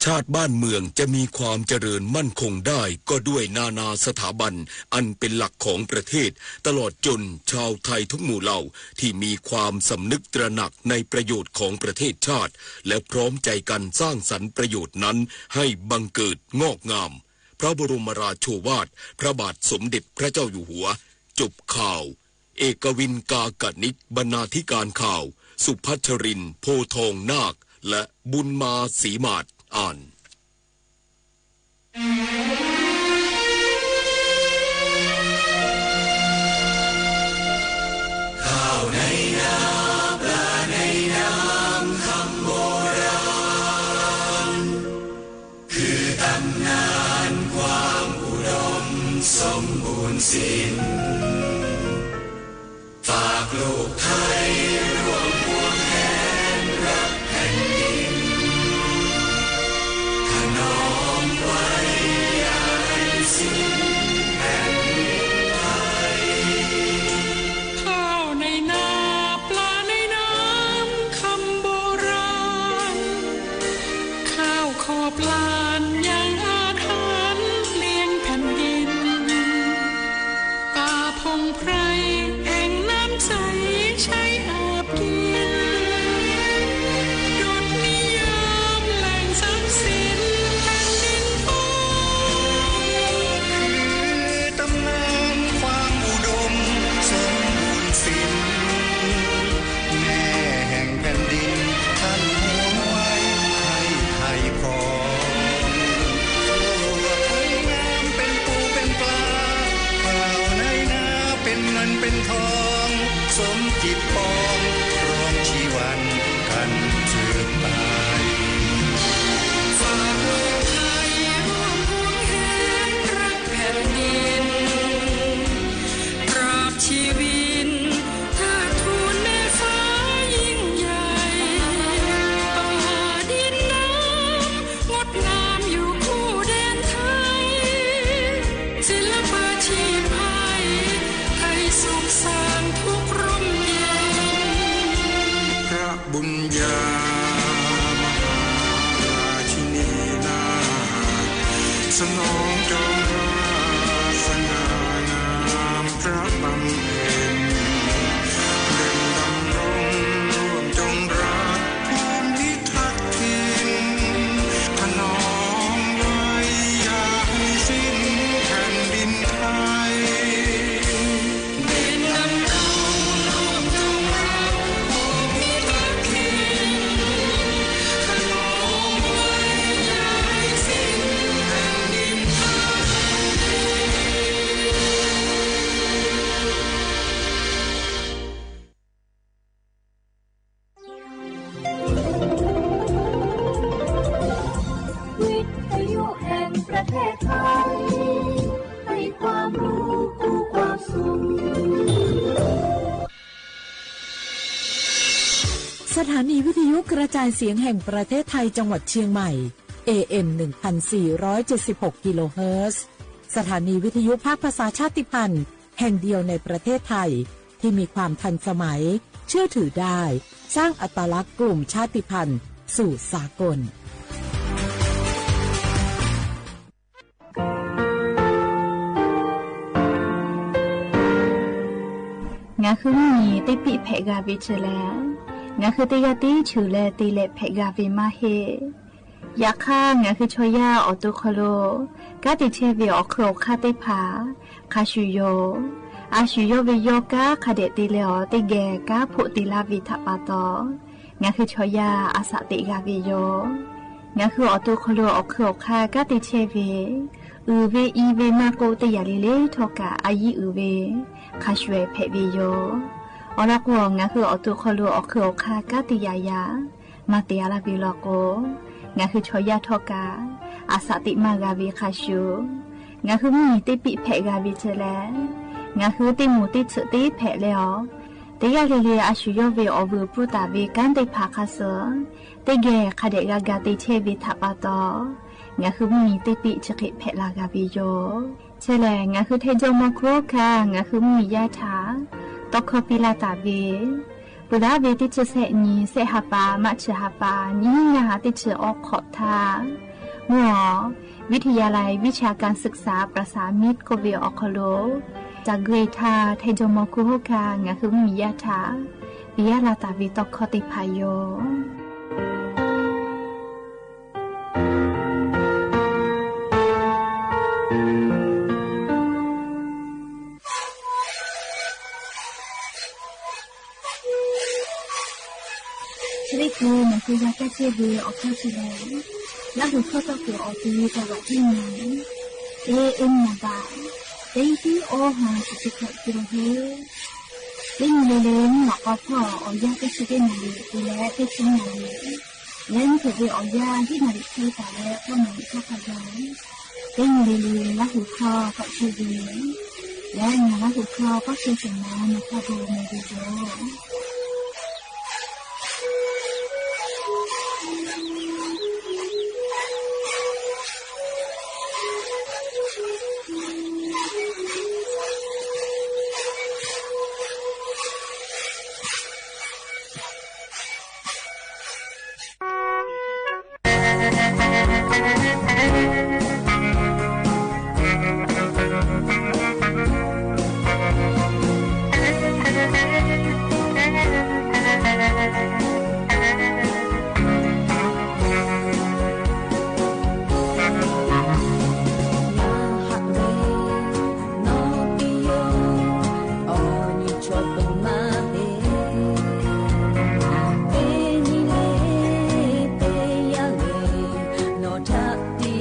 ชาติบ้านเมืองจะมีความเจริญมั่นคงได้ก็ด้วยนานาสถาบันอันเป็นหลักของประเทศตลอดจนชาวไทยทุกหมู่เหล่าที่มีความสำนึกตระหนักในประโยชน์ของประเทศชาติและพร้อมใจกันสร้างสรรค์ประโยชน์นั้นให้บังเกิดงอกงามพระบรมราโชวาทพระบาทสมเด็จพระเจ้าอยู่หัวจบข่าวเอกวินกากนิกบรรณาธิการข่าวสุพัชรินทร์โพทองนาคและบุญมาศรีมาศอ่านข้าวในนาปลาในน้ำคำโบราณคือตำนานความอุดมสมบูรณ์สิ้นฝากลูกไทยร่วมพวงแขนรักแผ่นดินถนอมไว้อย่าให้สิ้นแผ่นดินไทยข้าวในนาปลาในน้ำคำโบราณข้าวขอบลานยังอาถรรพ์เลี้ยงแผ่นดินป่าพงไพรแอ่งน้ำใสใช้อาบกินดุจนิยามแหล่งทรัพย์สินแผ่นดินทองคือตำนานความอุดมสมบูรณ์สิ้นแม่แห่งแผ่นดินท่านห่วงไว้ให้ไทยครองตัวไทยงามเป็นปูเป็นปลาข้าวในนาเป็นเงินเป็นทองสมจิตปองครองชีวันกันสืบไปฝากลูกไทยร่วมพวงแขนรักแผ่นดินตราบชีวินเทิดทูนแม่ฟ้ายิ่งใหญ่ป่าดินน้ำงดงามอยู่คู่แดนไทยศิลปาชีพไทยไทยสุขสร้างทุกร่มเย็นพระบุญญามหาราชินีนาถสนองจอมราชสง่างามพระบำเพ็ญเด่นดำรงร่วมจงรักภูมิพิทักษ์ถิ่นถนอมไว้อย่าให้สิ้นแผ่นดินไทยเด่นดำรงร่วมจงรักภูมิพิทักษ์ถิ่นถนอมไว้อย่าให้สิ้นแผ่นดินไทยวิทยุแห่งประเทศไทยให้ความรู้คู่ความสุขสถานีวิทยุกระจายเสียงแห่งประเทศไทยจังหวัดเชียงใหม่ AM 1476 กิโลเฮิรตซ์สถานีวิทยุภาคภาษาชาติพันธุ์แห่งเดียวในประเทศไทยที่มีความทันสมัยเชื่อถือได้สร้างอัตลักษณ์กลุ่มชาติพันธุ์สู่สากลงาคือมีติปิเพกาวิเชแลงาคือติยาติชูแลติเลเพกาวิมาเฮยาค่างาคือชอยาออตุคโลกาติเชวิออโครคาติผาคาชุโยอาชุโยวิโยกาคาเดติเลอติเกกาพุติลาวิทัปปาตองาคือชอยาอาสติกาวิโยงาคือออตุคโลออโครคากาติเชวิอือเวอีเวมาโกติยาลิเลทอกาอายิอือเวคาชเวเพวิโยอรักวงงาคืออตุคโลอคืออคากาติยายามาเตียลาบิโลโกงาคือชอยาทอกาอาสติมากาวิคาชูงาคือมีติปิเพกาวิเจแลงาคือติมูติสุติเพเลอติยาลิเลอาชุโยเวอบูปุตาเวกันติภาคาเสติเกคาเดกากาติเชวิทัปปาตองาคือมีติปิชกิเพลากาวิโยเชแลงาคือเทโจมโครคางาคือมียาถาตอกคปิลาตาเว ปุระเวติจะเสนีเสหปามัชหปายิ่งยาติเชออกขอบทาหมอวิทยาลัยวิชาการศึกษาประสานมิตรโกเวออคโลจากเกรทาไทจมกุโฮกางาคือมียาทาปิยาลาตาวิตคติพายโยชีวิตกูมันคือยาแก้เจ็บออกข้าศึกแล้วหัวข้อต้องเกี่ยวออกทีแต่ว่าที่ไหนเอ็มมาบ้าเต็มที่โอ้หาสุดที่เขาคิดว่าเล่นเล่นหมอกพ่อเอายาแก้เจ็บมาเลยดูแลแก้เจ็บมาเลยเล่นถือไปเอายาที่มาดิเทตาแล้วก็มาเข้าขยายเล่นเล่นแล้วหัวข้อก็เชื่อดีและงานแล้วหัวข้อก็เชื่อสมามาเข้าดูมาดูโยTap the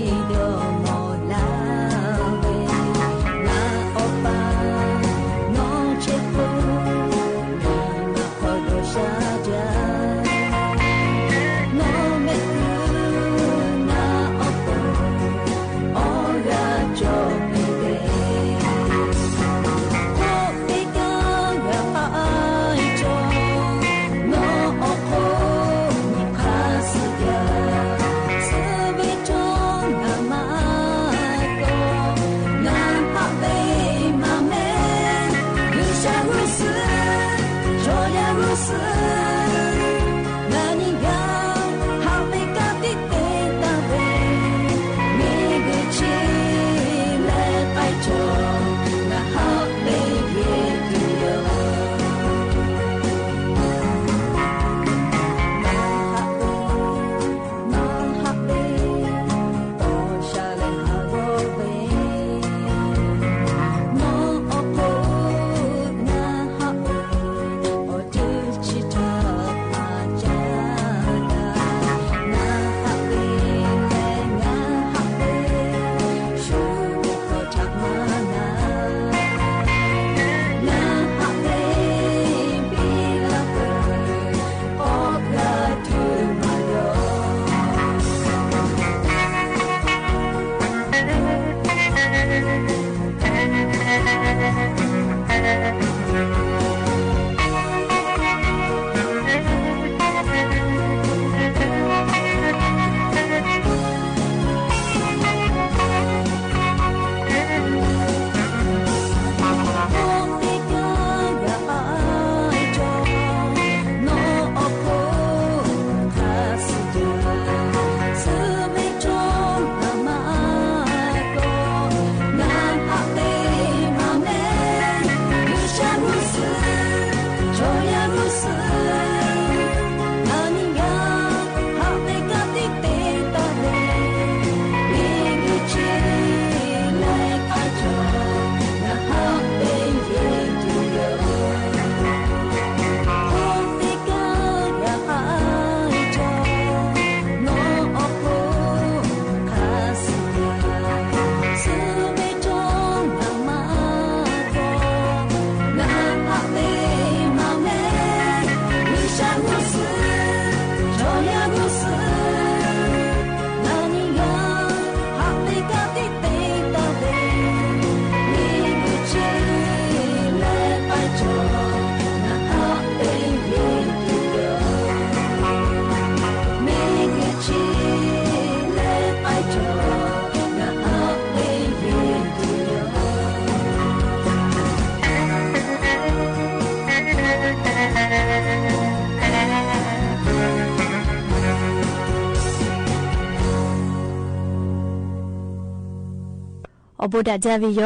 อบูดาจาวิโย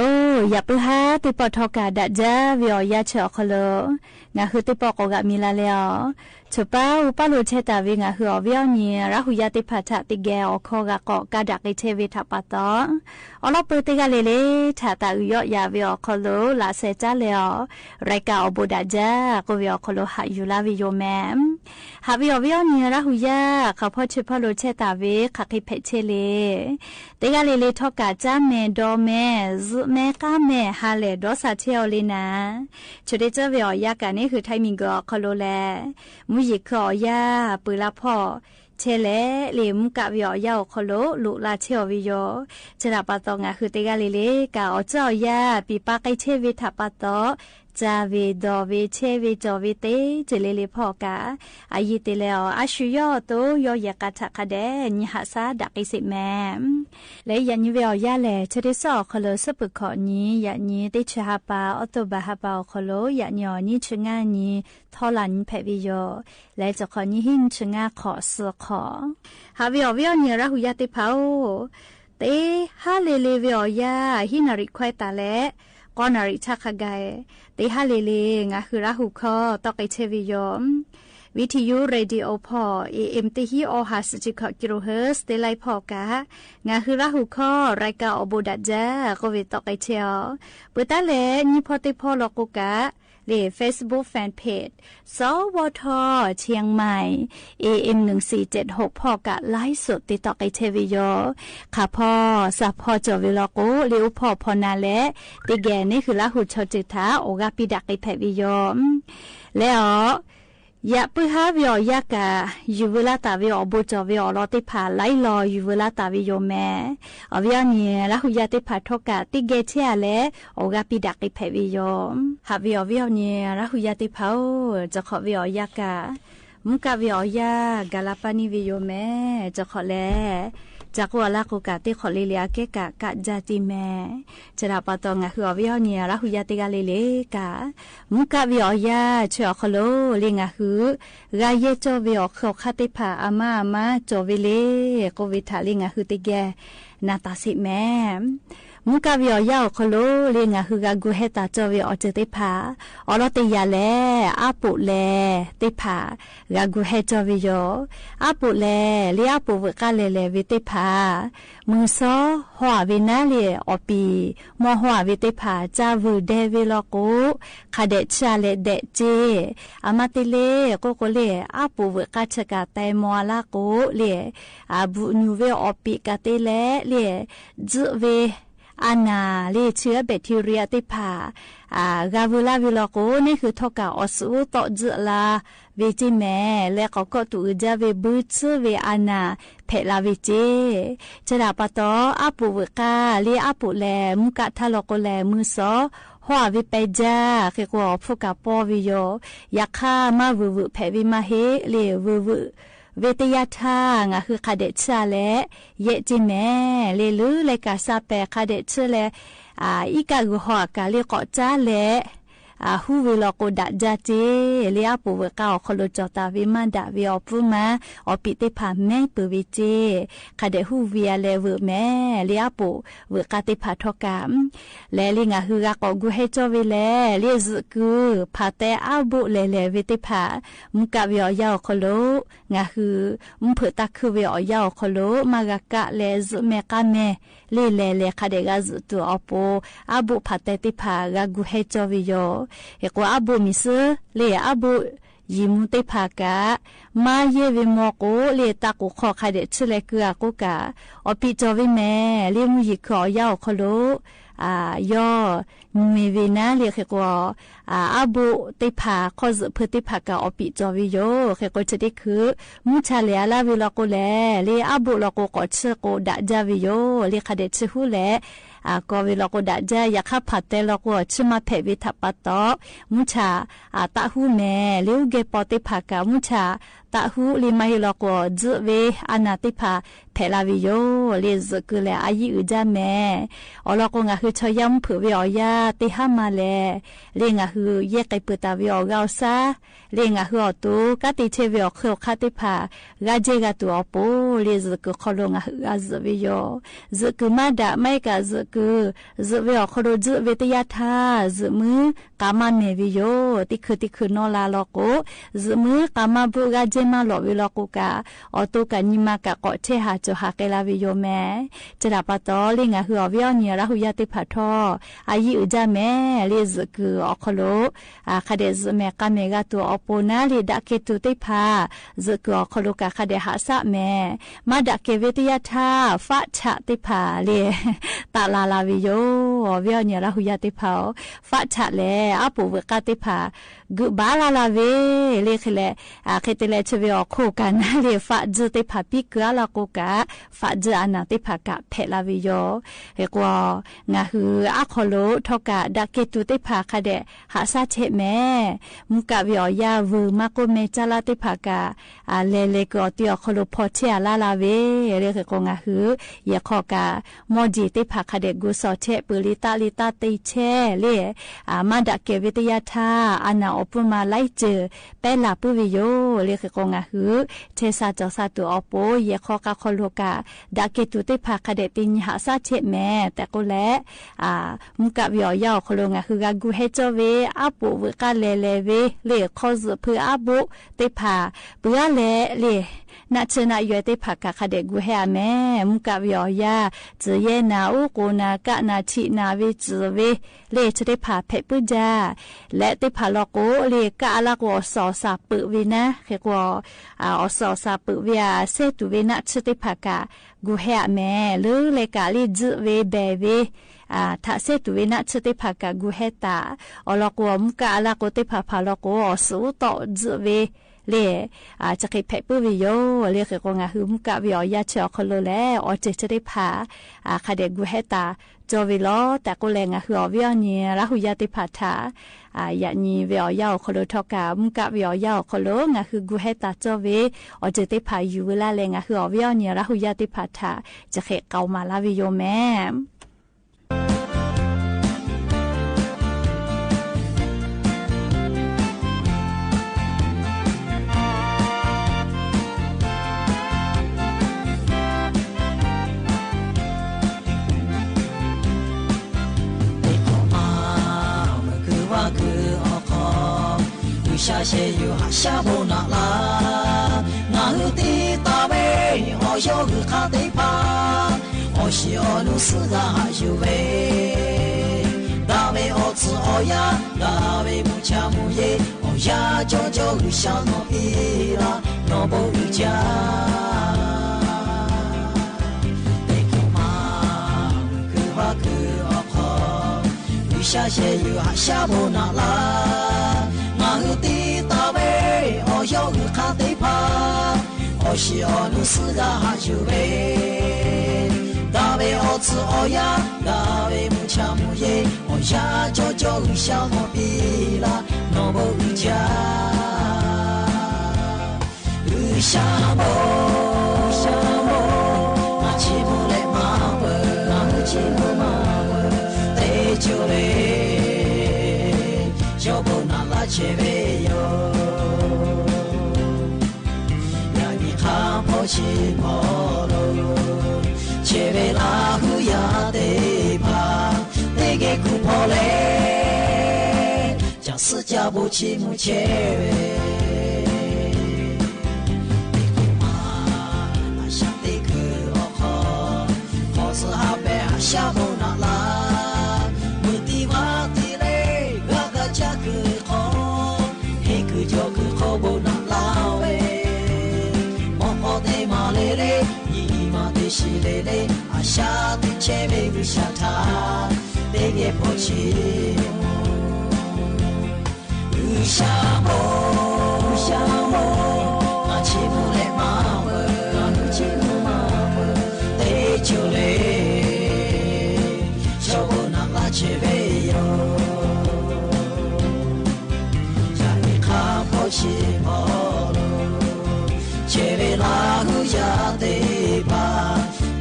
อย่าไปหาติปอทอกาดาจาวิโอยาเชอคโลงาคือติปอกกะมีลาเลอชุป้าอุปาโลเชตาวิงาคืออวิโอนีราหุยาติพัทติเกอคอกะกอกาดักเชวิทัปตออลอปติกาเลเลทาตาอุยอยาวิโอคโลลาเซจาเลอไรกาอบูดาจากวิโอคโลหายูลาวิโยแมมหาวิโอวิโอนีราหุยาเขาพอชุปาโลเชตาวิคักเพเชเลติกาเลเลทอกาจาเมดอเมซุเมกาเมฮาเลดอซาเชอเลนาชุดเจเวียกานี่คือไทมิงกอคโลแลมุยิคอยาปืลาพ่อเชเลเลมุกะวิอยาคโลลุลาเชอวิโยจราปะตองะคือเตกาเลเลกาอเจ้ายาปีปาไกเชวิทัปตอจาเวดอเวเชเวจอเวเตเจเลเลพ่อกาอายิเตเลออาชุยอโตยอยากาทะคะเดญหาซาดักอิสิแมและยันเวียแลเชเดซอคโลสปขอนี้ยะนี้ติชหาปาออโตบาหาปาคโลยะญอนี้ชงานี้ทอลันเพวิโยและจะขอนี้หินชงาขอสขอหาเวียนี้ระหุยาติเผาเตฮาเลเลเวียหินาริควายตาและกอนาริชักไกติฮาเลเลงาคือราหุคอตอกไอเชวิโยวิทยุเรดิโอพอAM ติฮิโอหาสจิกกิโลเฮิรตซ์เตไลพอกางาคือราหุคอรายกาอบูดัจจากวิตอกไอเชอปุตาเลนิพอติพอลกุกะเล Facebook Fan Page สวทเชียงใหม่ AM 1476พอกะไลฟ์สดติดต่อไอเทวิโยค่ะพ่อสะพอจอวิลโกเลียวพ่อพอนาและติแกนี่คือละหุชจิตาโอกาปิดักไอแพวิโยแล้วยะปุหาวิอยากะยูเวลาตาวิอบุจอวิอลอติพาไลลอยูเวลาตาวิโยแมอวิอนีละหุยาติพาทกะติเกเชอะเลโอกาปิดักไอแพวิโยหาวิอนีละหุยาติพาจะขอวิอยากะมุกะวิอยากาลาปานิวิโยแมจะขอแลจากวัวละกุกะติขอลิเลียเกกะกะจาติแมจะราปะตองะคืออวิอนีละหุยาติกาเลเลกะมุกะวิอยาเชอคโลลิงะคือกาเยจอวิอขอคติภาอามาจอวิเลโกวิทาลิงะคือติแกนาตาสิแมมุกะวิอยาคโลลิงะคือกากุเฮตาจอวิอเจติภาอลอติยาเลอาปุเลติภากากุเฮจอวิโยอาปุเลลิอาปุวกะเลเลวิติภามือซอหัววินาเลอปีมอหัววิติภาจาวูเดวิลโกคาเดชาเลเดเจอามาติเลโกโกเลอาปุวกะชกะไตมอลาโกเลอาบุนูเวอปีกะเตเลเลจุเวอานาเลเชื้อแบคทีเรียติภากาวูลาวิลโกนี่คือทอกาอสูตอจุลาเวจิแมและก็ตูจาเวบุชเวอานาเพลาวิเจจะดาปะตออาปุวกาเลอาปุแลมุกะทะลโกแลมือซอหัววิเปจาเกกวฟุกะปอวิโยยักขามาวุเพวิมาเฮเลวุเวทยาทางคือคาเดชาและเยจิแมเลลือเลกาซาเปคาเดชเลอีกากุหัวกาเลกอจาเลฮูวิลโกดะจาเจเลียปูเวกาคโลจอตาวิมันดาวิอปุมาอปิเตพาแม่ปูวิเจคาเดฮูวิอาเลเวแม่เลียปูเวกาเตพาทอกามและลิงาฮือกะกอกุเฮจอวิเลเลียซึกุพาเตอาบุเลเลวิเตพามุกะวิอยาคโลงาฮืมุเพตะคือวิอยาคโลมากะกะเลซึเมกะเมเลคาเดกะซึตุอปอาบุพาเตติพากะกุเฮจอวิโยเอกว่าอาบุมิสเลอาบุยิมุติภากะมาเยวิโมโกเลตากุขอคาเดชเลเกือกุกะอปิจอวิแมเลมุยิขอยาวคโลยอมีวินาเรียกว่าอาบุติภาข้อสุพติภากะอปิจอวิโยเขก็จะได้คือมุชาเลลาวิลโกเลเลอาบุลโกกอชโกดะจาวิโยเลคาเดชฮูเลก็วิลโกดะจาอยากขับผัดเตลโกชมาเพวิทัปตอมุชาตาหูแม่เลวเกปอติภากะมุชาตาหูลิมาฮิลโกจุเวอนาติภาเพลาวิโยเลซกุเลอายิอุจาแม่อลโกงะคือชยำผือวิอยาติหามาเลเลงะคือเยกไกปุตาวิอกาซาเลงะคืออตุกะติเชวิอเคคาติภากาเจกะตุอปูเลซกุคโลงะคืออาซวิโยซกุมาดะไม่กะซ คือจะเวอคโรจะเวทยาธาจะมือกามาเนวิโยติคือนอลาลอโกจะมือกามาบุกาเจมาลอวิลอโกกาออโตกานิมากะเกาะเทหาจหาเกลาวิโยแม่จะดาปะตอลิงะหือวิอเนียระหุยาติผาทออายิอุจาแม่เลซคืออคโลคาเดซแม่กาเมกาตัวอโปนาลีดักเกตุติพาจะคืออคโลกาคาเดหาสะแม่มาดักเกเวทยาธาฟะชะติพาเลตาลาลาวิโยวิอเนียระหุยาติพาฟะชะเลอปูเวกาติพากุบาลาลาเวเลคเลเคเตเลชเวอโคกันเลฟะจติพาปิกะลาโกกะฟะจอานาติพากะเพลาวิโยเฮกวางาฮืออะคโลทอกะดักเกตุติพาคาเดหาซาเชแม่มุกะวิอยาวูมาโกเมจาลาติพากะเลกอติอคโลพอเชลาลาเวเรเฮกงาฮือยะคอกะมอจิติพาคาเดกุซอเชปุลิตาติเชเลมาดักเกวิทยาธาอานาอปมาไลเจเปลาปุวิโยเลเฮกงาฮือเทซาจอซาตุอโปยะคอกะคโลกะดักเกตุติพาคาเดติญหาซาเชแม่แต่ก็และมุกะวิอยาคโลงะคือกะกูเฮจเวอาปุเวกะเลเวเลคอซเพืออาบุติพาเปือเลนาชนะยติพากะคาเดกูเฮอแม่มุกะวิอยาจะเยนาอุโกนากะนาชินาเวจเวเลชติพาเพปุจาและติพาลโกเลกะละกอสอซาปึวินะเฮกวอสอซาปึวิอาเซตุเวนะชติพากะกูเฮอแม่หรือเลกะลิจเวเบเวถ้าเสตุเวนะชติภากะกูเฮตาอลกวมกะละกติภาพาลกวสุตอจเวเลจะเคยเพปุวิโยเลเคกงาหุมกะวิอยาเชอคโลแลอเจชติภาคาเดกูเฮตาจอวิโลแต่ก็แรงะหือวิอเนียละหุยาติภาทายะนีวิอยาคโลทอกะมุกะวิอยาคโลงะหือกูเฮตาจอเวอเจติภาอยู่เวลาแรงะหือวิอเนียละหุยาติภาทาจะเคเกามาลาวิโยแม่下些有哈下不那啦，俺有的大卫，我有个卡的怕，我是我路是个哈有喂，大卫我吃我呀，大卫不吃不耶，我呀就有小诺伊啦，诺不有家。下些有哈下不那啦，俺有的大卫，我有个卡的怕，我是我路是个哈就喂，大卫我吃我呀，大卫不吃不耶，我呀就有小诺比啦，诺不有家，有下么，那起不来马尾，那起不马尾，得就来。就不拿拉切贝哟，让你看不起我喽，切贝拉胡呀得怕，得给苦破嘞，将世家不起木切贝，你苦嘛，那想得去我好，好是哈贝哈下不拿拉，目的话的。家个好，黑个就个好不那老诶，莫好的马嘞嘞，一马的西嘞嘞，下的前面个下他，得给破起有下么，那起不来马尾，那起不马尾，得就嘞，就不那拉前面哟。西摩罗，切贝拉古亚得巴，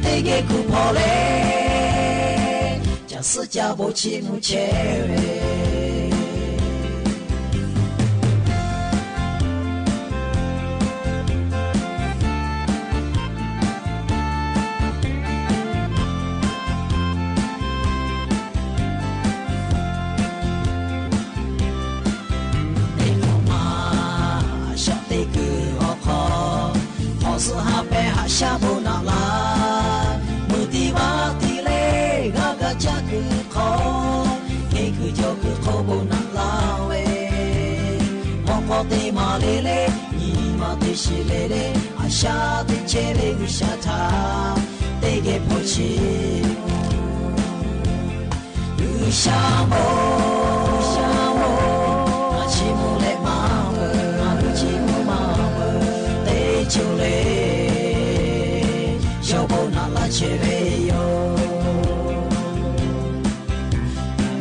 得给古破嘞，将世家不起木切贝。ชาโบนาลามือตีมาตีเล่กากะจะคือขอเกคือโจคือขอโบนาลาเวมองพอตีมาเล่เล่ยีมาตีชิเล่เล่อาชาตีเชเล่วิชาทาเตเกพอชิชาโมอาชิมุเลมาเมอาชิมุมาเมเตจูเลโชโบนาลาเชเวโย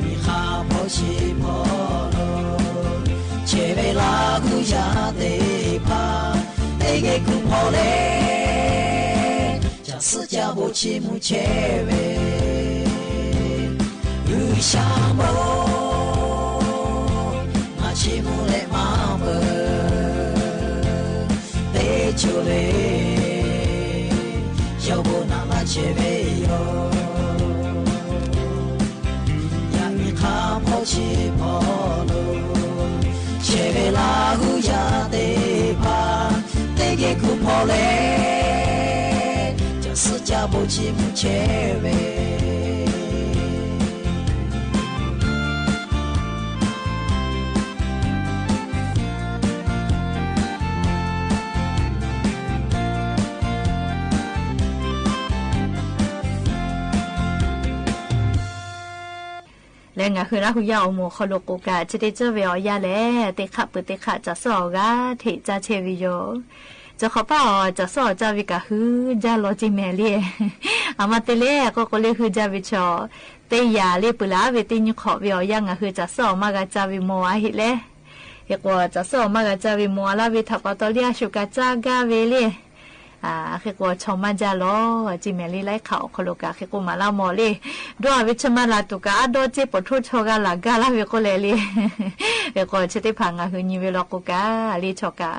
มีข้าพอชิพอโลเชเวลากุยาเตพาเตเกกุพอเลจะสุจาโบชิมุเชเวชาโมมาชิมุเลมาเบเตจูเลโยโบนาลาเชเวโยยามีข้าพอชิพอโลเชเวลากุยาเตพาเตเกกุพอเลจะสุจาโบชิมุเชเวแล้วงั้นคือเราคุยเอาหมู่ขลุกกะจะได้เจอเวียยาแลเตขะปึเตขะจะสอกะเทจะเชวิโยจะขอป้าจะสอจะวิกะฮือจะโลจิเมเลียอามาเตเลก็เลยคือจะวิชอเตยาเลปุลาเวติญขอเวียยังงั้นคือจะสอมากะจะวิโมอะหิเลเฮกว่าจะสอมากะจะวิโมลาวิทับตอเลียชุกะจากะเวเลคือว่าชมมาจาโลจิเมลีไลเขาขลุกะคือกูมาลาโมลีด้วยวิชมาลาตุกะโดจิปทุชกะลากะลาเวโกเลลีเวโกชติพังอะคือนิเวลกุกะลีชกะ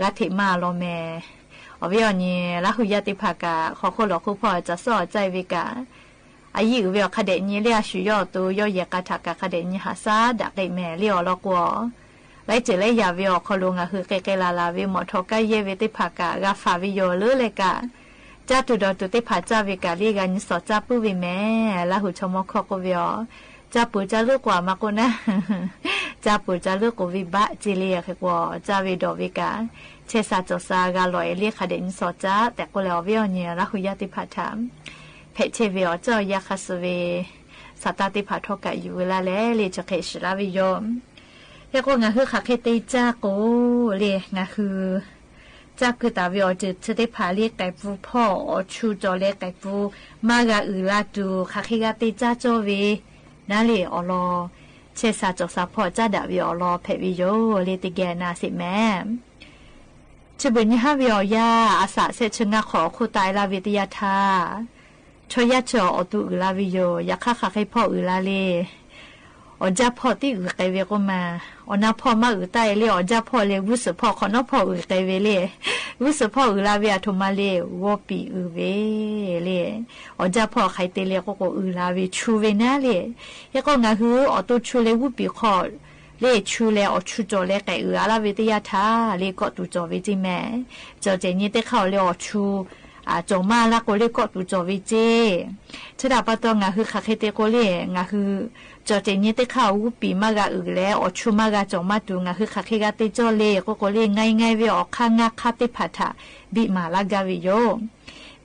ลาถิมาโลเมอวิอนีลาหุยติภากะขอขลอคุพอจะสอใจวิกะอายุเวคเดนีเลียชุยอตัวยอเยกะทักะคเดนีหาซาดักไดแม่เลียวลอกวไล่เจเลยยาวิอคลุงอะคือเกลาลาวิหมอทอกะเยเวติภากะกาฟาวิโยเลเลกะจ้าตุดอตุติภาจาวิกาลีกันสอจ้าปุวิแม่ลาหุชมอคอกวิอจ้าปูจ้าเลือกกว่ามากุนะจ้าปูจ้าเลือกกวิบะจิเลียคือว่าจ้าวิดอวิกาเชซาจอซากาลอยเรียกคเดนสอจ้าแต่ก็แล้ววิอเนี่ยลาหุยติภาถามเพเชวิอเจ้ายาคาสเวสัตติภาทอกะอยู่เวลาแล้วเลจะเคชลาวิโยแล้วก็งั้นคือขาเคตีจ้าโกเลยงั้นคือจ้าคือตาวิอจะได้พาเรียกไก่ฟูพ่อชูจอเรียกไก่ฟูมากะลาดูขาเคกาตีจ้าโจวีนั่นเลยอลอเชซาจอกซาพ่อจ้าดาวิอลอเพวิโยเลติแกนาสิแม่จะเป็นยี่ห้าวิอยาอาสาเซชงะขอคู่ตายลาวิทยาธาช่วยยัดจอตุลาวิโยอยากฆ่าขาเคพ่อลาเลจ้าพ่อที่ไกเวก็มาน้าพ่อมาใต้เลยจ้าพ่อเลยวุ้พ่อขอน้าพ่อไกเวเลยวุ้พ่อลาเวียทุมาเลวัวปีเวเลยจ้าพ่อใครเตเลยก็ลาเวชูเวน่าเลยแล้วก็งั้นคือตัวชูเลยวุ้ปีขอเลยชูเลยชูจอเลยไกลาเวติยาธาเลยก็ตัวจอเวจิแม่จอเจนี่ได้เข้าเลยชูจงมาละก็เลยก็ตัวจอเวเจชดาปะตองงั้นคือขาเคเตก็เลยงั้นคือจอเจนี่ได้เข้าวุปีมากะแล้วชูมากะจงมาตัวงั้นคือขาเคกะเตจอเลยก็เลยง่ายๆเวออกข้างงักคาติพัทะบิมาละกาวิโย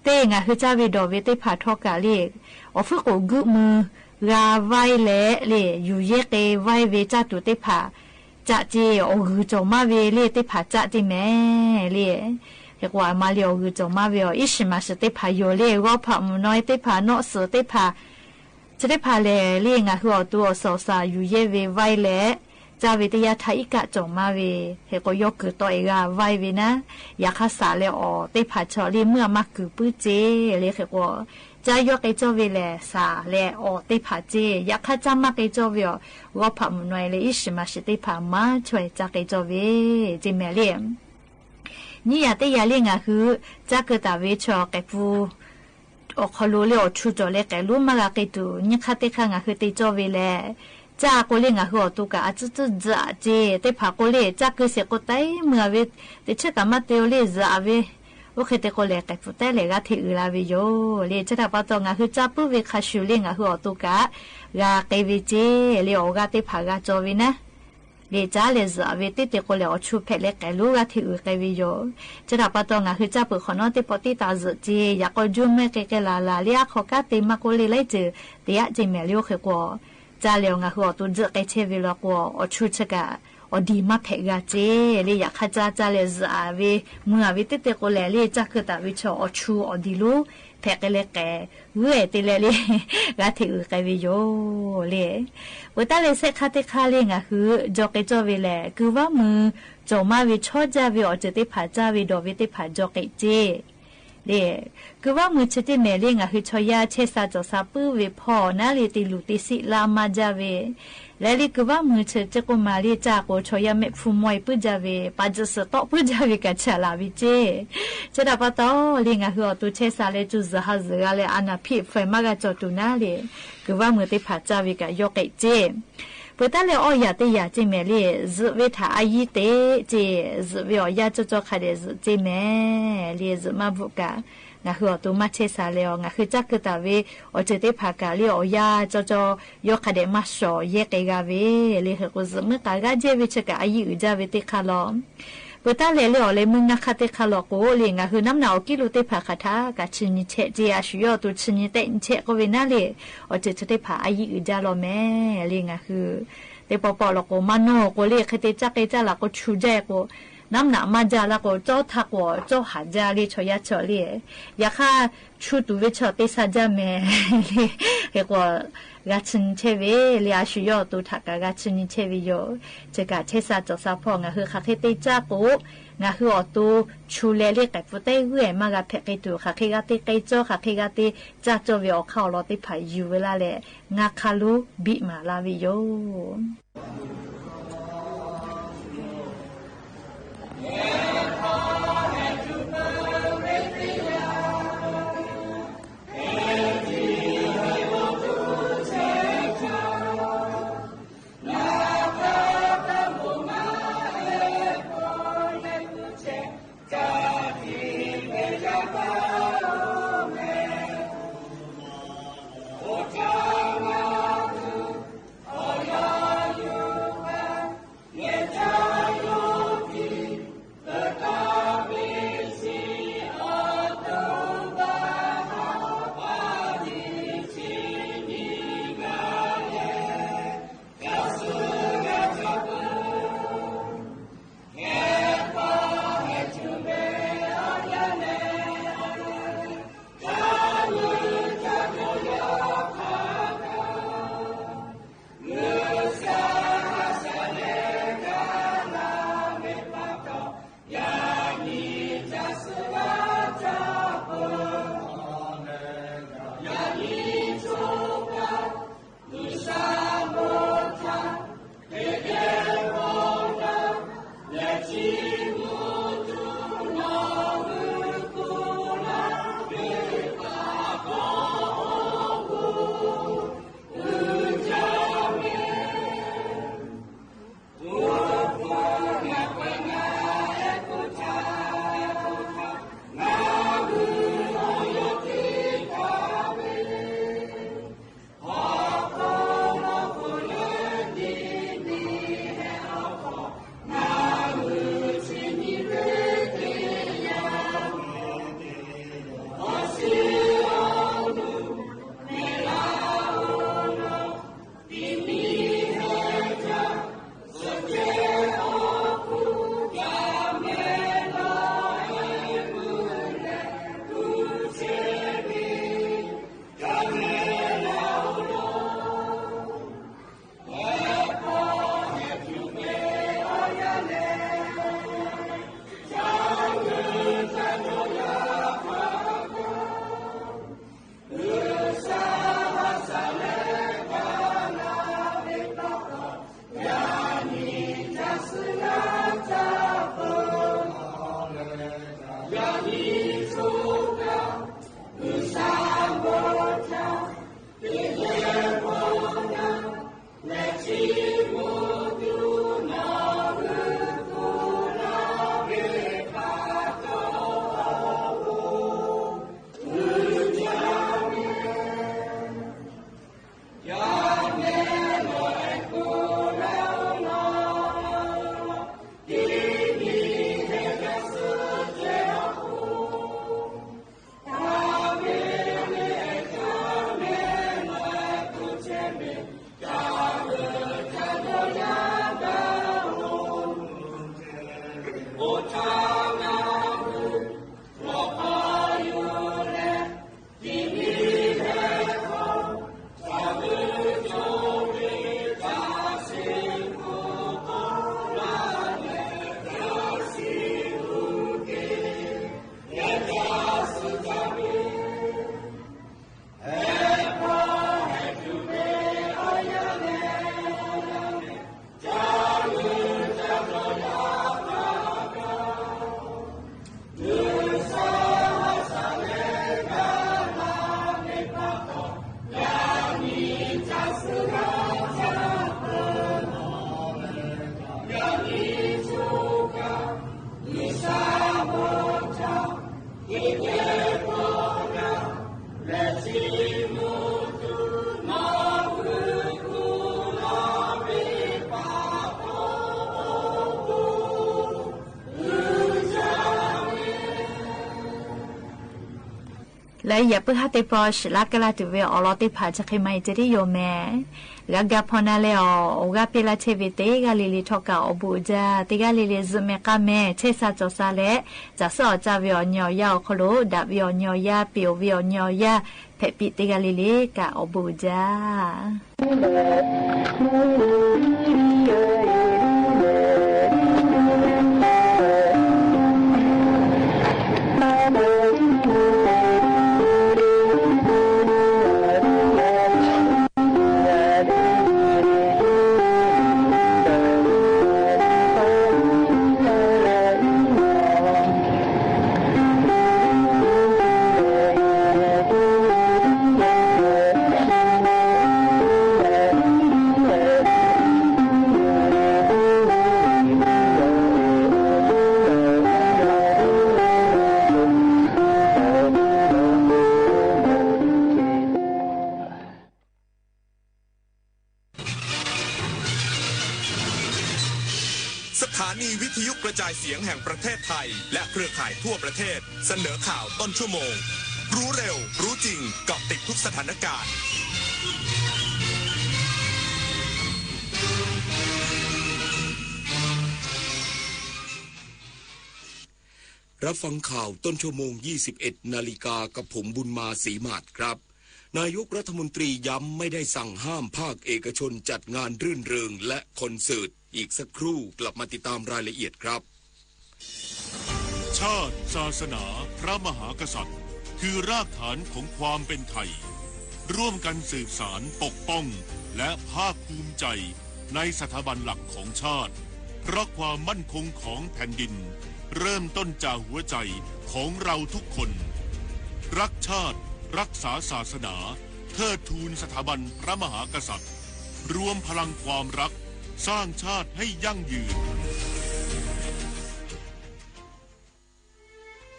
เตงั้นคือจ้าวิดอเวติพัทอกะเลยฝึกกุมือกาไว้เลยอยู่เยกไว้เวจ้าตัวติพาจะเจจงมาเวเลยติพาจะจิแม่เลยเรียกว่ามาเลียวคือจงมาเวอิชิมาสติพาโยเลว่าพามุน้อยติพาโนสติพาจะได้พาเลยเลี้ยงอ่ะคือตัวสาวสาวอยู่เยเวไว้แล้วจาวิทยาไทยกะจงมาเวเฮก็ยกคือตัวเองไว้เวนะอยากรักษาเลยติพาชอลีเมื่อมาคือปื้เจเลยเฮก็จะยกไอ้เจ้าเวลสาเลยติพาเจอยากข้าจำมาไอ้เจ้าเวว่าพามุน้อยเลยอิชิมาสติพามาช่วยจากไอ้เจ้าเวจิเมเลียมนี่อยากได้ยาเลี้ยงอ่ะคือจะเกิดแต่เวชอไก่ฟูเขารู้เลยชูจอเล็กไก่รู้มาละไก่ตัวนี่ข้าเตะข้างอ่ะคือเตะจอเวลจ้าก็เลี้ยงอ่ะคือตัวกะอาจจะจะเจเตะผักก็เลี้ยจ้าคือเสียก็ไตเมื่อเวเตะเชื่อกันมาเตะเลี้ยจะเว โอเคแต่ก็แลกฟุตแต่แลกะที่อืลาวิโยเลจะถ้าปะตองะคือจับปุวิคาชูลิงะคืออตุกะกะเกวิเจเลโอกะติพากะจอวินะเลจ้าเลซาเวติเตโกเลอชูเพเลกะลูกะที่อืเกวิโยจะถ้าปะตองะคือจับปุขอนอติปติตาซเจยากอจุเมเกเกลาลาเลียขอกะติมะโกเลไลเจเตียจิเมลิโอเคกัวจาเลงะคืออตุเจเกเชวิลกัวอชูชกะอดีมาเพกาเจเลยอยากขจ้าจ้าเลยจะอาวิเมื่อวิติเตโกเลเลยจักคือตาวิชอชูอดีลูเพกเลแกเวติเลเลยกาถือไกวิโยเลยวันตาเลยเสกคาเตคาเลยงะคือจอกเจวิเลคือว่ามือจอมาวิชอจ้าวิอเจติผาจ้าวิดอวิติผาจอกเจเลยคือว่ามือเชติเมเลยงะคือชอยาเชซาจอซาปื้อวิพอนาลีติลุติสิลามาจาเวและลิกว่ามือเชจกุมาลีจากโอชอยาเมฟุมวยปุจาเวปัจจสตอปุจาเวกัจฉลาวิเจจะดับต่อลิงะหัวตุเชซาเลจุซะฮะซะเลอานาพิเฟมากะจอตุนาเลคือว่ามือติผาจาวิกะยกเจปุตตะเลออยาติยาจิเมลีซุเวทาอายิเตเจซุเวอยาจอคาเดซุเจเมลีซุมาบุกะงะหัวตุมาเชซาเลงะคือจักกะตาเวอเจติผากาลีอยาจอยกคาเดมาชอเยเกกาเวลีฮกุซมกากะเจวิชกะอายิอุจาเวติคาลอมปุตตะเลอเลมึงงะคาเตคาลอโกลีงะคือน้ำหนาวกิโลเตผาคาทากะชินิเชเจอาชุยอตุชินิเตเชโกเวนาเลอเจติผาอายิอุจาลอแม่ลีงะคือเตปอปอลโกมาโนโกเลคเตจักเกจาลาโกชูเจโกน้ำหนามาจาละก็เจ้าทักว่าเจ้าหาจาลีชอยาเฉลี่ยอยากให้ชุดวิชาติสัจจะแม่เรียกว่ากัจฉินเชวิเลียชุยอตุทักกัจฉินเชวิโยจะกัจเชสัจจสัพพงะคือขัดเตจักกูงะคืออตุชูเลเรียกฟุตเตเวมากะเพกิตุขัดกะติเกโจขัดกะติจักโจวิอเข้าลอติพายูเวลาเลงะคาลูบิมาลาวิโยHallelujah. และอย่าเพิ่งให้ติปอชลักกะลาติเวอลอติผาจะเคไม่จะได้โยแม่แล้วกะพอนาเลอโอกะเปลาเชวิเตกะลิลิทอกะอบูจาติกะลิลิซเมกะแม่เชซาจอซาเลจะสอจาเวอญอยาคโลดาเวอญอยาเปียวเวอญอยาเปปิติกะลิลิกะอบูจาสถานีวิทยุกระจายเสียงแห่งประเทศไทยและเครือข่ายทั่วประเทศเสนอข่าวต้นชั่วโมงรู้เร็วรู้จริงเกาะติดทุกสถานการณ์รับฟังข่าวต้นชั่วโมง 21 นาฬิกากับผมบุญมาศรีมาศครับนายกรัฐมนตรีย้ำไม่ได้สั่งห้ามภาคเอกชนจัดงานรื่นเริงและคอนเสิร์ตอีกสักครู่กลับมาติดตามรายละเอียดครับชาติศาสนาพระมหากษัตริย์คือรากฐานของความเป็นไทยร่วมกันสืบสานปกป้องและภาคภูมิใจในสถาบันหลักของชาติเพราะความมั่นคงของแผ่นดินเริ่มต้นจากหัวใจของเราทุกคนรักชาติรักษาศาสนาเทิดทูนสถาบันพระมหากษัตริย์รวมพลังความรักสร้างชาติให้ยั่งยืน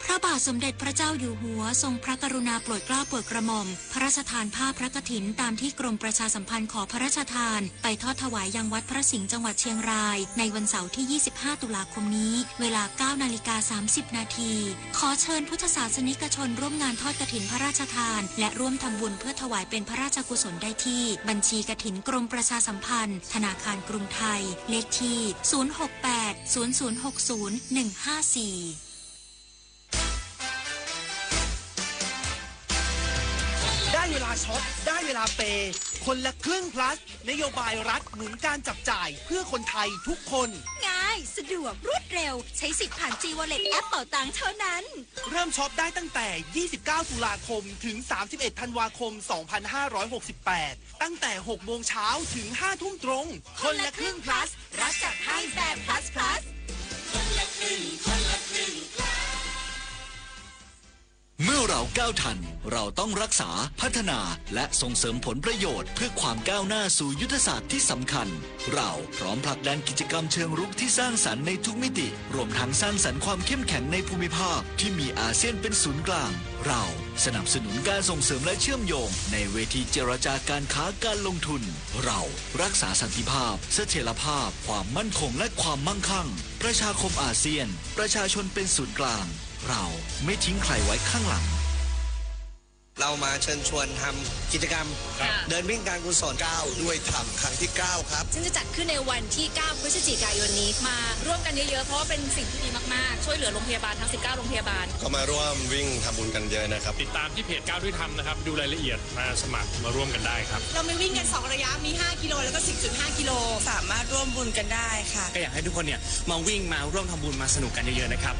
พระบาทสมเด็จพระเจ้าอยู่หัวทรงพระกรุณาโปรดเกล้าโปรดกระหม่อมพระราชทานผ้าพระกฐินตามที่กรมประชาสัมพันธ์ขอพระราชทานไปทอดถวายยังวัดพระสิงห์จังหวัดเชียงรายในวันเสาร์ที่ 25 ตุลาคมนี้เวลา 9:30 น.ขอเชิญพุทธศาสนิกชนร่วมงานทอดกฐินพระราชทานและร่วมทำบุญเพื่อถวายเป็นพระราชกุศลได้ที่บัญชีกฐินกรมประชาสัมพันธ์ธนาคารกรุงไทยเลขที่ 068 0060 154ได้เวลาช็อปได้เวลาเปย์คนละครึ่ง plus นโยบายรัฐหนุนการจับจ่ายเพื่อคนไทยทุกคนง่ายสะดวกรวดเร็วใช้สิทธิ์ผ่าน G-Wallet แอปเป๋าตังค์เท่านั้นเริ่มช็อปได้ตั้งแต่ 29 ตุลาคมถึง 31 ธันวาคม 2568 ตั้งแต่ 6 โมงเช้าถึง 5 ทุ่มตรงคนละครึ่ง plus รัฐจัดให้แบบ plus plus คนละครึ่งคนละครึ่งเมื่อเราก้าวทันเราต้องรักษาพัฒนาและส่งเสริมผลประโยชน์เพื่อความก้าวหน้าสู่ยุทธศาสตร์ที่สำคัญเราพร้อมผลักดันกิจกรรมเชิงรุกที่สร้างสรรค์ในทุกมิติรวมทั้งสร้างสรรค์ความเข้มแข็งในภูมิภาคที่มีอาเซียนเป็นศูนย์กลางเราสนับสนุนการส่งเสริมและเชื่อมโยงในเวทีเจรจาการค้าการลงทุนเรารักษาสันติภาพเสถียรภาพความมั่นคงและความมั่งคั่งประชาคมอาเซียนประชาชนเป็นศูนย์กลางเราไม่ทิ้งใครไว้ข้างหลังเรามาเชิญชวนทำกิจกรรมเดินวิ่งการกุศล9ด้วยธรรมครั้งที่9ครับซึ่งจะจัดขึ้นในวันที่9พฤศจิกายนนี้มาร่วมกันเยอะๆเพราะว่าเป็นสิ่งที่ดีมากๆช่วยเหลือโรงพยาบาลทั้ง19โรงพยาบาลก็มาร่วมวิ่งทำบุญกันเยอะนะครับติดตามที่เพจ9ด้วยธรรมนะครับดูรายละเอียดมาสมัครมาร่วมกันได้ครับเราไม่วิ่งกัน2ระยะมี5กิโลแล้วก็ 10.5 กิโลสามารถร่วมบุญกันได้ค่ะก็อยากให้ทุกคนเนี่ยมาวิ่งมาร่วมทำบุญมาสนุกกันเยอะๆนะครับ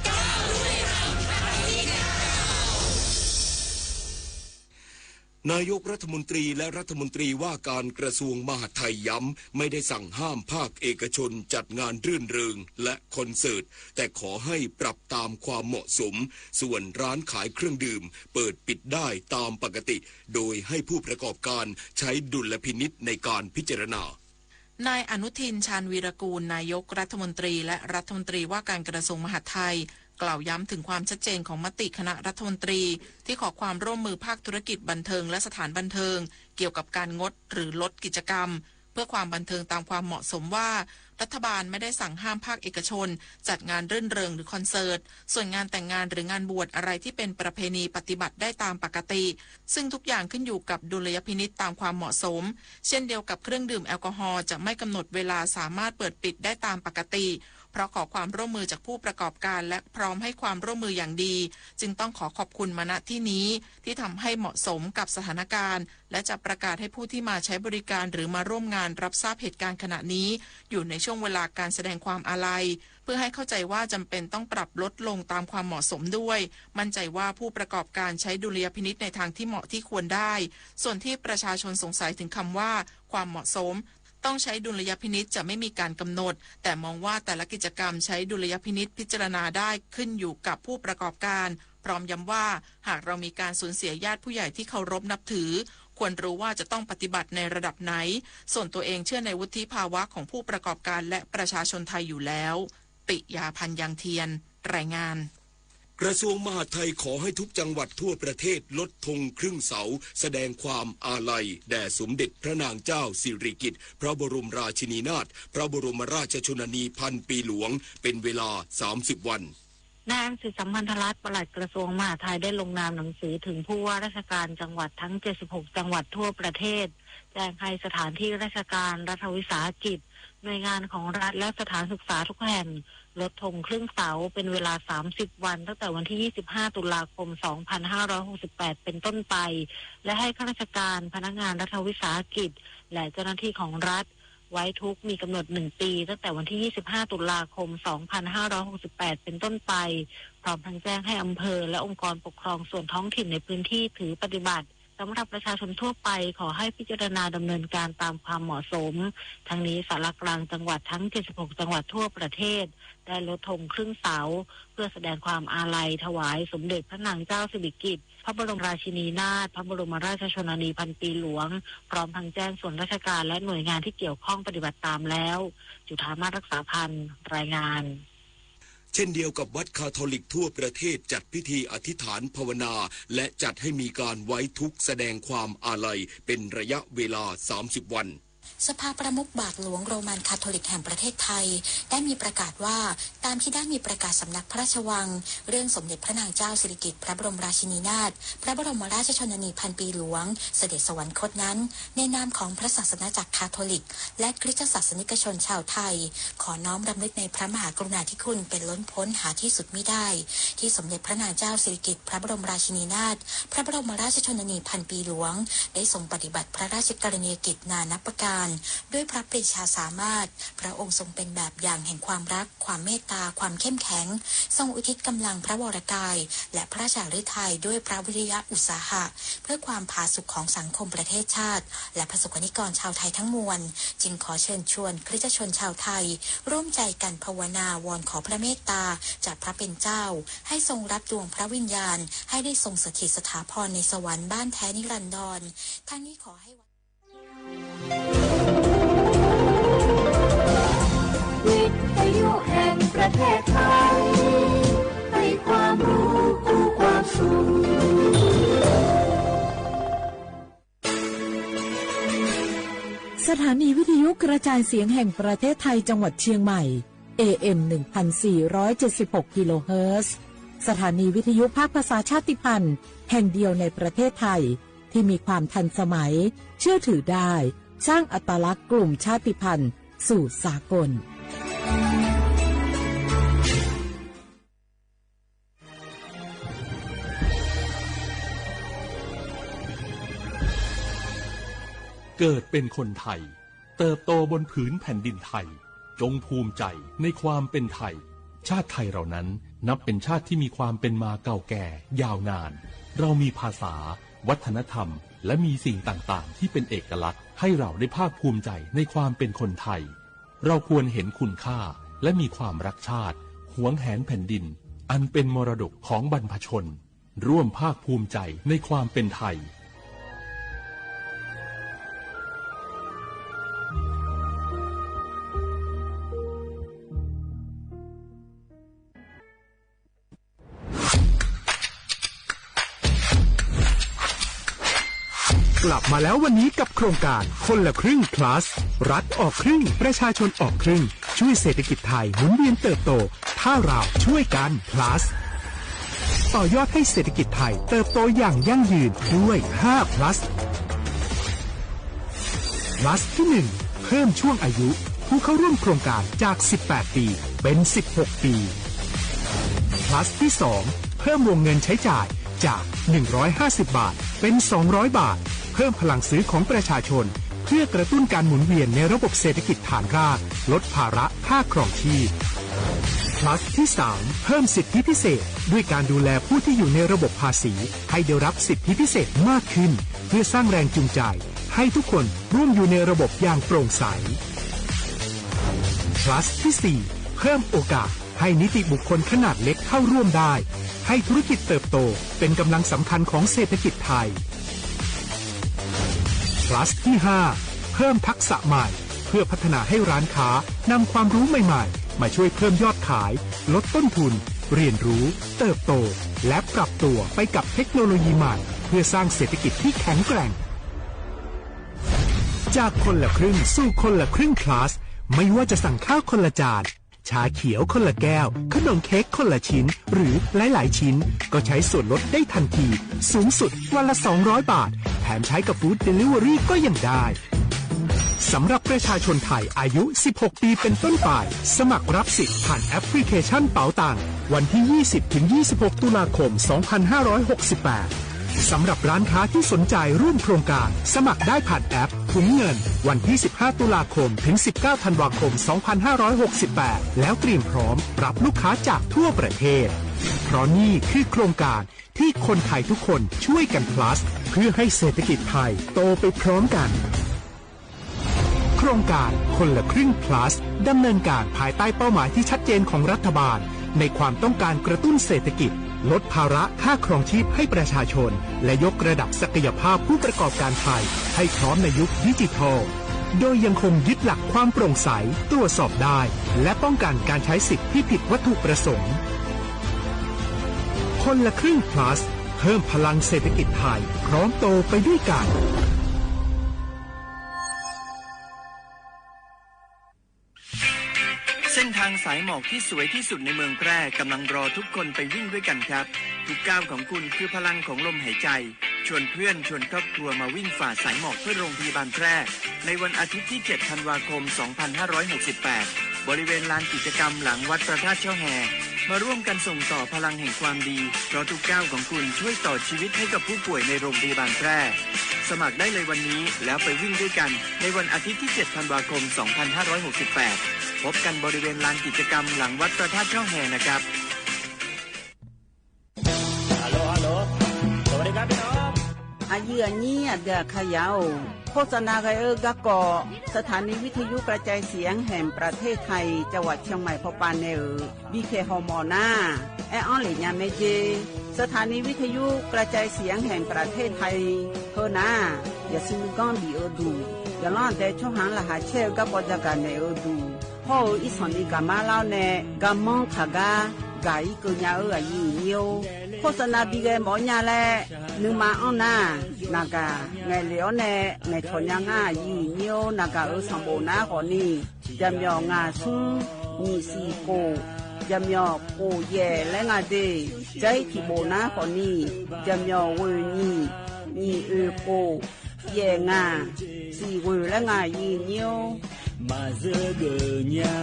นายกรัฐมนตรีและรัฐมนตรีว่าการกระทรวงมหาดไทยย้ำไม่ได้สั่งห้ามภาคเอกชนจัดงานรื่นเริงและคอนเสิร์ตแต่ขอให้ปรับตามความเหมาะสมส่วนร้านขายเครื่องดื่มเปิดปิดได้ตามปกติโดยให้ผู้ประกอบการใช้ดุลพินิจในการพิจารณานายอนุทินชาญวีรกูลนายกรัฐมนตรีและรัฐมนตรีว่าการกระทรวงมหาดไทย กล่าวย้ำถึงความชัดเจนของมติคณะรัฐมนตรีที่ขอความร่วมมือภาคธุรกิจบันเทิงและสถานบันเทิงเกี่ยวกับการงดหรือลดกิจกรรมเพื่อความบันเทิงตามความเหมาะสมว่ารัฐบาลไม่ได้สั่งห้ามภาคเอกชนจัดงานรื่นเริงหรือคอนเสิร์ตส่วนงานแต่งงานหรืองานบวชอะไรที่เป็นประเพณีปฏิบัติได้ตามปกติซึ่งทุกอย่างขึ้นอยู่กับดุลยพินิจตามความเหมาะสมเช่นเดียวกับเครื่องดื่มแอลกอฮอล์จะไม่กำหนดเวลาสามารถเปิดปิดได้ตามปกติเพราะขอความร่วมมือจากผู้ประกอบการและพร้อมให้ความร่วมมืออย่างดีจึงต้องขอบคุณมาณที่นี้ที่ทำให้เหมาะสมกับสถานการณ์และจะประกาศให้ผู้ที่มาใช้บริการหรือมาร่วมงานรับทราบเหตุการณ์ขณะนี้อยู่ในช่วงเวลาการแสดงความอาลัยเพื่อให้เข้าใจว่าจำเป็นต้องปรับลดลงตามความเหมาะสมด้วยมั่นใจว่าผู้ประกอบการใช้ดุลยพินิจในทางที่เหมาะที่ควรได้ส่วนที่ประชาชนสงสัยถึงคำว่าความเหมาะสมต้องใช้ดุลยพินิจจะไม่มีการกำหนดแต่มองว่าแต่ละกิจกรรมใช้ดุลยพินิจพิจารณาได้ขึ้นอยู่กับผู้ประกอบการพร้อมย้ำว่าหากเรามีการสูญเสียญาติผู้ใหญ่ที่เคารพนับถือควรรู้ว่าจะต้องปฏิบัติในระดับไหนส่วนตัวเองเชื่อในวุฒิภาวะของผู้ประกอบการและประชาชนไทยอยู่แล้วปิยาพันธ์ยังเทียนรายงานกระทรวงมหาดไทยขอให้ทุกจังหวัดทั่วประเทศลดธงครึ่งเสาแสดงความอาลัยแด่สมเด็จพระนางเจ้าสิริกิติ์พระบรมราชินีนาถพระบรมราชชนนีพันปีหลวงเป็นเวลา30 วันนายอังสิสัมพันธรัตน์ปลัดกระทรวงมหาดไทยได้ลงนามหนังสือถึงผู้ว่าราชการจังหวัดทั้ง76จังหวัดทั่วประเทศแจ้งให้สถานที่ราชการรัฐวิสาหกิจหน่วยงานของรัฐและสถานศึกษาทุกแห่งลดธงครึ่งเสาเป็นเวลา30 วันตั้งแต่วันที่25ตุลาคม2568เป็นต้นไปและให้ข้าราชการพนักงานรัฐวิสาหกิจและเจ้าหน้าที่ของรัฐไว้ทุกมีกำหนด1 ปีตั้งแต่วันที่25ตุลาคม2568เป็นต้นไปพร้อมทั้งแจ้งให้อำเภอและองค์กรปกครองส่วนท้องถิ่นในพื้นที่ถือปฏิบัติสำหรับประชาชนทั่วไปขอให้พิจารณาดำเนินการตามความเหมาะสมทั้งนี้ศาลากลางจังหวัดทั้ง76จังหวัดทั่วประเทศได้ลดธงครึ่งเสาเพื่อแสดงความอาลัยถวายสมเด็จพระนางเจ้าสิริกิติ์พระบรมราชินีนาถพระบรมราชชนนีพันปีหลวงพร้อมทั้งแจ้งส่วนราชการและหน่วยงานที่เกี่ยวข้องปฏิบัติตามแล้วจุฑามาศรักษาพันธ์รายงานเช่นเดียวกับวัดคาทอลิกทั่วประเทศจัดพิธีอธิษฐานภาวนาและจัดให้มีการไว้ทุกข์แสดงความอาลัยเป็นระยะเวลา30 วันสภาประมุขบาทหลวงโรมันคาทอลิกแห่งประเทศไทยได้มีประกาศว่าตามที่ได้มีประกาศสำนักพระราชวังเรื่องสมเด็จพระนางเจ้าสิริกิติ์พระบรมราชินีนาถพระบรมราชชนนีพันปีหลวงเสด็จสวรรคตนั้นในนามของพระศาสนาจักรคาทอลิกและคริสตศาสนิกชนชาวไทยขอน้อมรำลึกในพระมหากรุณาธิคุณเป็นล้นพ้นหาที่สุดมิได้ที่สมเด็จพระนางเจ้าสิริกิติ์พระบรมราชินีนาถพระบรมราชชนนีพันปีหลวงได้ทรงปฏิบัติพระราชกรณียกิจนานับประการด้วยพระปรีชาสามารถพระองค์ทรงเป็นแบบอย่างแห่งความรักความเมตตาความเข้มแข็งทรงอุทิศกำลังพระวรกายและพระราชฤทัยด้วยพระวิริยะอุตสาหะเพื่อความผาสุกของสังคมประเทศชาติและประสบกนิกรชาวไทยทั้งมวลจึงขอเชิญชวนคริสตชนชาวไทยร่วมใจกันภาวนาวอนขอพระเมตตาจากพระเป็นเจ้าให้ทรงรับดวงพระวิญญาณให้ได้ทรงสถิตสถาพรในสวรรค์บ้านแท้นิรันดรทั้งนี้ขอให้วิทยุแห่งประเทศไทยให้ความรู้คู่ความสุขสถานีวิทยุกระจายเสียงแห่งประเทศไทยจังหวัดเชียงใหม่ AM 1476 กิโลเฮิรตซ์สถานีวิทยุภาคภาษาชาติพันธุ์แห่งเดียวในประเทศไทยที่มีความทันสมัยเชื่อถือได้สร้างอัตลักษณ์กลุ่มชาติพันธุ์สู่สากลเกิดเป็นคนไทยเติบโตบนผืนแผ่นดินไทยจงภูมิใจในความเป็นไทยชาติไทยเรานั้นนับเป็นชาติที่มีความเป็นมาเก่าแก่ยาวนานเรามีภาษาวัฒนธรรมและมีสิ่งต่างๆที่เป็นเอกลักษณ์ให้เราได้ภาคภูมิใจในความเป็นคนไทยเราควรเห็นคุณค่าและมีความรักชาติหวงแหนแผ่นดินอันเป็นมรดกของบรรพชนร่วมภาคภูมิใจในความเป็นไทย กลับมาแล้ววันนี้กับโครงการคนละครึ่ง plus รัฐออกครึ่งประชาชนออกครึ่งช่วยเศรษฐกิจไทยหมุนเวียนเติบโตถ้าเราช่วยกัน plus ต่อยอดให้เศรษฐกิจไทยเติบโตอย่างยั่งยืนด้วย5 plus plus ที่ 1 เพิ่มช่วงอายุผู้เข้าร่วมโครงการจาก18ปีเป็น16ปีplus ที่ 2 เพิ่มวงเงินใช้จ่ายจาก150 บาทเป็น200 บาทเพิ่มพลังซื้อของประชาชนเพื่อกระตุ้นการหมุนเวียนในระบบเศรษฐกิจฐานรากลดภาระค่าครองชีพ plus ที่ 3 เพิ่มสิทธิพิเศษด้วยการดูแลผู้ที่อยู่ในระบบภาษีให้ได้รับสิทธิพิเศษมากขึ้นเพื่อสร้างแรงจูงใจให้ทุกคนร่วมอยู่ในระบบอย่างโปร่งใส plus ที่ 4 เพิ่มโอกาสให้นิติบุคคลขนาดเล็กเข้าร่วมได้ให้ธุรกิจเติบโตเป็นกำลังสำคัญของเศรษฐกิจไทย plus ที่ 5 เพิ่มทักษะใหม่เพื่อพัฒนาให้ร้านค้านำความรู้ใหม่ๆมาช่วยเพิ่มยอดขายลดต้นทุนเรียนรู้เติบโตและปรับตัวไปกับเทคโนโลยีใหม่เพื่อสร้างเศรษฐกิจที่แข็งแกร่งจากคนละครึ่งสู่คนละครึ่ง plus ไม่ว่าจะสั่งข้าวคนละจานชาเขียวคนละแก้วขนมเค้กคนละชิ้นหรือหลายๆชิ้นก็ใช้ส่วนลดได้ทันทีสูงสุดวันละ200 บาทแถมใช้กับฟู้ดเดลิเวอรี่ก็ยังได้สำหรับประชาชนไทยอายุ16ปีเป็นต้นไปสมัครรับสิทธิ์ผ่านแอปพลิเคชันเป๋าตังวันที่ 20-26 ตุลาคม 2568สำหรับร้านค้าที่สนใจร่วมโครงการสมัครได้ผ่านแอปถุงเงินวันที่ 15 ตุลาคมถึง 19 ธันวาคม 2568แล้วเตรียมพร้อมรับลูกค้าจากทั่วประเทศเพราะนี่คือโครงการที่คนไทยทุกคนช่วยกัน plus เพื่อให้เศรษฐกิจไทยโตไปพร้อมกันโครงการคนละครึ่ง plus ดำเนินการภายใต้เป้าหมายที่ชัดเจนของรัฐบาลในความต้องการกระตุ้นเศรษฐกิจลดภาระค่าครองชีพให้ประชาชนและยกระดับศักยภาพผู้ประกอบการไทยให้พร้อมในยุคดิจิทัลโดยยังคงยึดหลักความโปร่งใสตรวจสอบได้และป้องกันการใช้สิทธิที่ผิดวัตถุประสงค์คนละครึ่ง plus เพิ่มพลังเศรษฐกิจไทยพร้อมโตไปด้วยกันเส้นทางสายหมอกที่สวยที่สุดในเมืองแพร่กำลังรอทุกคนไปวิ่งด้วยกันครับทุกก้าวของคุณคือพลังของลมหายใจชวนเพื่อนชวนครอบครัวมาวิ่งฝ่าสายหมอกเพื่อโรงพยาบาลแพร่ในวันอาทิตย์ที่ 7 ธันวาคม 2568 บริเวณลานกิจกรรมหลังวัดพระธาตุช่อแฮมาร่วมกันส่งต่อพลังแห่งความดีเพราะทุกก้าวของคุณช่วยต่อชีวิตให้กับผู้ป่วยในโรงพยาบาลแพร่สมัครได้เลยวันนี้แล้วไปวิ่งด้วยกันในวันอาทิตย์ที่ 7 ธันวาคม 2568 พบกันบริเวณลานกิจกรรมหลังวัดพระธาตุช่อแฮนะครับฮัลโหลสวัสดีครับพี่น้องอายุอันนี้เดือขยาวโฆษณาไกกะกอสถานีวิทยุกระจายเสียงแห่งประเทศไทยจังหวัดเชียงใหม่พปานเนอบีเคฮอมอนาแอออนหลิญาเมเจสถานีวิทยุกระจายเสียงแห่งประเทศไทยเฮนาอย่าซิมก้อนบีเอดูอย่าล้อนแต่ช่วงหางละหาเชลกับปจักกันเนอดูพ่ออีสอนนี่กามาเล่าเนกามองขากากายกุญญาอายุเนียวโฆษณาบีเกหมอญาแลนึงมาอ้อนนานากาไงเหลียวเนไงทอนยังอายุเนียวนากาสัมโบนาขอนี่จำยองาซุงมีสีโกจำยอโกเย่และงาเดใจที่โบนาขอนี่จำยอเวนี่มีโกเย่งาสีเวและงายีเนียวมาเจอเกญา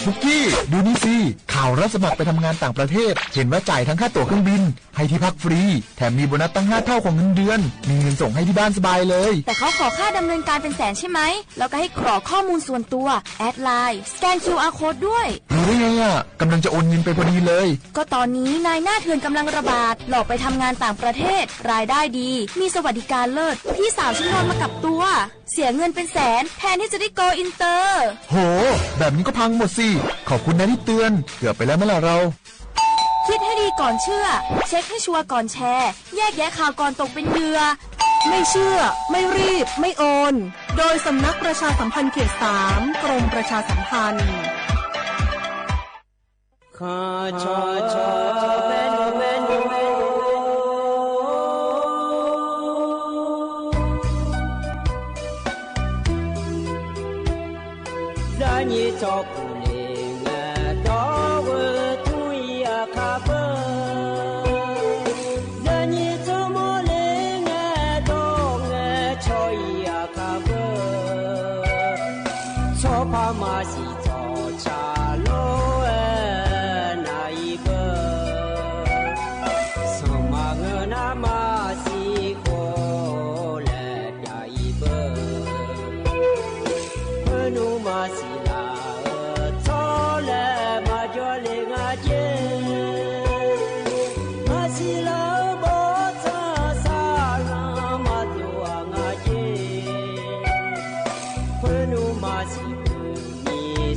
บุกกี้ดูนี่สิข่าวรับสมัครไปทำงานต่างประเทศเห็นว่าจ่ายทั้งค่าตั๋วเครื่องบินให้ที่พักฟรีแถมมีโบนัสตั้ง5 เท่าของเงินเดือนมีเงินส่งให้ที่บ้านสบายเลยแต่เขาขอค่าดำเนินการเป็นแสนใช่ไหมแล้วก็ให้กรอกข้อมูลส่วนตัวแอดไลน์สแกน QR Code ด้วยรู้ได้ไงอ่ะกำลังจะโอนเงินไปพอดีเลยก็ตอนนี้นายหน้าเถื่อนกำลังระบาดหลอกไปทำงานต่างประเทศรายได้ดีมีสวัสดิการเลิศพี่สาวฉันโดนมากับตัวเสียเงินเป็นแสนแทนที่จะได้โกอินเตอร์โหแบบนี้ก็พังหมดสิขอบคุณนะที่เตือนเกือบไปแล้วเมื่อไหร่เราคิดให้ดีก่อนเชื่อเช็คให้ชัวร์ก่อนแชร์แยกแยะข่าวก่อนตกเป็นเหยื่อไม่เชื่อไม่รีบไม่โอนโดยสำนักประชาสัมพันธ์เขต 3 กรมประชาสัมพันธ์ขอชอเป็น ส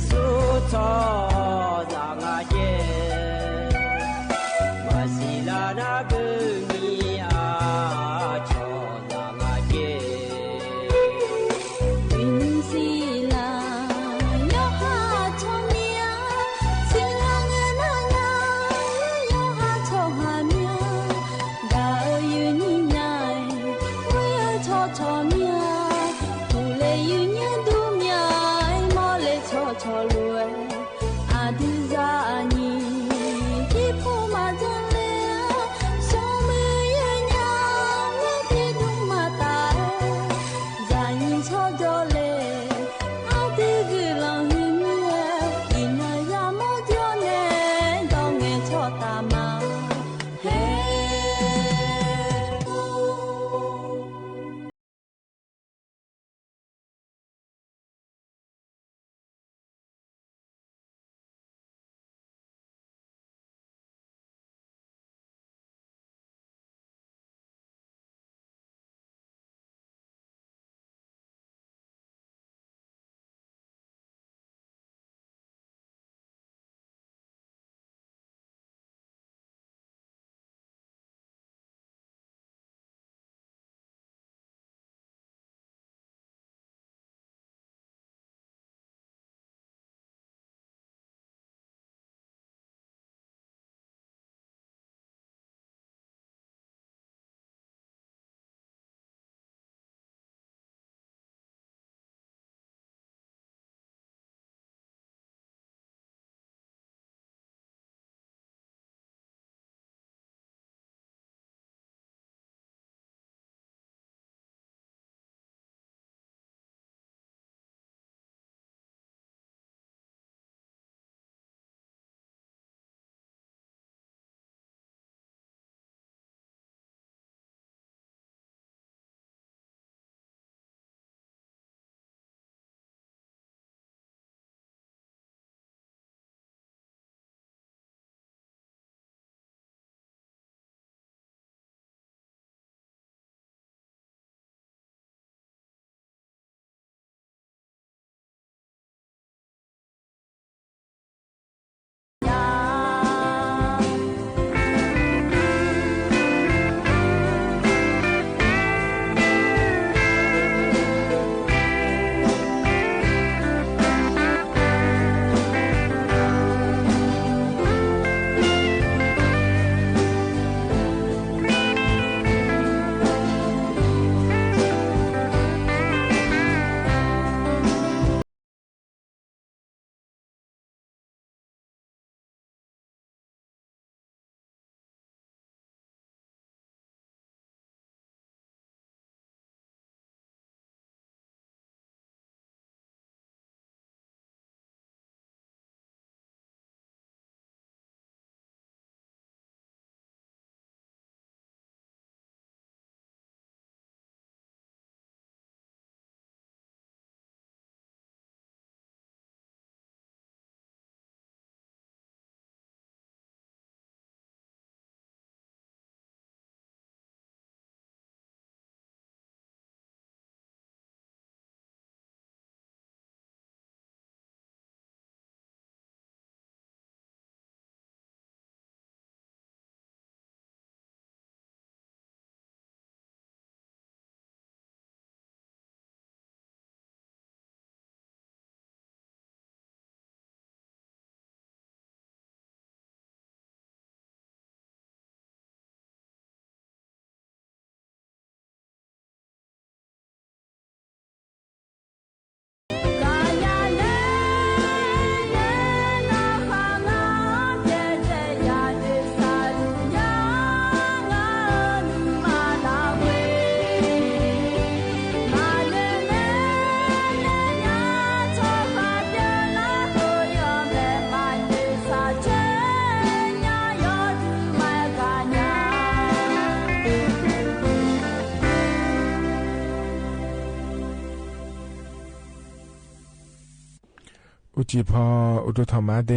อุจิพออุตุธรรมะเด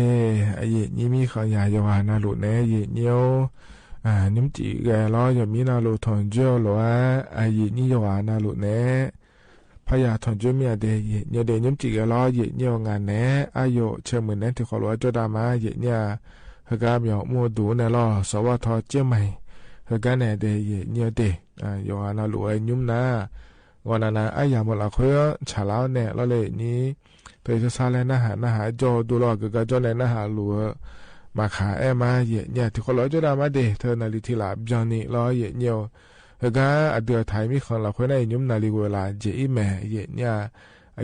ไอเยนี่มีขยายาวานาลุเนเยเนียวนิมจิแกล้อยมีนาลุทอนเจ้าหลัวไอเยนี่ยาวานาลุเนพยาทอนเจ้ามีเดเยเนียวเดนิมจิแกล้อเยเนียวงานเนอายุเชื่อมือเนที่ขอหลัวเจ้าดามาเยเนี่ยเฮกาเมียวมัวดูเนล้อสวทอเจ้าใหม่เฮกาเนเดเยเนียวเดยาวานาลุไอยุ่มนางอนาอายามละคอยฉลาวเนล้อเลยนี้เตยจะซาเลนะหาจอดูลอกกะจอเลนะหาลัวมาขามาเยเนี่ยที่คนรอจดามาเดเธอนาลิทิลาบจอนี่รอเยเนียวเฮกาอเดือไทยมีคนละคนในยุมนาลิเวลาเจอีแม่เยเนี่ย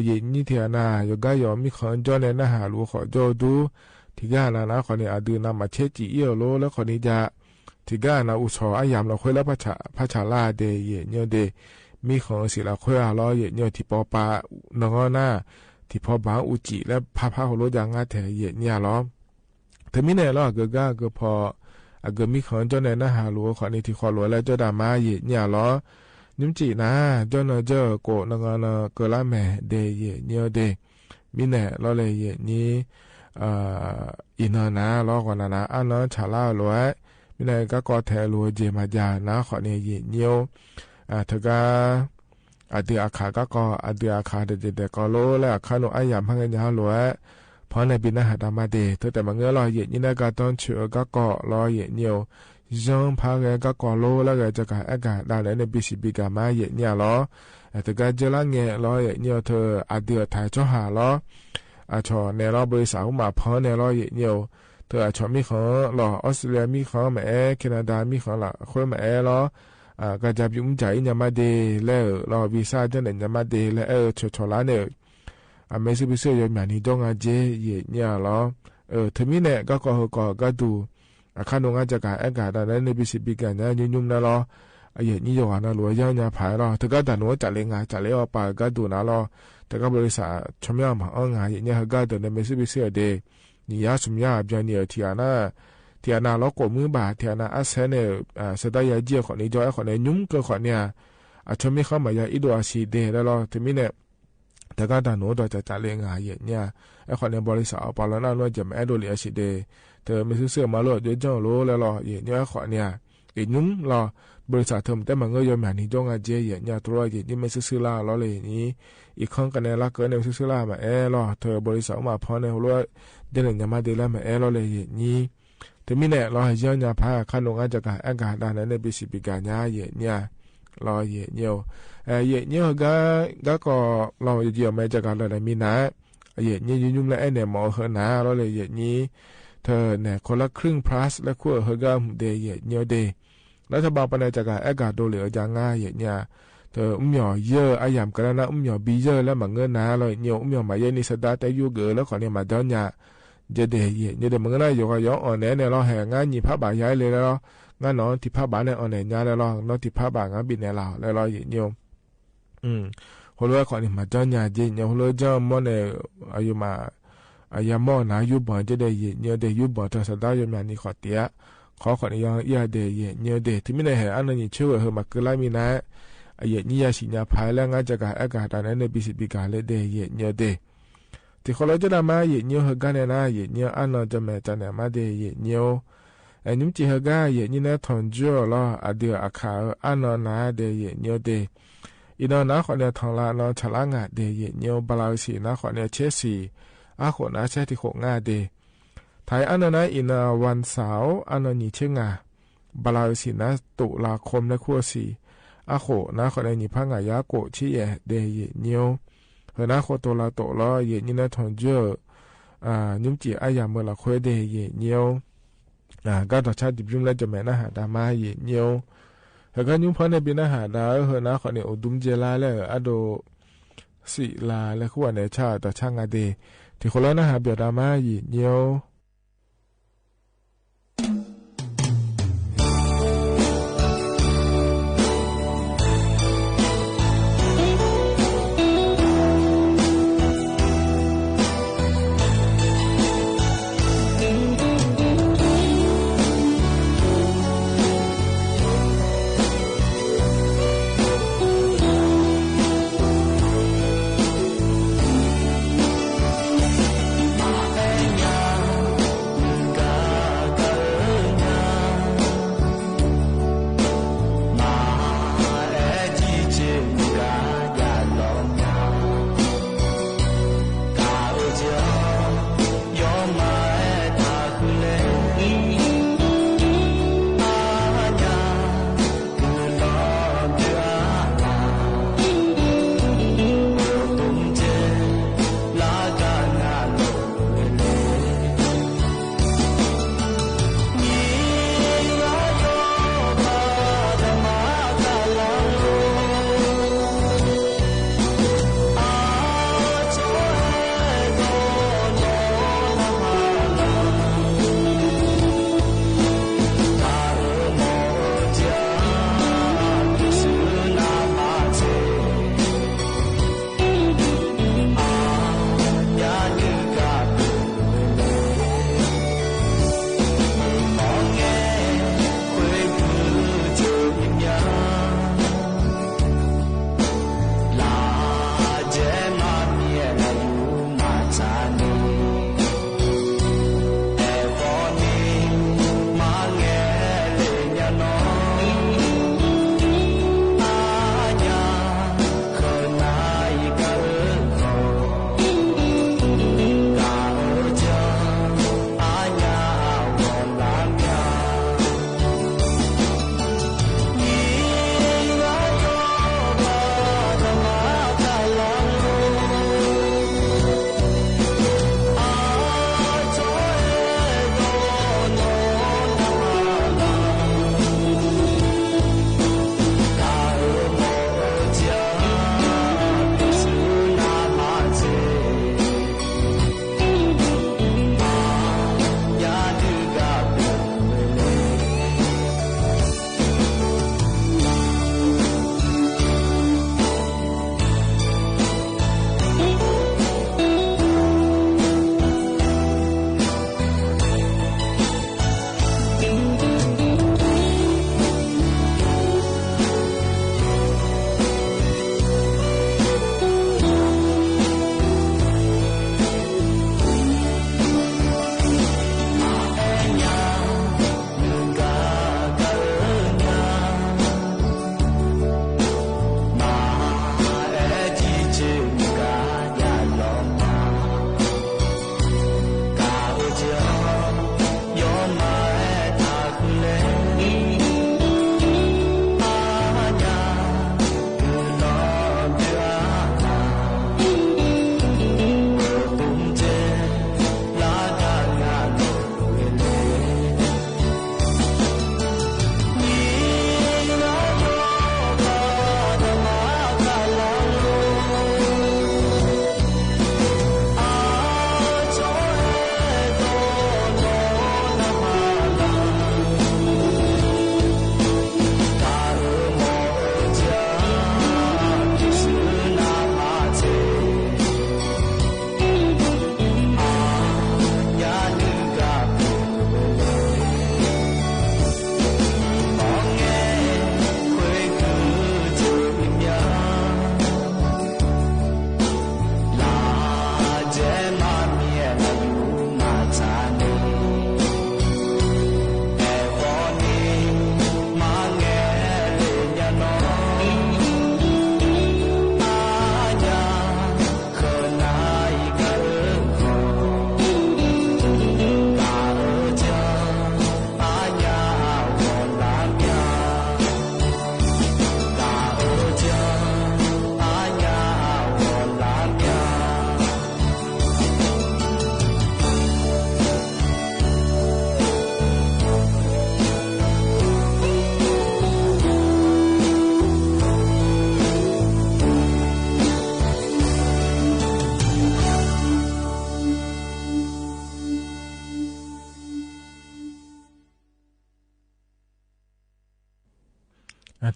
เยนี่เทียนายกายอมีคนจอเลนะหาลัวขอจอดูที่กานะคนนี้อดือนามาเชจิเอียวโลแล้วคนนี้จะที่กานะอุชออายามละคนละพระชาลาเดเยเนี่ยเดมีของศิลาคนละเยเนี่ยที่ปอปานงหน้าที่พอบางอุจิและพาโหโลยังงาแถเยเนี่ยล้อแต่มีเนี่ยล้อก็พอมีของเจ้าในหน้าหาลัวขอนี้ที่ขอลัวแล้วเจ้าดามาเยเนี่ยล้อนิมจินะเจ้าเนเจ้าโกนงเนเกล้าแม่เดเยเนี่ยเดมีเนี่ยล้อเลยเยนี้อินนะล้อก่อนนะอันนั้นฉลาลัวมีเนี่ยก็กอแถลัวเจมาจานะขอนี้เยเนี่ยเธอก็อดีอาคาก็อดีอาคาเด็กก็โลและอาคาโนอายามพังกันยาวหลวเพราะในปีนั้นหาดามาเดเธอแต่บางเงรอเย็นนี่นะก็ต้องเชื่อก็รอเย็นเนียวย่องพังกันก็โลแล้วก็จะการอากาศได้ในปีสิปีกามาเย็นเนี่ยล้อแต่ก็เจริญเงี้ยรอเย็นเนียวเธออดีถ่ายจ้าหาล้อชอในรอบริษัทมาเพราะในรอเย็นเนียวเธอชอมีของรอออสเตรเลียมีของแม่แคนาดามีของละคนแม่ล้อก็จะยุ่งใจเนี่ยมาเดแล้วรอวีซ่าเจ้าเนี่ยมาเดแล้วชอลาเนี่ยไม่ซื้อไปซื้อยอมอย่างนี้ต้องอาเจเย่เนี่ยหรอถึงมีเนี่ยก็ดูข้าน้องอาจจะการอากาศแต่ในปีสิบปีกันเนี่ยยุ่งๆนะหรอเย่นี่อยู่อ่ะนะหลัวยาวๆผายหรอถึงก็แต่หนูจัดเลยงานจัดเลยออกไปก็ดูนะหรอแต่ก็บริษัทชมยามหางานเย่เนี่ยก็แต่ในไม่ซื้อไปซื้อเดนี่ยาชมยาแบบเนี่ยที่อันน่ะที่นาล็อกมือบาที่นาอาเซเนสดายาเจียคนนี้จอยคนนี้ยุ่งก็คนเนี่ยชมไม่เข้ามายาอิดวาสีเดแล้วรอถึงมีเนี่ยแต่ก็แต่หนูโดยจะจัดเลี้ยงหายเนี่ยไอ้คนในบริษัทปอลน่าล้วนจะไม่ดูเลียสีเดเธอไม่ซื้อมาโลดด้วยเจ้าโลแล้วรอเนี่ยไอ้คนเนี่ยอีนุ่มรอบริษัทเธอแต่มันก็ยอมแบบนี้จ้องอาเจียเนี่ยตัวนี่ไม่ซื้อล่าล้อเลยนี้อีกครั้งกันในรักเกินในซื้อล่ามารอเธอบริษัทมาพอในหัวเดินเนี่ยมาเดล่ามาล้อเลยนี้แต่มีเนี่ยเราให้เจ้าเนี่ยพาขนมอาจจะการอากาศด้านนั้นในปีสิบปีกันเนี่ยรอเยี่ยวก็เราเยี่ยวไม่จะการอะไรมีนะเนี่ยยุ่งและไอเนี่ยหมอเหนะเราเลยนี้เธอเนี่ยคนละครึ่ง plus และขั้วเฮกามเดเนี่ยเดรัฐบาลปนัยจากการอากาศโดเหลืออย่างง่ายเนี่ยเธอหย่อเยอะอายามกันนะหย่อบีเยอะแล้วมาเงินนะเราเนี่ยหย่อมาเยอะนี่สตาร์แต่ยูเกอแล้วขอเนี่ยมาเดินเนี่ยจะเดย์เนี่ยเดี๋ยวมึงน่าอยู่กับย้อนอ่อนแน่เนี่ยเราแห่งานหยิบผ้าบ่ายย้ายเลยแล้วงานนอนที่ผ้าบ่าเนี่ยอ่อนแน่ย้ายแล้วนอนที่ผ้าบ่างานบินเนี่ยเราแล้วเราอย่างเดียวหัวเรือขอนี่มาเจ้าหน้าจีเนี่ยหัวเรือเจ้ามันเนี่ยอายุมาอายามอนอายุบ่จะได้เนี่ยเดย์ยุบ่จะสตาร์อยู่แบบนี้ขอเตี้ยขอนี่ยังยาเดย์เนี่ยเดย์ที่ไม่ได้เห็นอันนั้นยิ่งช่วยเหรอมาเกล้ามีนะนี่ยาสิญญาภายแล้วงานจะการอากาศตอนนั้นในปีสิบปีการเลยเดย์เนี่ยเดย์ที่คนเราจะได้มาเนี่ยเหกันนะเนี่ยอันนั้นจะไม่จะเนี่ยมาเดย์เนี่ยนิ่มจีเหกันเนี่ยนะทอนจ่อละอดีตอาคาอันนั้นนะเดย์เนี่ยเดย์อีนั้นนะคนเนี่ยทองละนอนฉลางะเดย์เนี่ยบาลาสีนะคนเนี่ยเชสีอาคนนะเชที่หกงาเดย์ไทยอันนั้นนะอีน่ะวันเสาร์อันนั้นนี่เชงาบาลาสีนะตุลาคมและขั้วสีอาโคนะคนเนี่ยนี่พังายาโกชี้เดย์เนี่ยเฮนะโคตัวละตัวละนี่นะทอนจ่อนิ่มจีอายามเมื่อละคุยเดย์เนี่ยก็ต่อชาติดิบยุ่งแล้วจะแม่นะหาดามาเนี่ยเฮก็ยุ่งเพราะในปีนะหาดาเฮนะคนเนี่ยอุดุมเจลาแล้วอโดศิลาและขั้วในชาต่อช่างอเดที่คนละนะหาเบียดามาเนี่ย เ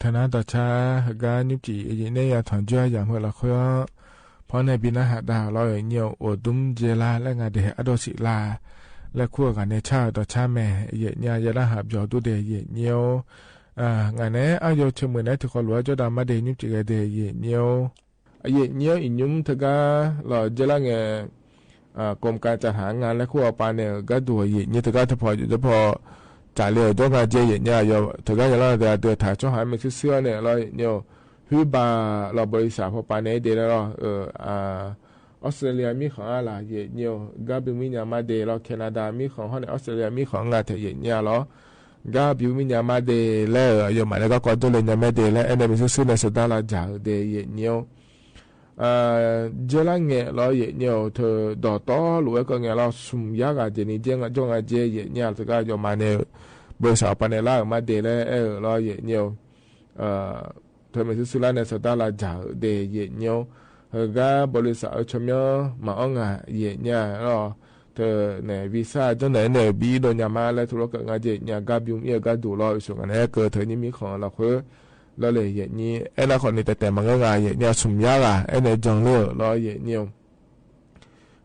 ธนาต่อชาการนิจิเอเยเนยถอนจ้อยอย่างเมื่อละค่อยเพราะในปีหน้าหาดาวเราอย่างเงี้ยวโอดุมเจลาและงานเดอโดสิลาและขั้วกันในชาต่อชาแม่เยเนี่ยยาละหาบยอดูเดเยเนียวงานนี้อายุเชื่อมือในทุกคนรู้จะดามาเดนิมจิกเดเยเนียวเยเนียวอินุมทกาเราเจละเงกรมการจัดหางานและขั้วปานเนี่ยก็ดูเยเนี่ยทกาถ้าพอจะพอจ่ายเร็วต้องการเจเยเนี่ยยอทกาอย่างเราเดือดถ่ายช่องหายไม่เสื้อเนี่ยเราเนียวฮือบาเราบริษัทพอปานเนี่ยเดแล้วออสเตรเลียมีของอะไรเยเนียวกาบิมินามาเดเราแคนาดามีของเขาในออสเตรเลียมีของงานเทเยเนี่ยเรากาบิมินามาเดแล้วยอมมาแล้วก็กอดตัวเลยนามาเดแล้วเอ็นเดมิสุนัสดาลาจ่าเดเยเนียวเจลังเงเราเยเนียวเธอดอต่อหรือว่าก็เงเราสุ่มยากาเจนี่เจ้าจงอาเจเยเนี่ยสก็ยอมมาเนี่ยบริษัทปานเนี่ยละมาเดแล้วเราเยเนียวเธอไม่สุลาเนสดาลาจ่าเดเยเนียวก็บริษัทชมยมาอ่างเยเนี่ยเราเธอเนี่ยวีซ่าจนไหนเนี่ยบีโดนยามาแล้วธุรกิจงานเจเนี่ยก็บิวเอียก็ดูเราส่วนนั้นเกิดเธอนี่มีของเราคือเราเลยเยนี่ไอ้นักคนนี้แต่มันก็งานเยเนี่ยสุ่มยากไอ้เนี่ยจังเลยเราเยเนี่ย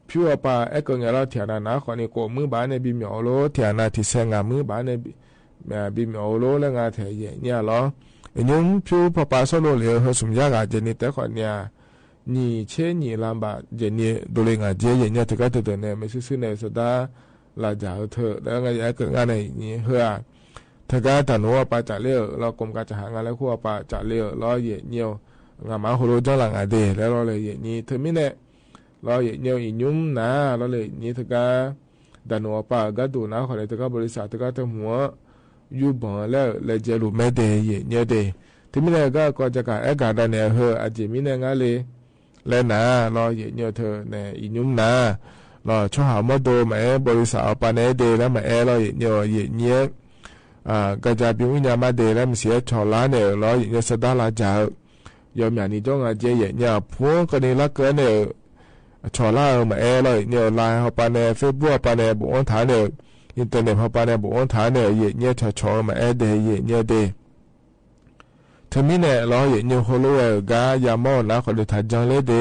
พี่ว่าป่ะไอ้ก็เงี้ยเราเถียนนะคนนี้กูมือบ้านเนี่ยบิมเอาโลเถียนที่เสงามือบ้านเนี่ยบิมเอาโลแล้วงานเถียเยเนี่ยเราอันนี้พี่พอป่ะสโลเลยเขาสุ่มยากเจนี่แต่คนเนี่ย你前年两把人呢，都来俺姐人家这个头头呢，没事呢，说他来家头，แล้ว俺也跟俺呢，你喝啊，他个他挪把家里，เรากรมการจัดหางานแล้วขั้วป่าจาเลี้ยวเราเยเนียวงามาหัวจังหลังอเดแล้วเราเลยเยนี่เธอไม่เนี่ยเราเยเนียวอีนุ่มนะเราเลยนี่เธอก็ดันหัวป่าก็ดูนะคนเลยเธอก็บริษัทเธอก็ทำหัวอยู่บ่แล้วเลยเจรูไม่เดเยเนียวเดเธอไม่เนี่ยก็จะการการดันเนี่ยเฮออาจจะไม่เนี่ยงั้นเลยแล้วนะเราเยเนี่ยเธอเนี่ยอีนุ่มนะเราช่วยหามาดูไหมบริษัทปานเดแล้วมาเราเยเนี่ยก็จะเป็นวิญญาณมาเดแล้วมันเสียชอลาเนี่ยเราเยเนี่ยสดาลาจ่ายอมอย่างนี้จ้องอาเจเยเนี่ยพวกคนนี้รักเกินเนี่ยชอลามาเราเนี่ยไลน์เขาปานเฟซบุ๊กปานบุญฐานเนี่ยอินเทอร์เน็ตเขาปานบุญฐานเนี่ยเยเนี่ยชอมาเดเยเนี่ยเดทำไมเนี่ยเราเยเนี่ยเขารู้ว่ากายามอนะคนเดียวทัดจังเลยเด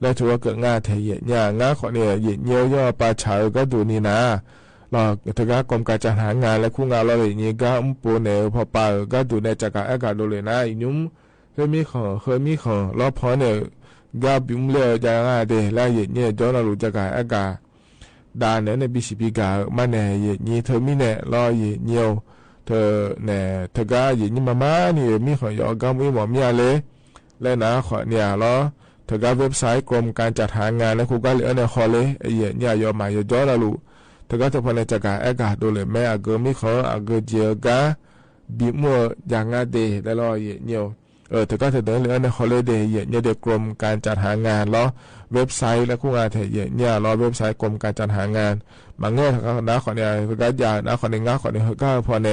แล้วถือว่าเกิดงานเทเยเนี่ยงานคนเนี่ยเยเนี่ยย่อปาชาก็ดูนี่นะเราถือกากรมการจัดหางานและคู่งานเราเลยนี่ก็ปูเนี่ยพอปาก็ดูในจากอากาศดูเลยนะอีนุ่มเคยมีของเราพอเนี่ยก็บิมเลี้ยจากงานเดแล้วเยเนี่ยย้อนเรารู้จากอากาศดานเนี่ยในบิสิบิกามันเนี่ยเยเนี่ยเธอมีเนี่ยเราเยเนี่ยเธอเนี่ยเธอก็เยเนี่ยมาเนี่ยมีของยอกำมีหมอมีอะไรแล้วนะขอเนี่ยเราเธอก็เว็บไซต์กรมการจัดหางานและคู่ก็เลยเนี่ยขอเลยเยเนี่ยยอมมาย้อนเรารู้ถ้าก็จะพอในจากอากาศดูเลยแม่อาเกมีเขาอาเกเจียกาบีมัวอย่างงาเดแล้วรอเยเนี่ยถ้าก็จะเดินเลยในฮอลลีเดย์เยเนี่ยเด็กกรมการจัดหางานล้อเว็บไซต์และคู่งานเทเยเนี่ยล้อเว็บไซต์กรมการจัดหางานบางเงื่อนเขาหน้าขอเนี่ยถ้าก็อยากหน้าขอเนี่ยงาขอเนี่ยเขาก็พอใน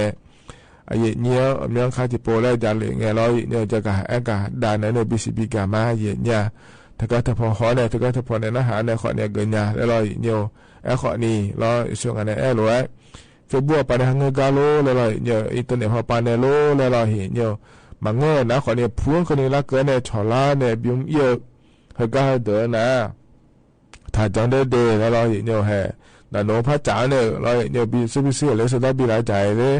เยเนี่ยเมืองคาติโปแล้วจะเลยไงล้อเนี่ยจากอากาศด่านในบิสิบิกามาเยเนี่ยถ้าก็จะพอขอเนี่ยถ้าก็จะพอในเนื้อหาในขอเนี่ยเกินยาแล้วรอเนี่ยขอนี่เราช่วงอันนี้รู้ว่าเฟซบุ๊กปานเงินกาโลเลยเนี่ยอินเทอร์เน็ตพอปานโลเลยเราเห็นเนี่ยบางเงินนะขอเนี่ยพวงคนนี้ละเกินเนี่ยชอลาเนี่ยบิมเยอะเฮก็เดินนะถ้าจังได้เดแล้วเราเห็นเนี่ยแห่แต่โน้พระจ๋าเนี่ยเราเนี่ยบิซื้อเลยสุดท้ายบิหลายใจเลย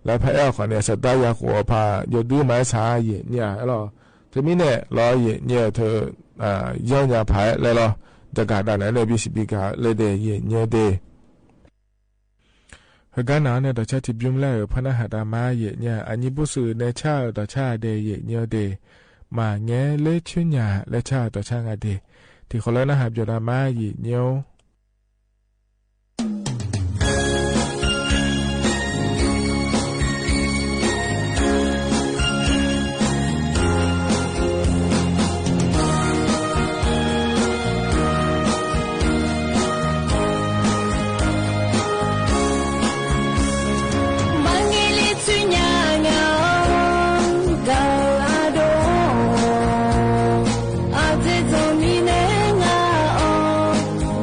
แล้วพระขอเนี่ยสุดท้ายอยากหัวพาโยดื้อไม้สาเห็นเนี่ยเราทีนี้เนี่ยเราเห็นเนี่ยเธอย่อยาพายเลยเราจากการนั้นในบิสิบิกาเลยเดเยเนี่ยเดเหตุการณ์นั้นเนี่ยต่อชาติบิมแล้วพนักหัดมาเยเนี่ยอันนี้บุษในชาต่อชาเดเยเนี่ยเดมาเงี้ยเล่ชุนยาและชาต่อชางาเดที่เขาเล่นนะครับจดมาเยเนี่ย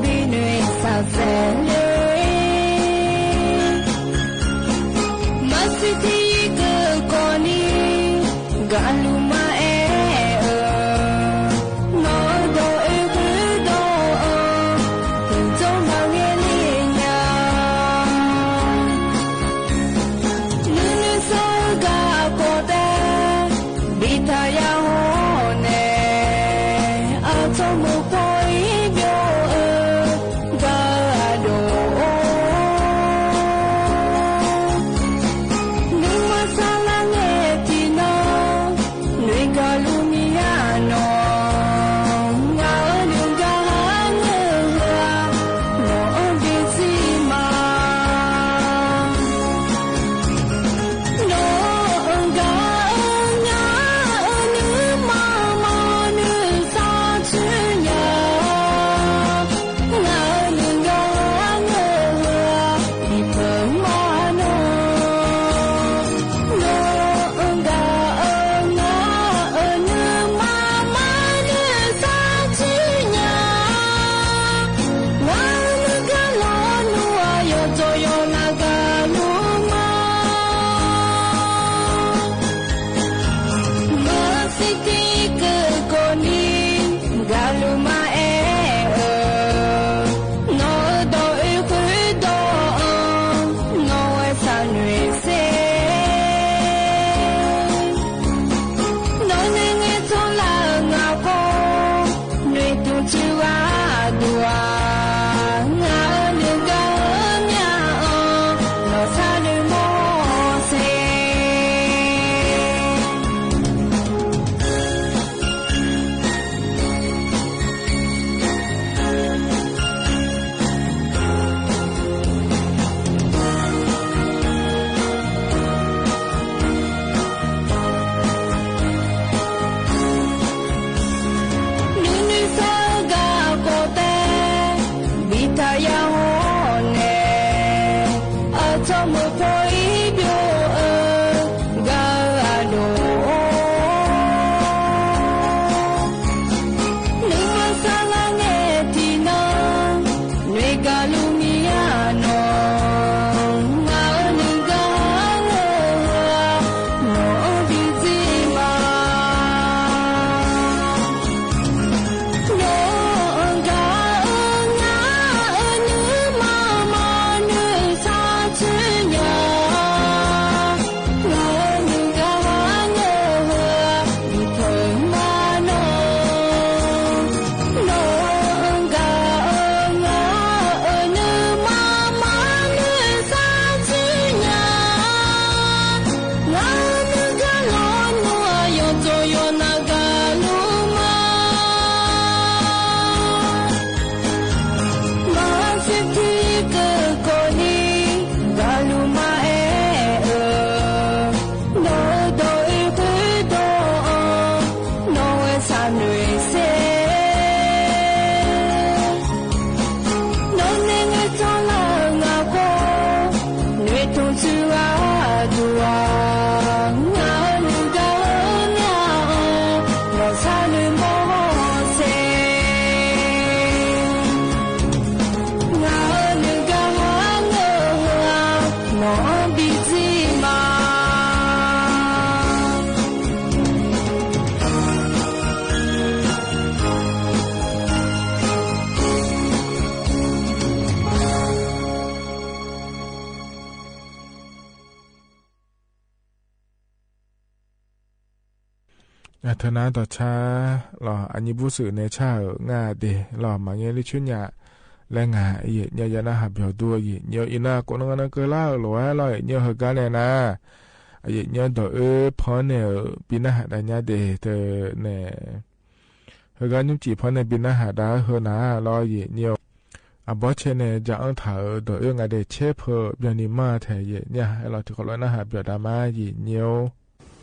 Been ธนาต่อช้าหล่ออันนี้ผู้สื่อในชาเองาเดหล่อมาเงี้ยลิชุนยาและงาเยเนี่ยยานาหับเหี่ยวตัวเยอินาคนนั้นก็เล่าหล่อหล่อเนี่ยเหกันเลยนะเยเนี่ยต่อพอเนี่ยปีน่าหัดเนี่ยเดเธอเนี่ยเหกันยุ่งจีพอเนี่ยปีน่าหัดได้เหนะหล่อเยเนี่ยอาบอเชเนี่ยจะอังถ่ายต่องาเดเชฟเปียนิมาแทเยเนี่ยเราที่เขาเล่านะหับเหี่ยวดามาเยเนี่ย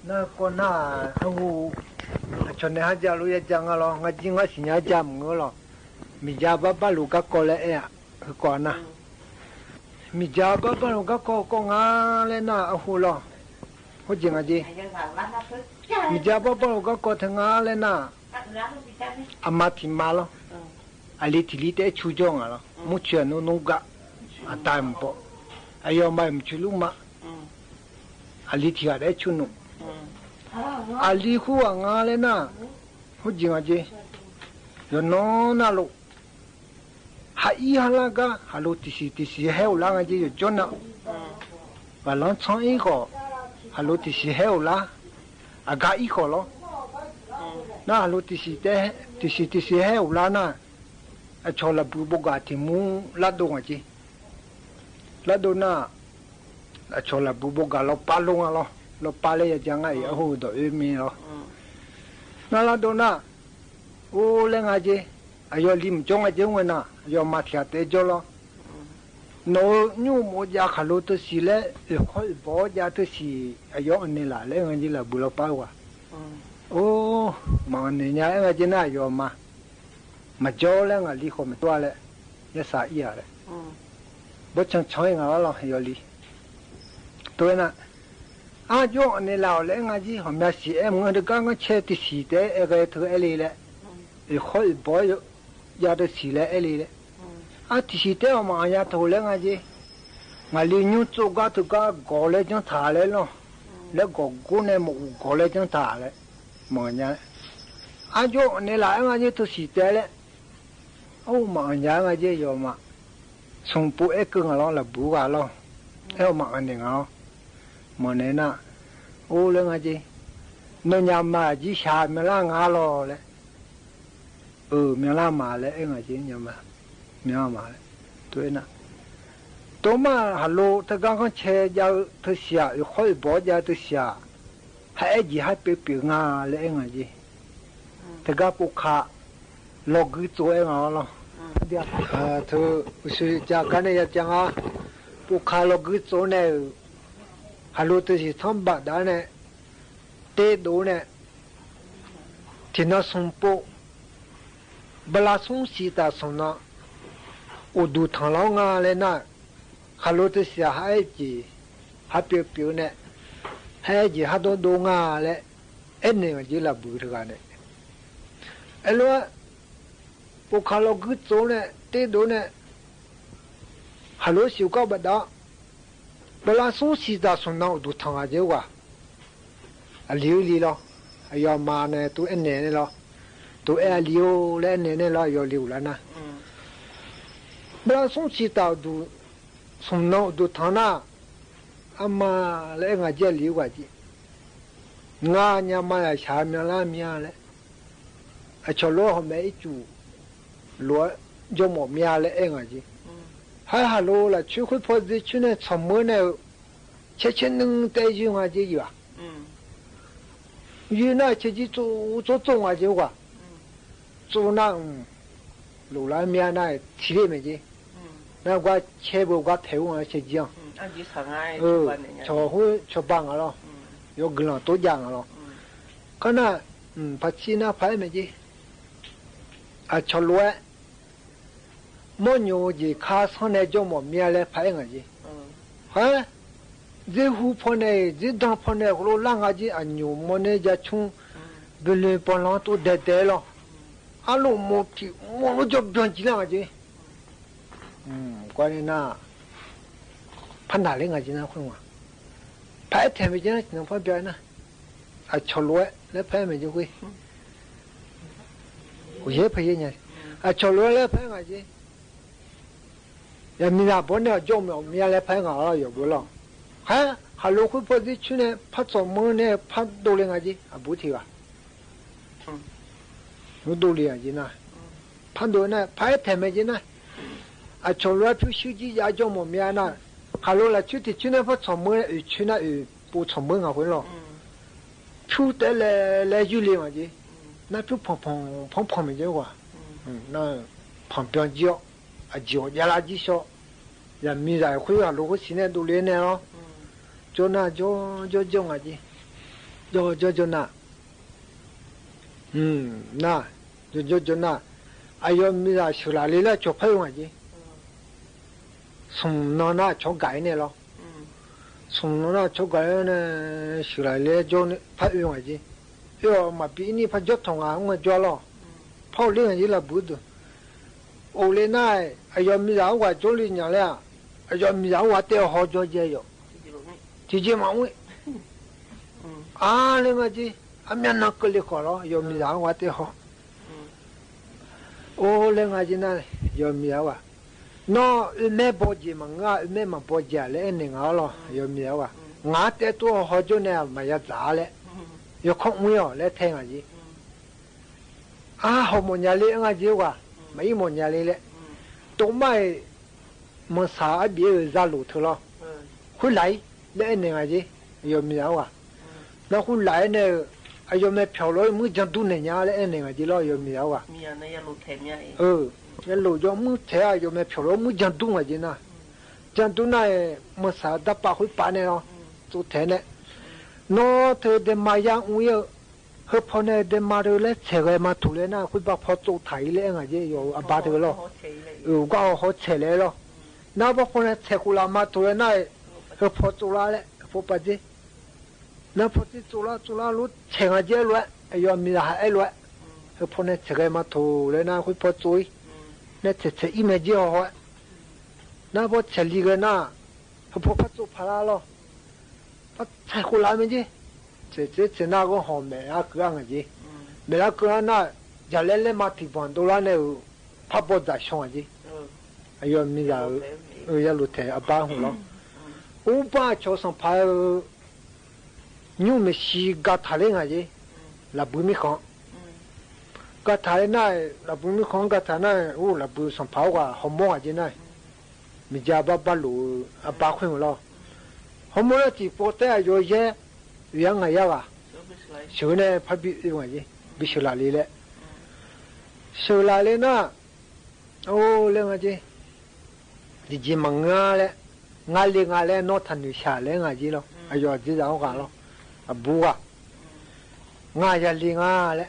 那个那我从那家路也讲了，我今我新家家么了，米家爸爸路个过来呀，过那，米家爸爸路个过啊来那好了，我今个的，米家爸爸路个过听啊来那，阿妈听嘛了，阿里提里得出装啊了，没钱弄弄个，阿带唔不，哎呀买唔出路嘛，阿里提下得出弄。อาลีคู่งาเลยนะพูดจริงอ่ะจียนน่าลูหายฮัลกะฮัลโหลติสิเฮลล่างอ่ะจีอยู่จนน่ะว่าหลังช่องอีกก็ฮัลโหลติสิเฮลล่ะอากาอีกก็ล้อ น่าลุติสิเตติสิให้อุลาน่ะชอละบุบกาติมูละดงจิละดน่ะชอละบุบกาเราปาลงอ่ะเราปาเลยจังไงโอ้โหดอยมีเหรอน่าละดน่ะโอ้เลงจิอายอลิมจงอาจงวนะยอมาเถียเตจอลโนญูโมจาขลุตสิเลขอบ่จาตสิอายออันนี้ล่ะเลงจิละบุลปาวะโอ้มันเนี่ยงจิน่ายอมาจอแล้วงาลีขอมตัวแล้วยะสาอียะแล้วบ่จังช่วยงาลอยอลีตัวน่ะอาจออันนี้ล่ะเลงจิหอมยาสิเอ็มงดกังเชติสิเตเอเกทเอลีแล้วขอบ่ยาตสิเลเอลีแล้วอาทิสิเตอมาญาโทเลงจิงาลีญูจุกะตุกะกอเลจังทาเลยเนาะแล้วก็กูเนี่ยมกอเลจังทาเลยมาญาอาจออันนี้ล่ะงาจิตุสิเตแล้วโอ้มาญางาจิยอมาสงปุเอกงาลละบูกาลเออมาอันนี้งามาเนี่ยนะโอ้เลงจินญามาจิชาเมลางาลอเลยเมียละมาเลยงาจิญามาเมียมาเลยตัวน่ะตัวมาฮัลโหลตะกังเชยาทเสียค่อยบ่ยาทเสียให้จิให้เปียงาเลยงาจิตะกะปุขะลอกุตัวงาลเดี๋ยวเธออุยจากกันเนี่ยจังอ่ะปุขะลอกุตัวเนี่ยฮัลโหลตัวสิทำบัดได้เนี่ยเตดูเนี่ยที่น่าสมปูบลาสุงสีตาสนะอุดูทางเรางาเลยนะฮัลโหลตัวเสียหายจีฮับเปียวเนี่ยให้จีฮัดดูงาเลยเอ็นเนี่ยจีละบุตรกันเนี่ยเอลว่าปุขะลอกุตัวเนี่ยเตดูเนี่ยฮัลโหลสิวก็บัดดาบลาสุงสีตาสนะอุดูทางอาเจ้าวะอลิวลีลอยามาเนี่ยตัวเอ็นเนี่ยลอตัวเอลิโอและเนี่ยลอยลิวแล้วนะบลาสุงสีตาดูสนะอุดูทางน่ะอามาและงาเจลิวกว่าจีงาเนี่ยมาชาเมียละเมียเลยชโลหอมไม่จูลัวจมเมียเลยงาจีให้ฮัลโหลละช่วยคุยพอดีช่วยเนี่ยสมมติเนี่ยเช่นนึงแต่จีงาจีอยู่อยู่น่ะเช่นจี做งาจีว่า做那路来面那体里面去，那个车不个台湾去讲，超会超棒个咯，有个人多讲个咯，可能拍起那拍没去，超乱，没牛去卡上来叫么面来拍个去，这湖旁呢，这当旁呢，我啷个去牛么呢？家从本来帮人都得了。阿罗莫皮，我就不要几两个钱。关键那潘大林个钱那混嘛，拍台没钱能发表呢？敲锣来拍没就会，我也拍人家，敲锣来拍个钱，也没啥不了，叫没来拍个了有不了，还路会跑的去呢，拍做么呢？拍多两个钱不提吧？我都理解呢，判断呢，拍台没劲呢，从来不手机也叫么面呢，还有了，去那不从门去那不从门啊回了，出得来就来嘛的，那就碰没见过，那旁边叫叫也垃圾少，也没人会啊，如果现在都来呢咯，就那就嘛的，就那。那就那，哎呦，没啥修哪里了，就拍完去，从那就改呢了，从那就改呢，修哪里就拍完去，要嘛比你拍交通啊，我交了，跑两日了不多，我来那，哎呦，没啥我做了年了，哎呦，没啥我带好做这哟，提前忙喂，那个去。阿面那个里好了，有米让我的好。另外就那有米啊，那没包机嘛，没嘛包机嘞，你好了有米啊，我的多好久呢，没有砸嘞，有空没有来听下去，好莫伢哩俺就话没莫伢哩嘞都买莫啥别在路头了回来那那个就有没有啊那回来呢有没漂了没讲多年呀嘞那个就了有没有啊มีอันนั้น路แถม呀那路上没台有没漂了没讲多个就那讲多那莫啥打把回把呢咯做台呢那头的买样我有เฮพอเนี่ยเดมาเรเลเฉยมาถูเลยนะคุณบอกพอจูไถเลยไงเจอยู่อบาเถอะก็เขาเฉยเลยน้าบอกคนเนี่ยเฉยกุลามาถูเลยนะเฮพอจูลาเลยพอปัจจิน้าพอที่จูลารู้เฉยเจเลยยอมมีอะไรเลยเฮพอเนี่ยเฉยมาถูเลยนะคุณพอจุยเนี่ยเฉยอีเมจิเหรอน้าบอกเฉยเลยนะเฮพอพัดจูพารา咯พัดเฉยกุลาไม่จี这那个好美啊，这样子，没那个那家来来嘛地方都那那怕不在上子，哎呦，没呀，要露台啊，办好了，我把桥上拍，牛没洗嘎塔嘞个子，那不没看，嘎塔嘞那不没看嘎塔那，那不上跑个好忙个子那，没家把路啊把块了，好忙了地方带有些。yang ngaya wa shune phabi waji bishulali le shulali na o le ngaji di manga le ngale no thanu sha le ngaji lo ayo ji jaw ga lo abu wa nga ya li nga le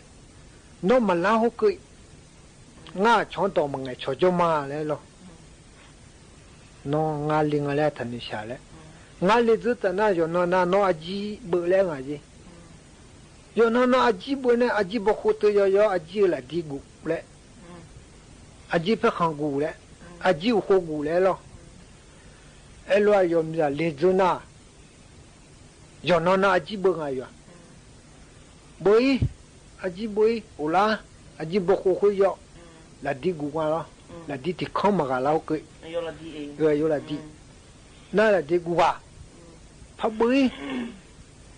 no mala ho ku nga chon to mangai chojo ma le lo no nga li nga le thanu sha le nga le zita na yo no na no aji bu le nga ji yo no aji bu ne aji bo khoto yo aji la di gu le aji pe khang gu le aji ho gu le lo elo yo mi le zona yo no aji bu nga yo boy aji boy ola aji bo kho yo la di gu ga lo la di ti khom ma ga lao ke yo la di yo la di na la di gu gaพับบุย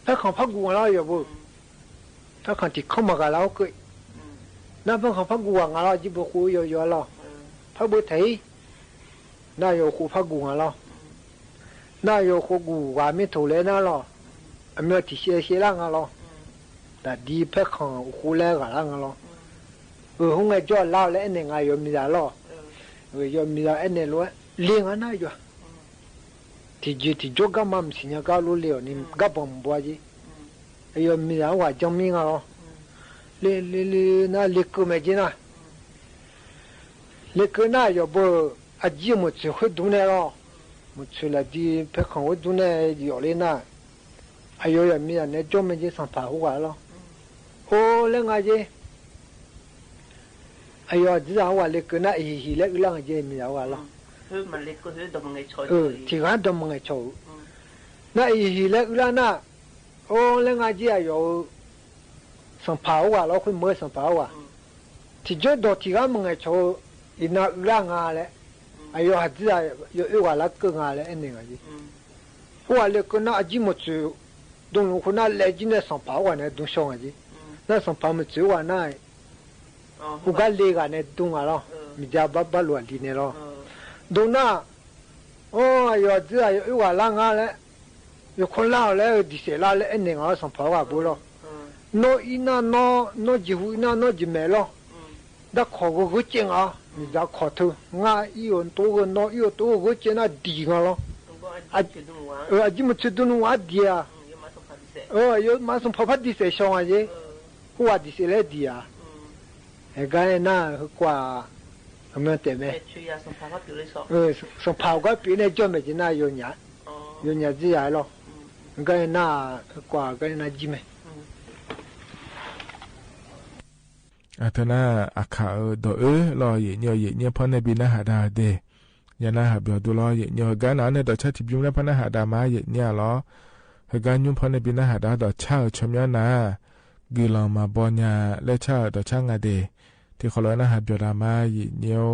ถ้าของพักกูเราอยู่บุถ้าของที่เข้ามากับเราเกิดนั่นเป็นของพักกูเราจีบกูอยู่เราพับบุยไทยน่าอยู่กูพักกูเราน่าอยู่กูว่าไม่ถูกเลยนะเราอเมริกาเสียร่างเราแต่ดีเพื่อของกูแล้วกับร่างเราห้องไอ้จอดเล่าแล้วเอ็นยังไงอยู่มีแต่เราอยู่มีแต่เอ็นเนี่ยรู้เลี้ยงอันนั้นอยู่ที่จกมั่มสิญญาการรู้เลี้ยวนี่กับผมบัวจีไอ้ยมีอะไรว่าจังมีอะไรน่าเล็กไม่จีน่ะเล็กน่าอยู่บ่อาจีมุดช่วยดูเนี่ยหรอมุดช่วยละดีเพื่อของดูเนี่ยอยู่เลยน่ะไอ้ยมีอะไรจงไม่จีสัมผัสหัวหรอโอ้เรื่องอะไรจีไอ้ยจีน่าว่าเล็กน่าอีเล็กเรื่องจีมีอะไรหรอมันเล็กก็คือดมไงชอยที่ร้านดมไงชอยน่าอีเล็กแล้วน่ะโอ้เรื่องอะไรอยู่สัมภาระเราคุณเมื่อสัมภาระที่จุดดที่ร้านไงชอยอินาเรื่องอะไรอายุหัดใจอยู่ว่าลักก็งอะไรเอ็นยังไงหัวเล็กก็น่าจีมุดตรงคนน่าเล็กจีเนี่ยสัมภาระเนี่ยตรงช่องอะไรน่าสัมภาระมันจืดว่าน่าผู้การเล็กเนี่ยตรงอะไรมีจ้าบ้าหลวงดีเนี่ยหรอดูน่าโอ้ยอดใจอยู่ว่าล่างอะไรอยู่คนล่าแล้วดิเสล่าแล้วเอ็นหนึ่งอ่ะสัมภาระบุรุษโนอินาโนจิหุอินาโนจิเมลดักขอกูเจงอ่ะมีดักขอเธองาอีอันตัวกันโนอีอันตัวกูเจน่าดีกันหรออาจิมุดดูนูว่าดีอ่ะยอดมาสัมภาระดิเสช่องอ่ะเจ้หัวดิเสเลยดีอ่ะเฮ้ยกันน่ากว่าอเมริกาไหมสัมภาระก็ปีนี้จอมจีน่าอยู่เนี่ยจีอะไรหรอก็น่ากว่าก็น่าจีไหมเธอน่าอาคาดรอเยี่ยพอในบินหาดาเดยานาหาเบียดูรอเยี่ยกันนั้นเนี่ยต่อชาติบิมแล้วพนหาดามาเยี่ยหรอเฮกันยุ่งพอในบินหาดาต่อชาชมยานากีฬามาบอลยาและชาต่อช่างอเดที่เขาเลยนะหาเบียรามาเยี่ยว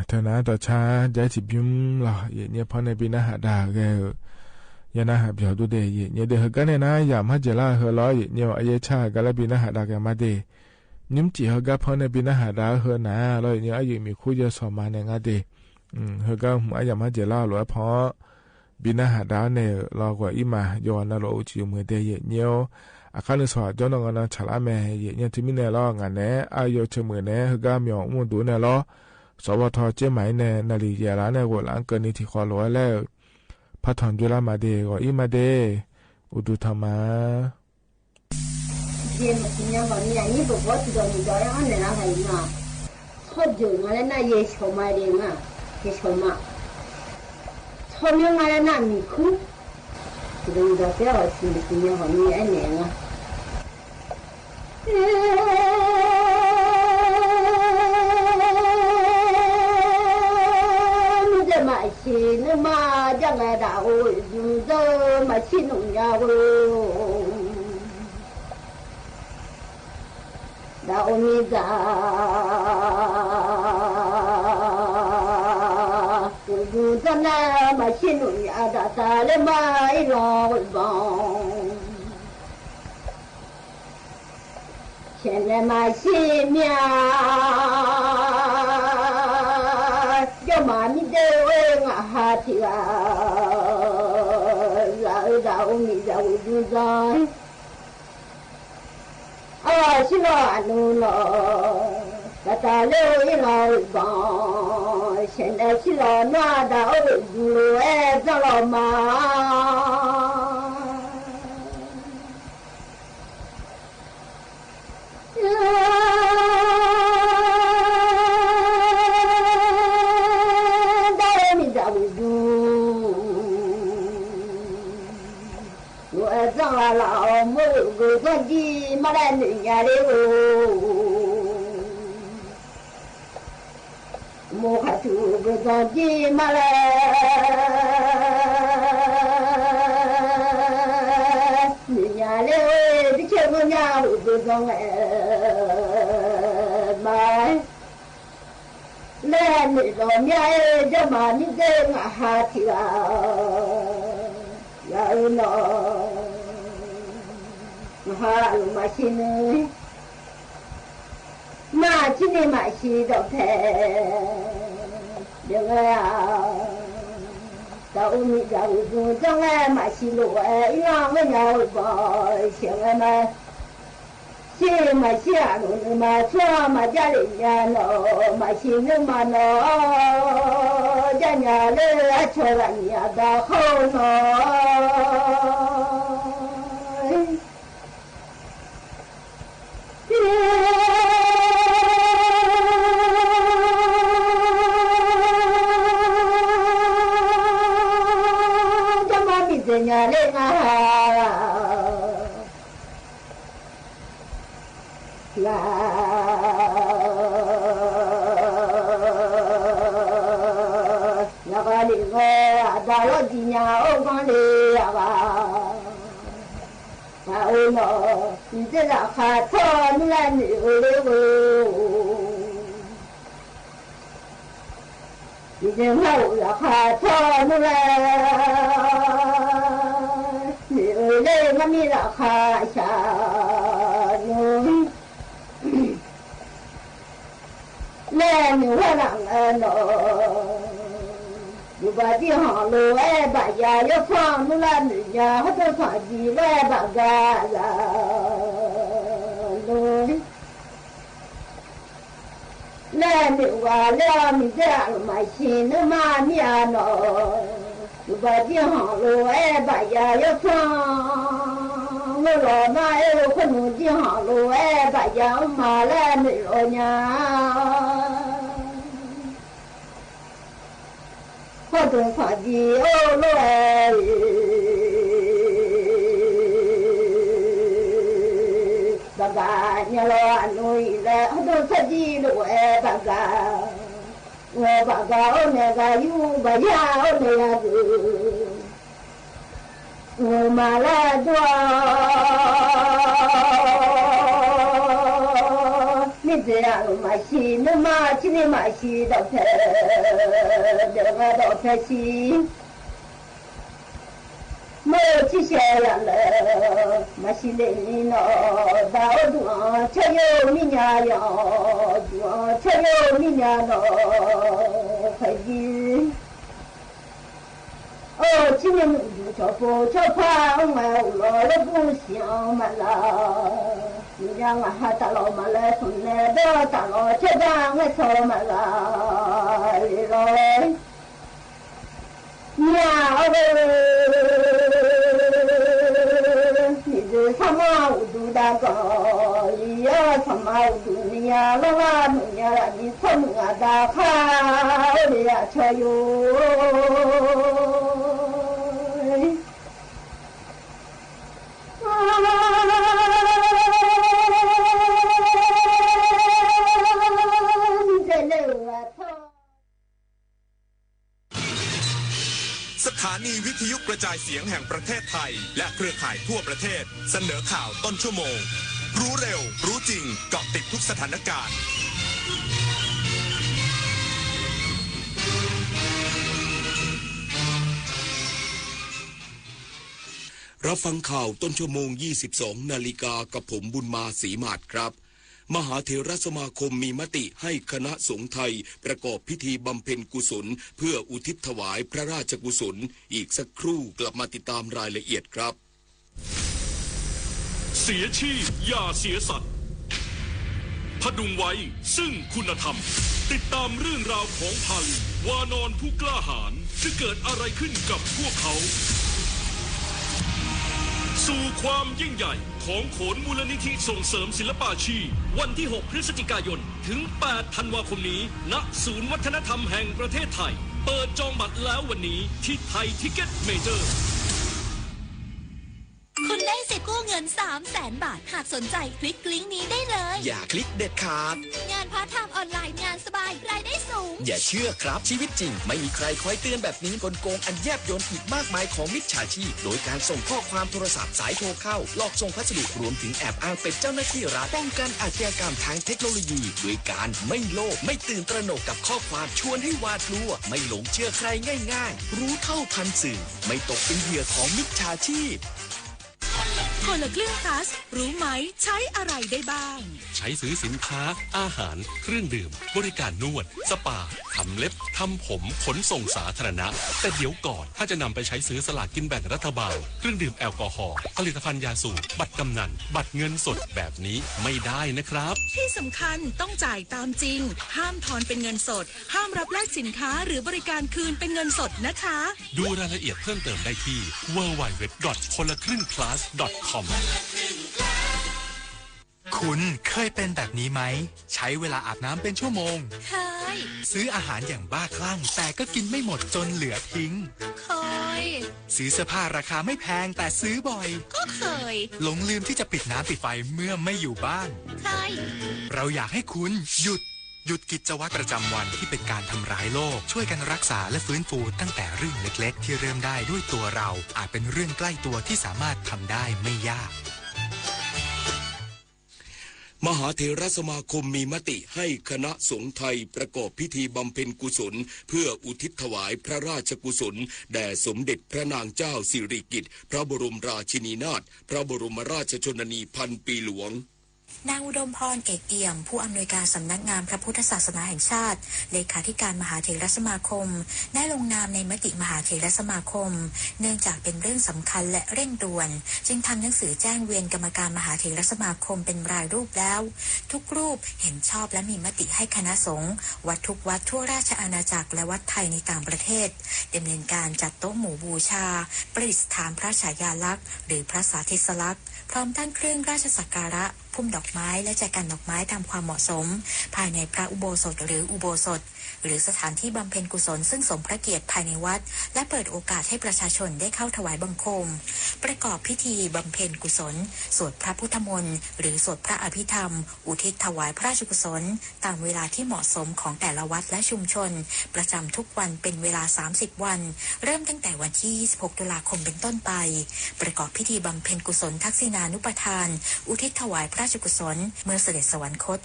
เท่านั้นต่อช้าใจจิบยุ่มหล่อเนี่ยพอในปีหน้าหาดาแกยานาหาเปียวดูเดยเนี่ยเดือกันเนี่ยนะอย่ามาเจล่าเฮล้อเนี่ยอายชากันแล้วปีหน้าหาดาแกมาเดนิ่มจีเฮก็พอในปีหน้าหาดาเฮนะแล้วเนี่ยอายุมีคู่จะสอบมาในงานเดเฮก็มาอย่ามาเจล่าหรือพอปีหน้าหาดาเนี่ยรอกว่าอีมาโยนน่ะเราจิวมือเดยเนี่ยอาคารสอนจนงานฉลาแม่เนี่ยที่มีเนี่ยล้องานเนี่ยอายุเชมือเนี่ยเฮก็มีมุดูเนี่ยล้อสวทเจหมายเนี่ยนาฬิกาแล้วเนี่ยว่าหลังเกินนิติขอล้อแล้วพัฒนจุฬามาเดก็อีมาเดอุดุธรรมะเยี่ยมจริงๆวันนี้นี่บอกว่าที่เรามีใจอันนี้นะใครมาชอบจุดมาแล้วน่าเยี่ยชมมาเรื่องอ่ะเยี่ยชมมาชอบยังไงน่ามีคู่ที่เราจะเที่ยวสิ่งที่ยังวันนี้อันนี้นะ那嘛将来大会这嘛去弄呀我大我们家我在那嘛去弄呀大了嘛一老帮现在嘛新面要嘛你的哈提啊，绕你绕住在，啊是老路了，那大路一老帮，现在是老那大路哎，走了嘛。老母个个的马来女伢的哦，母还住个个的马来女伢的哦，这些个伢我都讲哎，妈，那你老伢哎，这嘛你在我哈提啊，呀喏。哈鲁马西呢？马西呢？马西都陪，那个呀，到我们家务中将来马西路哎，让我鸟包，现在嘛，现马西啊路嘛，穿马家里面咯，马西呢嘛咯，家家里穿了你的好咯。nhà lên là nhà đi về đã lo gì nhà ông con đi ôi nó chỉ là khát thon là nhiều điều chỉ hậu là khát thon là nhiều lên nó mi là khát xa luôn lên nhiều hơn nó dù bà đi họ lùa bà già yếu phong nó là nữ nhà hết tôi phải gì là bà gà là luôn lên nhiều bà lên mình ra mà xin nó mà nhà nó dù bà đi họ lùa bà già yếu phong nó lò mà yêu không đi họ lùa bà già mà lên nữ nhà có tôi phải gì ô lô bà gà nhà lo nuôi là tôi phải gì lô bà gà ô nè gà yu bà ya ô nè là người mà là cho 你这样嘛是你嘛今天嘛是到这这个到这去没这些人了嘛是你呢到多才有你家呀多才有你家呢快点哦今天弄就叫不叫怕我了不想嘛了你让我还打老嘛来从来的打老这当我操嘛了你来娘你这他妈无度的高呀他妈无度你呀老啊你呀你他妈的好的呀车哟สถานีวิทยุกระจายเสียงแห่งประเทศไทยและเครือข่ายทั่วประเทศเสนอข่าวต้นชั่วโมงรู้เร็วรู้จริงเกาะติดทุกสถานการณ์รับฟังข่าวต้นชั่วโมง 22 นาฬิกากับผมบุญมาศรีมาศครับมหาเถรสมาคมมีมติให้คณะสงฆ์ไทยประกอบพิธีบำเพ็ญกุศลเพื่ออุทิศถวายพระราชกุศลอีกสักครู่กลับมาติดตามรายละเอียดครับเสียชีพอย่าเสียสัตว์พดุงไว้ซึ่งคุณธรรมติดตามเรื่องราวของพันวานอนผู้กล้าหาญจะเกิดอะไรขึ้นกับพวกเขาสู่ความยิ่งใหญ่ของโขนมูลนิธิส่งเสริมศิลปาชีพวันที่ 6 พฤศจิกายนถึง 8 ธันวาคมนี้ณ ศูนย์วัฒนธรรมแห่งประเทศไทยเปิดจองบัตรแล้ววันนี้ที่ไทยทิกเก็ตเมเจอร์คุณได้สิทธิ์กู้เงิน 300,000 บาทหากสนใจคลิกลิงก์นี้ได้เลยอย่าคลิกเด็ดขาดงานพาร์ทไทม์ออนไลน์งานสบายรายได้สูงอย่าเชื่อครับชีวิตจริงไม่มีใครคอยเตือนแบบนี้กลโกงอันแยบยลอีกมากมายของมิจฉาชีพโดยการส่งข้อความโทรศัพท์สายโทรเข้าหลอกส่งพัสดุรวมถึงแอบอ้างเป็นเจ้าหน้าที่รัฐป้องกันอาชญากรรมทางเทคโนโลยีด้วยการไม่โลภไม่ตื่นตระหนกกับข้อความชวนให้หวาดกลัวไม่หลงเชื่อใครง่ายๆรู้เท่าทันสื่อไม่ตกเป็นเหยื่อของมิจฉาชีพคนละครึ่งพลัสรู้ไหมใช้อะไรได้บ้างใช้ซื้อสินค้าอาหารเครื่องดื่มบริการนวดสปาทำเล็บทำผมขนส่งสาธารณะแต่เดี๋ยวก่อนถ้าจะนำไปใช้ซื้อสลากกินแบ่งรัฐบาลเครื่องดื่มแอลกอฮอล์ผลิตภัณฑ์ยาสูบบัตรกำนันบัตรเงินสดแบบนี้ไม่ได้นะครับที่สำคัญต้องจ่ายตามจริงห้ามถอนเป็นเงินสดห้ามรับแลกสินค้าหรือบริการคืนเป็นเงินสดนะคะดูรายละเอียดเพิ่มเติมได้ที่ www.konlakringplus.com คุณเคยเป็นแบบนี้ไหมใช้เวลาอาบน้ำเป็นชั่วโมงเคยซื้ออาหารอย่างบ้าคลั่งแต่ก็กินไม่หมดจนเหลือทิ้งเคยซื้อเสื้อผ้าราคาไม่แพงแต่ซื้อบ่อยก็เคยหลงลืมที่จะปิดน้ำปิดไฟเมื่อไม่อยู่บ้านเคยเราอยากให้คุณหยุดกิจวัตรประจำวันที่เป็นการทำร้ายโลกช่วยกันรักษาและฟื้นฟูตั้งแต่เรื่องเล็กๆที่เริ่มได้ด้วยตัวเราอาจเป็นเรื่องใกล้ตัวที่สามารถทำได้ไม่ยากมหาเถรสมาคมมีมติให้คณะสงฆ์ไทยประกอบพิธีบำเพ็ญกุศลเพื่ออุทิศถวายพระราชกุศลแด่สมเด็จพระนางเจ้าสิริกิติ์พระบรมราชินีนาถพระบรมราชชนนีพันปีหลวงนางอุดมพรเอกเอี่ยมผู้อำนวยการสำนักงานพระพุทธศาสนาแห่งชาติเลขาธิการมหาเถรสมาคมได้ลงนามในมติมหาเถรสมาคมเนื่องจากเป็นเรื่องสำคัญและเร่งด่วนจึงทำหนังสือแจ้งเวียนกรรมการมหาเถรสมาคมเป็นรายรูปแล้วทุกรูปเห็นชอบและมีมติให้คณะสงฆ์วัดทุกวัดทั่วราชอาณาจักรและวัดไทยในต่างประเทศดำเนินการจัดโต๊ะหมู่บูชาประดิษฐานพระฉายาลักษณ์หรือพระสาธิสลักษณ์พร้อมตั้งเครื่องราชสักการะพุ่มดอกไม้และแจกันดอกไม้ตามความเหมาะสมภายในพระอุโบสถหรืออุโบสถหรือสถานที่บำเพ็ญกุศลซึ่งสมพระเกียรติภายในวัดและเปิดโอกาสให้ประชาชนได้เข้าถวายบังคมประกอบพิธีบำเพ็ญกุศลสวดพระพุทธมนต์หรือสวดพระอภิธรรมอุทิศถวายพระราชกุศลตามเวลาที่เหมาะสมของแต่ละวัดและชุมชนประจำทุกวันเป็นเวลา30วันเริ่มตั้งแต่วันที่26ตุลาคมเป็นต้นไปประกอบพิธีบำเพ็ญกุศลทักษิณานุปทานอุทิศถวายพระราชกุศลเมื่อเสด็จสวรรคต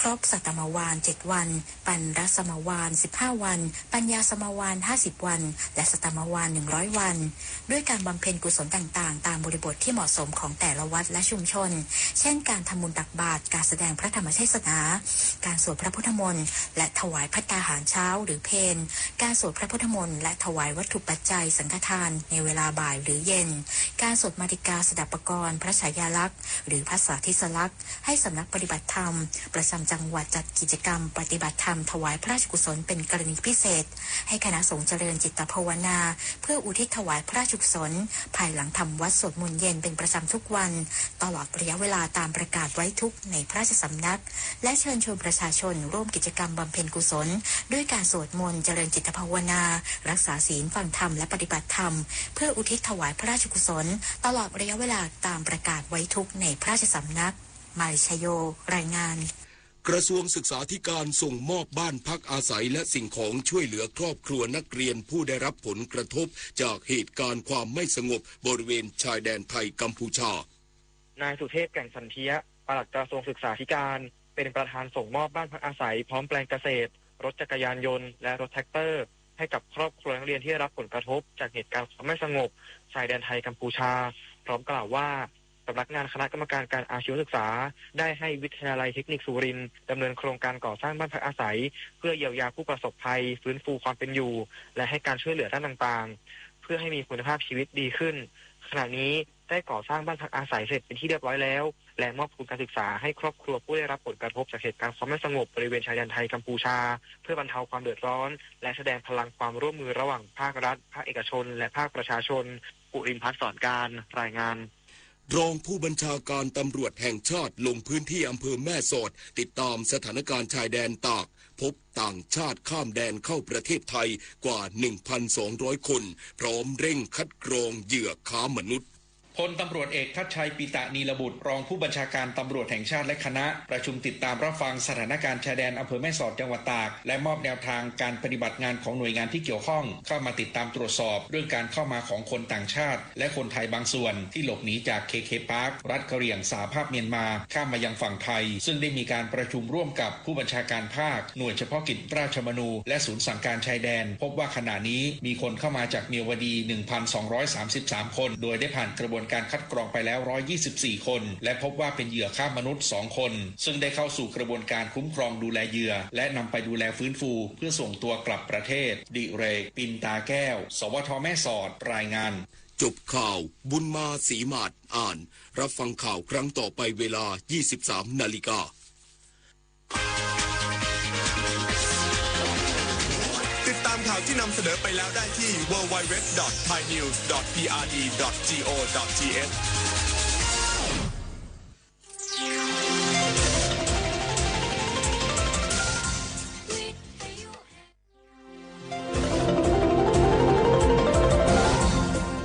ครบสัตตมวาน7วันปัญรสมวาน15วันปัญญาสมวาน50วันและสัตตมวาน100วันด้วยการบำเพ็ญกุศลต่างๆตามบริบทที่เหมาะสมของแต่ละวัดและชุมชนเช่นการทำบุญตักบาตรการแสดงพระธรรมเทศนาการสวดพระพุทธมนต์และถวายภัตตาหารเช้าหรือเพลการสวดพระพุทธมนต์และถวายวัตถุปัจจัยสังฆทานในเวลาบ่ายหรือเย็นการสวดมาติกาสดับปกรณ์พระฉายาลักษณ์หรือพระสาธิสลักษณ์ให้สำนักปฏิบัติธรรมประจำจังหวัดจัดกิจกรรมปฏิบัติธรรมถวายพระราชกุศลเป็นกรณีพิเศษให้คณะสงฆ์เจริญจิตภาวนาเพื่ออุทิศถวายพระราชกุศลภายหลังทำวัดสวดมนต์เย็นเป็นประจำทุกวันตลอดระยะเวลาตามประกาศไว้ทุกในพระราชสำนักและเชิญชวนประชาชนร่วมกิจกรรมบำเพ็ญกุศลด้วยการสวดมนต์เจริญจิตภาวนารักษาศีลฟังธรรมและปฏิบัติธรรมเพื่ออุทิศถวายพระราชกุศลตลอดระยะเวลาตามประกาศไว้ทุกในพระราชสำนักมาริชโยรายงานกระทรวงศึกษาธิการส่งมอบบ้านพักอาศัยและสิ่งของช่วยเหลือครอบครัวนักเรียนผู้ได้รับผลกระทบจากเหตุการณ์ความไม่สงบบริเวณชายแดนไทยกัมพูชานายสุเทพแก่นสันเทียปลัดกระทรวงศึกษาธิการเป็นประธานส่งมอบบ้านพักอาศัยพร้อมแปลงเกษตรรถจักรยานยนต์และรถแท็กเตอร์ให้กับครอบครัวนักเรียนที่ได้รับผลกระทบจากเหตุการณ์ความไม่สงบชายแดนไทยกัมพูชาพร้อมกล่าวว่าสำนักงานคณะกรรมการการอาชีวศึกษาได้ให้วิทยาลัยเทคนิคสุรินทร์ดำเนินโครงการก่อสร้างบ้านพักอาศัยเพื่อเยียวยาผู้ประสบภัยฟื้นฟูความเป็นอยู่และให้การช่วยเหลือด้านต่างๆเพื่อให้มีคุณภาพชีวิตดีขึ้นขณะนี้ได้ก่อสร้างบ้านพักอาศัยเสร็จเป็นที่เรียบร้อยแล้วและมอบทุนการศึกษาให้ครอบครัวผู้ได้รับผลกระทบจากเหตุการณ์ความไม่สงบบริเวณชายแดนไทยกัมพูชาเพื่อบรรเทาความเดือดร้อนและแสดงพลังความร่วมมือระหว่างภาครัฐภาคเอกชนและภาคประชาชนปุรินทร์พัฒน์สอนการรายงานรองผู้บัญชาการตำรวจแห่งชาติลงพื้นที่อำเภอแม่สอดติดตามสถานการณ์ชายแดนตากพบต่างชาติข้ามแดนเข้าประเทศไทยกว่า 1,200 คนพร้อมเร่งคัดกรองเหยื่อค้ามนุษย์พลตำรวจเอกทัชชัยปิตะนีลบุตรรองผู้บัญชาการตำรวจแห่งชาติและคณะประชุมติดตามรับฟังสถานการณ์ชายแดนอำเภอแม่สอดจังหวัดตากและมอบแนวทางการปฏิบัติงานของหน่วยงานที่เกี่ยวข้องเข้ามาติดตามตรวจสอบเรื่องการเข้ามาของคนต่างชาติและคนไทยบางส่วนที่หลบหนีจากKK Park รัฐกะเหรี่ยงสหภาพเมียนมาข้ามมายังฝั่งไทยซึ่งได้มีการประชุมร่วมกับผู้บัญชาการภาคหน่วยเฉพาะกิจราชมนูและศูนย์สั่งการชายแดนพบว่าขณะนี้มีคนเข้ามาจากเมียวดี 1,233 คนโดยได้ผ่านกระบวนการคัดกรองไปแล้ว124คนและพบว่าเป็นเหยื่อค้ามนุษย์2คนซึ่งได้เข้าสู่กระบวนการคุ้มครองดูแลเหยื่อและนำไปดูแลฟื้นฟูเพื่อส่งตัวกลับประเทศดิเรกปินตาแก้วสวทแม่สอดรายงานจบข่าวบุญมาศรีมาศอ่านรับฟังข่าวครั้งต่อไปเวลา 23 นาฬิกาติดตามข่าวที่นำเสนอไปแล้วได้ที่ www.thainews.prd.go.th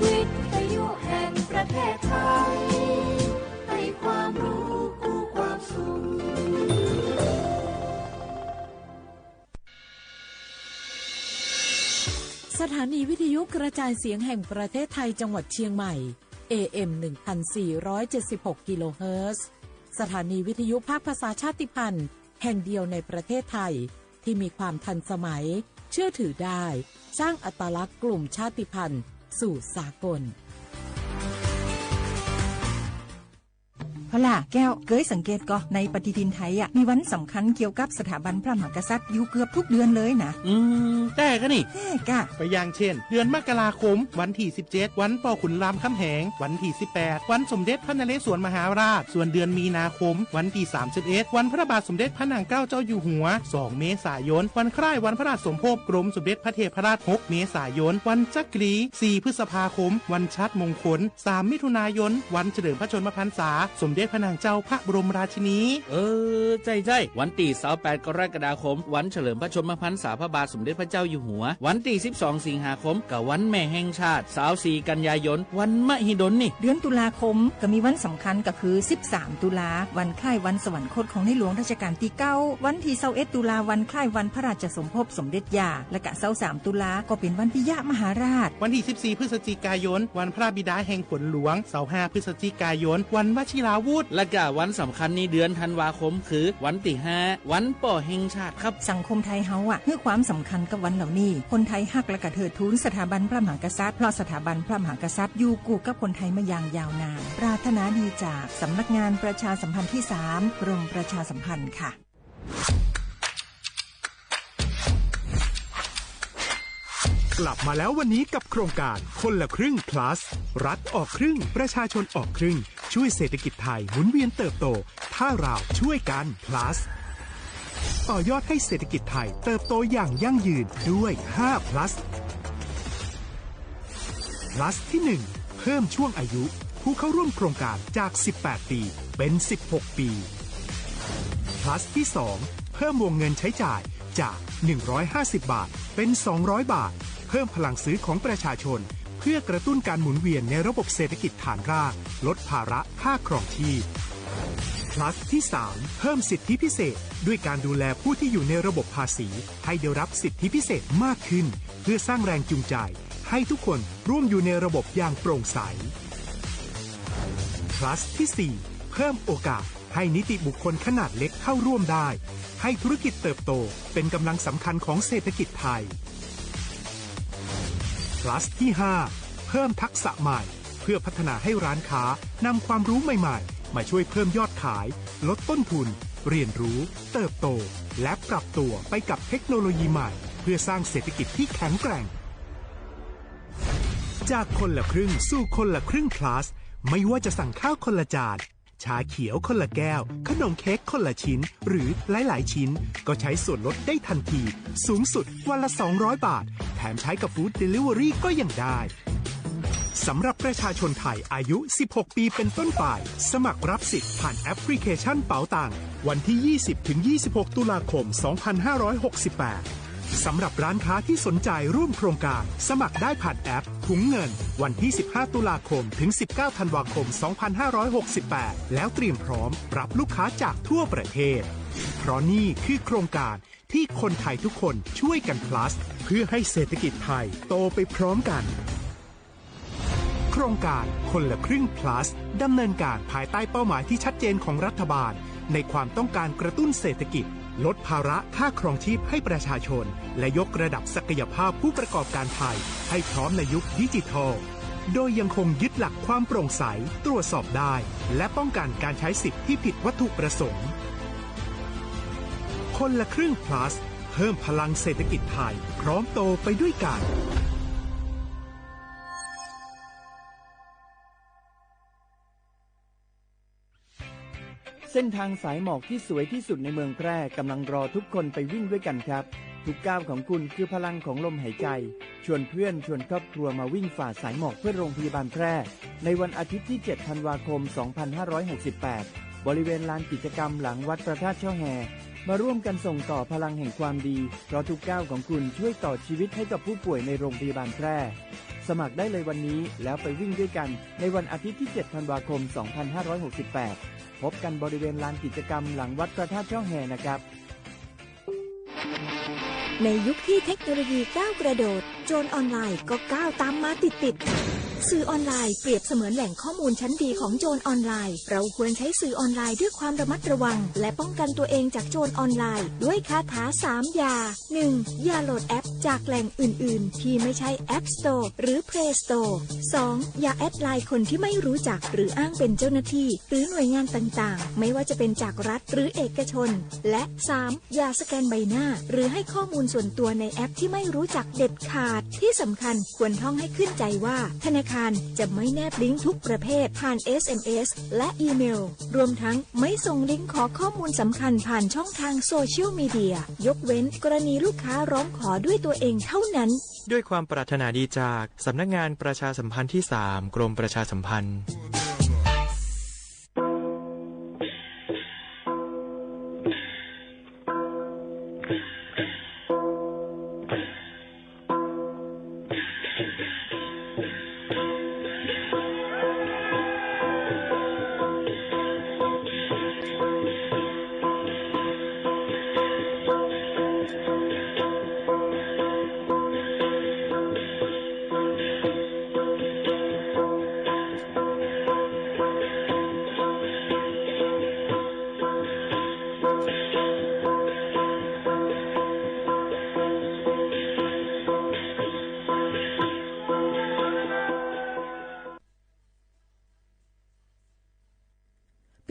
วิทยุแห่งประเทศไทยให้ความรู้คู่ความสุขสถานีวิทยุกระจายเสียงแห่งประเทศไทยจังหวัดเชียงใหม่ AM 1476 กิโลเฮิรตซ์สถานีวิทยุภาคภาษาชาติพันธุ์แห่งเดียวในประเทศไทยที่มีความทันสมัยเชื่อถือได้สร้างอัตลักษณ์กลุ่มชาติพันธุ์สู่สากลเอาล่ะแก้วเคยสังเกตก็ในปฏิทินไทยมีวันสำคัญเกี่ยวกับสถาบันพระมหากษัตริย์อยู่เกือบทุกเดือนเลยนะแต่ก็นี่กะไปอย่างเช่นเดือนมกราคมวันที่17วันป่อขุนรามคำแหงวันที่18วันสมเด็จพระนเรศวรมหาราชส่วนเดือนมีนาคมวันที่31วันพระบาทสมเด็จพระนางเกล้าเจ้าอยู่หัว2เมษายนวันคล้ายวันพระราชสมภพกรมสมเด็จพระเทพราช6เมษายนวันจักรี4พฤษภาคมวันชัดมงคล3มิถุนายนวันเฉลิมพระชนมพรรษาสมเด็จพระนางเจ้าพระบรมราชินีใช่วันที่28กรกฎาคมวันเฉลิมพระชนมพรรษาพระบาทสมเด็จพระเจ้าอยู่หัววันที่12สิงหาคมกับวันแม่แห่งชาติ24กันยายนวันมหิดลนี่เดือนตุลาคมก็มีวันสำคัญก็คือ13ตุลาวันคล้ายวันสวรรคตของในหลวงรัชกาลที่9วันที่21ตุลาวันคล้ายวันพระราชสมภพสมเด็จย่าและก็23ตุลาก็เป็นวันปิยมหาราชวันที่14พฤศจิกายนวันพระบิดาแห่งฝนหลวง25พฤศจิกายนวันวชิราวุธ พุธและก็วันสำคัญในเดือนธันวาคมคือวันที่5วันป่อแห่งชาติครับสังคมไทยเฮาให้ความสำคัญกับวันเหล่านี้คนไทยฮักและก็เทิดทูนสถาบันพระมหากษัตริย์เพราะสถาบันพระมหากษัตริย์อยู่คู่กับคนไทยมาอย่างยาวนานปรารถนาดีจากสำนักงานประชาสัมพันธ์ที่3กรมประชาสัมพันธ์ค่ะกลับมาแล้ววันนี้กับโครงการคนละครึ่ง plus รัฐออกครึ่งประชาชนออกครึ่งช่วยเศรษฐกิจไทยหมุนเวียนเติบโตถ้าเราช่วยกัน plus ต่อยอดให้เศรษฐกิจไทยเติบโตอย่างยั่งยืนด้วย5 plus plus ที่1เพิ่มช่วงอายุผู้เข้าร่วมโครงการจาก18ปีเป็น16ปี plus ที่2เพิ่มวงเงินใช้จ่ายจาก150บาทเป็น200บาทเพิ่มพลังซื้อของประชาชนเพื่อกระตุ้นการหมุนเวียนในระบบเศรษฐกิจฐานรากลดภาระค่าครองชีพ plus ที่3เพิ่มสิทธิพิเศษด้วยการดูแลผู้ที่อยู่ในระบบภาษีให้ได้รับสิทธิพิเศษมากขึ้นเพื่อสร้างแรงจูงใจให้ทุกคนร่วมอยู่ในระบบอย่างโปร่งใส plus ที่4เพิ่มโอกาสให้นิติบุคคลขนาดเล็กเข้าร่วมได้ให้ธุรกิจเติบโตเป็นกำลังสำคัญของเศรษฐกิจไทย plus ที่5เพิ่มทักษะใหม่เพื่อพัฒนาให้ร้านค้านำความรู้ใหม่ๆมาช่วยเพิ่มยอดขายลดต้นทุนเรียนรู้เติบโตและปรับตัวไปกับเทคโนโลยีใหม่เพื่อสร้างเศรษฐกิจที่แข็งแกร่งจากคนละครึ่งสู่คนละครึ่ง plus ไม่ว่าจะสั่งข้าวคนละจานชาเขียวคนละแก้วขนมเค้กคนละชิ้นหรือหลายๆชิ้นก็ใช้ส่วนลดได้ทันทีสูงสุดวันละ200บาทแถมใช้กับฟู้ดเดลิเวอรี่ก็ยังได้สำหรับประชาชนไทยอายุ16ปีเป็นต้นไปสมัครรับสิทธิ์ผ่านแอปพลิเคชันเป๋าตังวันที่ 20-26 ตุลาคม 2568สำหรับร้านค้าที่สนใจร่วมโครงการสมัครได้ผ่านแอปถุงเงินวันที่15ตุลาคมถึง19ธันวาคม2568แล้วเตรียมพร้อมรับลูกค้าจากทั่วประเทศเพราะนี่คือโครงการที่คนไทยทุกคนช่วยกัน plus เพื่อให้เศรษฐกิจไทยโตไปพร้อมกันโครงการคนละครึ่ง plus ดำเนินการภายใต้เป้าหมายที่ชัดเจนของรัฐบาลในความต้องการกระตุ้นเศรษฐกิจลดภาระค่าครองชีพให้ประชาชนและยกระดับศักยภาพผู้ประกอบการไทยให้พร้อมในยุคดิจิทัลโดยยังคงยึดหลักความโปร่งใสตรวจสอบได้และป้องกันการใช้สิทธิ์ที่ผิดวัตถุประสงค์คนละครึ่ง plus เพิ่มพลังเศรษฐกิจไทยพร้อมโตไปด้วยกันเส้นทางสายหมอกที่สวยที่สุดในเมืองแพร่กำลังรอทุกคนไปวิ่งด้วยกันครับทุกก้าวของคุณคือพลังของลมหายใจชวนเพื่อนชวนครอบครัวมาวิ่งฝ่าสายหมอกเพื่อโรงพยาบาลแพร่ในวันอาทิตย์ที่7ธันวาคม2568บริเวณลานกิจกรรมหลังวัดพระธาตุช่อแฮมาร่วมกันส่งต่อพลังแห่งความดีเพราะทุกก้าวของคุณช่วยต่อชีวิตให้กับผู้ป่วยในโรงพยาบาลแพร่สมัครได้เลยวันนี้แล้วไปวิ่งด้วยกันในวันอาทิตย์ที่7ธันวาคม2568พบกันบริเวณลานกิจกรรมหลังวัดพระธาตุช่อแฮนะครับในยุคที่เทคโนโลยีก้าวกระโดดโจรออนไลน์ก็ก้าวตามมาติดสื่อออนไลน์เปรียบเสมือนแหล่งข้อมูลชั้นดีของโจรออนไลน์เราควรใช้สื่อออนไลน์ด้วยความระมัดระวังและป้องกันตัวเองจากโจรออนไลน์ด้วยคาถา3อย่า 1. อย่าโหลดแอปจากแหล่งอื่นๆที่ไม่ใช่ App Store หรือ Play Store 2. อย่าแอดไลน์คนที่ไม่รู้จักหรืออ้างเป็นเจ้าหน้าที่หรือหน่วยงานต่างๆไม่ว่าจะเป็นจากรัฐหรือเอกชนและ 3. อย่าสแกนใบหน้าหรือให้ข้อมูลส่วนตัวในแอปที่ไม่รู้จักเด็ดขาดที่สำคัญควรท่องให้ขึ้นใจว่าธนาคารจะไม่แนบลิงก์ทุกประเภทผ่าน SMS และอีเมลรวมทั้งไม่ส่งลิงก์ขอข้อมูลสำคัญผ่านช่องทางโซเชียลมีเดียยกเว้นกรณีลูกค้าร้องขอด้วยตัวเองเท่านั้นด้วยความปรารถนาดีจากสำนักงานประชาสัมพันธ์ที่3กรมประชาสัมพันธ์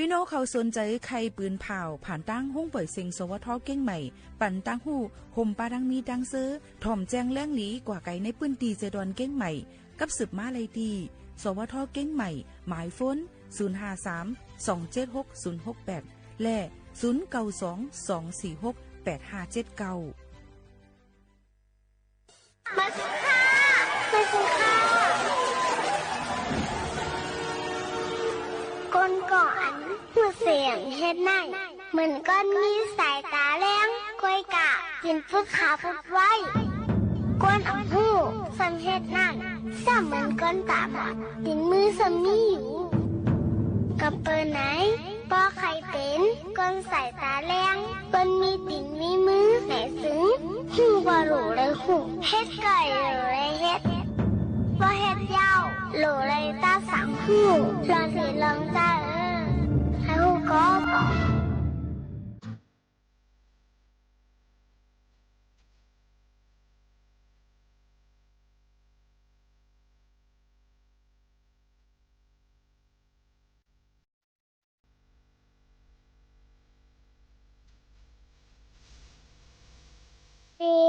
พี่น้องเขาสนใจใครปืนเผาผ่านตั้งห้องปล่อยเซ็งสวทเก้งใหม่ปั่นตั้งหู้ห่มปาดังมีดังซื้อถ่อมแจ้งแล้งหลีกว่าไก่ในปื้นตีเจดอนเก้งใหม่กับสืบมาเลยดีสวทเก้งใหม่หมายฝน053-276-068และ0922468579มาสิค่ะมาสิค่ะก้นก่อนหัวเสียงเฮ็ดนั่งเหมือนก้อนมีสายตาแรงก้อยกะกินฟุดขาฟุดไว้ก้นอ่ำหูสำเฮ็ดนั่งซ้ำเหมือนก้นตาบอดตินมือสำมีอยู่กับเปิดไหนปอใครเป็นก้นสายตาแรงก้นมีติ่งมีมือแหนซึ้งหูว่าหลูเลยหูเฮ็ดไก่หลูเลยเฮ็ดว่าเฮ็ดยาวหลูเลยตาสังหูลองสิลองตาให้หูก็บอกพี่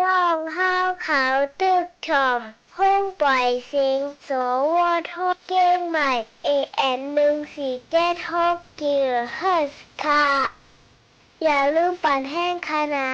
น้องห้าวขาวตึกถอมห้องปล่อยเสียงสวทเก้งใหม่ AM1476 กิโลเฮิรตซ์ค่ะอย่าลืมปั่นแห้งค่ะนะ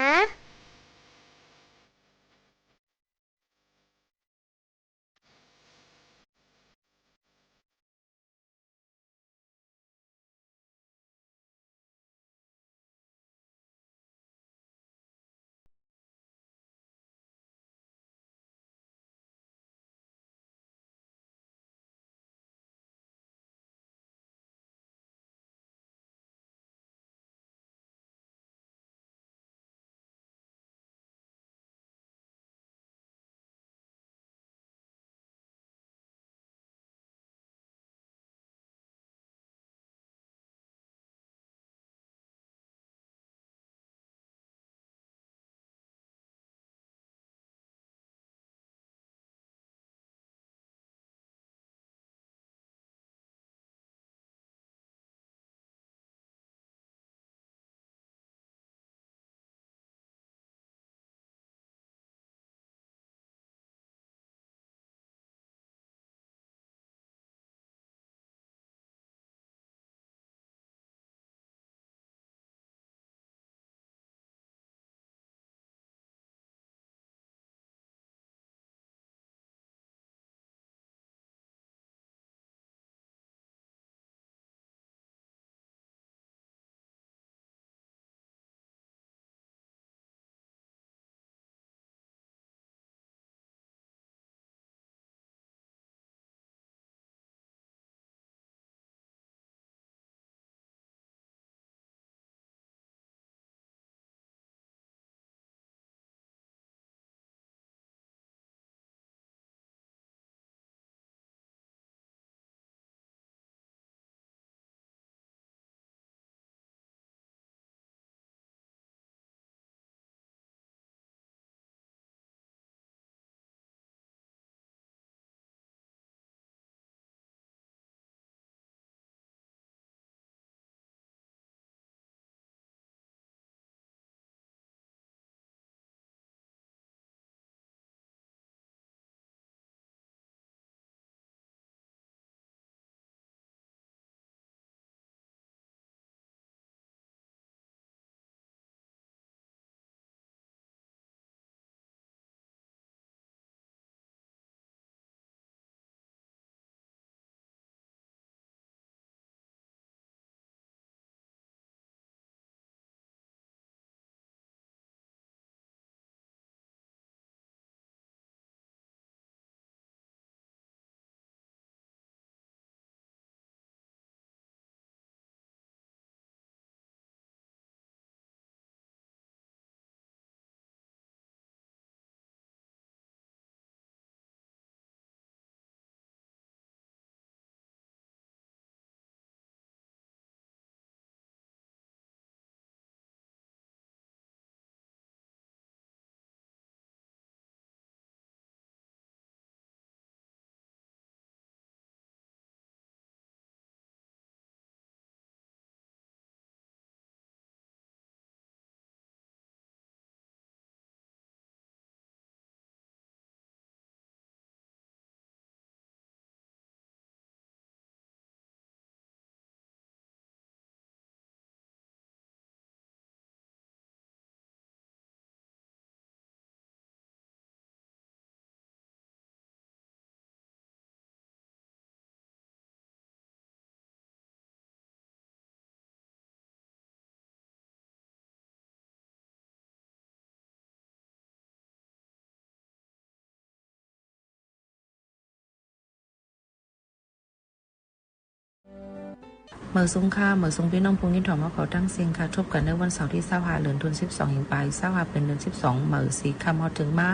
เมื่อสงค่าเมื่อสงพี่น้องพงยินถอมมาเขาตั้งเสียงค่ะทบกันในวันเสาร์ที่25เดือนธันวาคม12หิงปลาย25เป็นเดือน12เมื่อสีค่ำฮอดถึงมา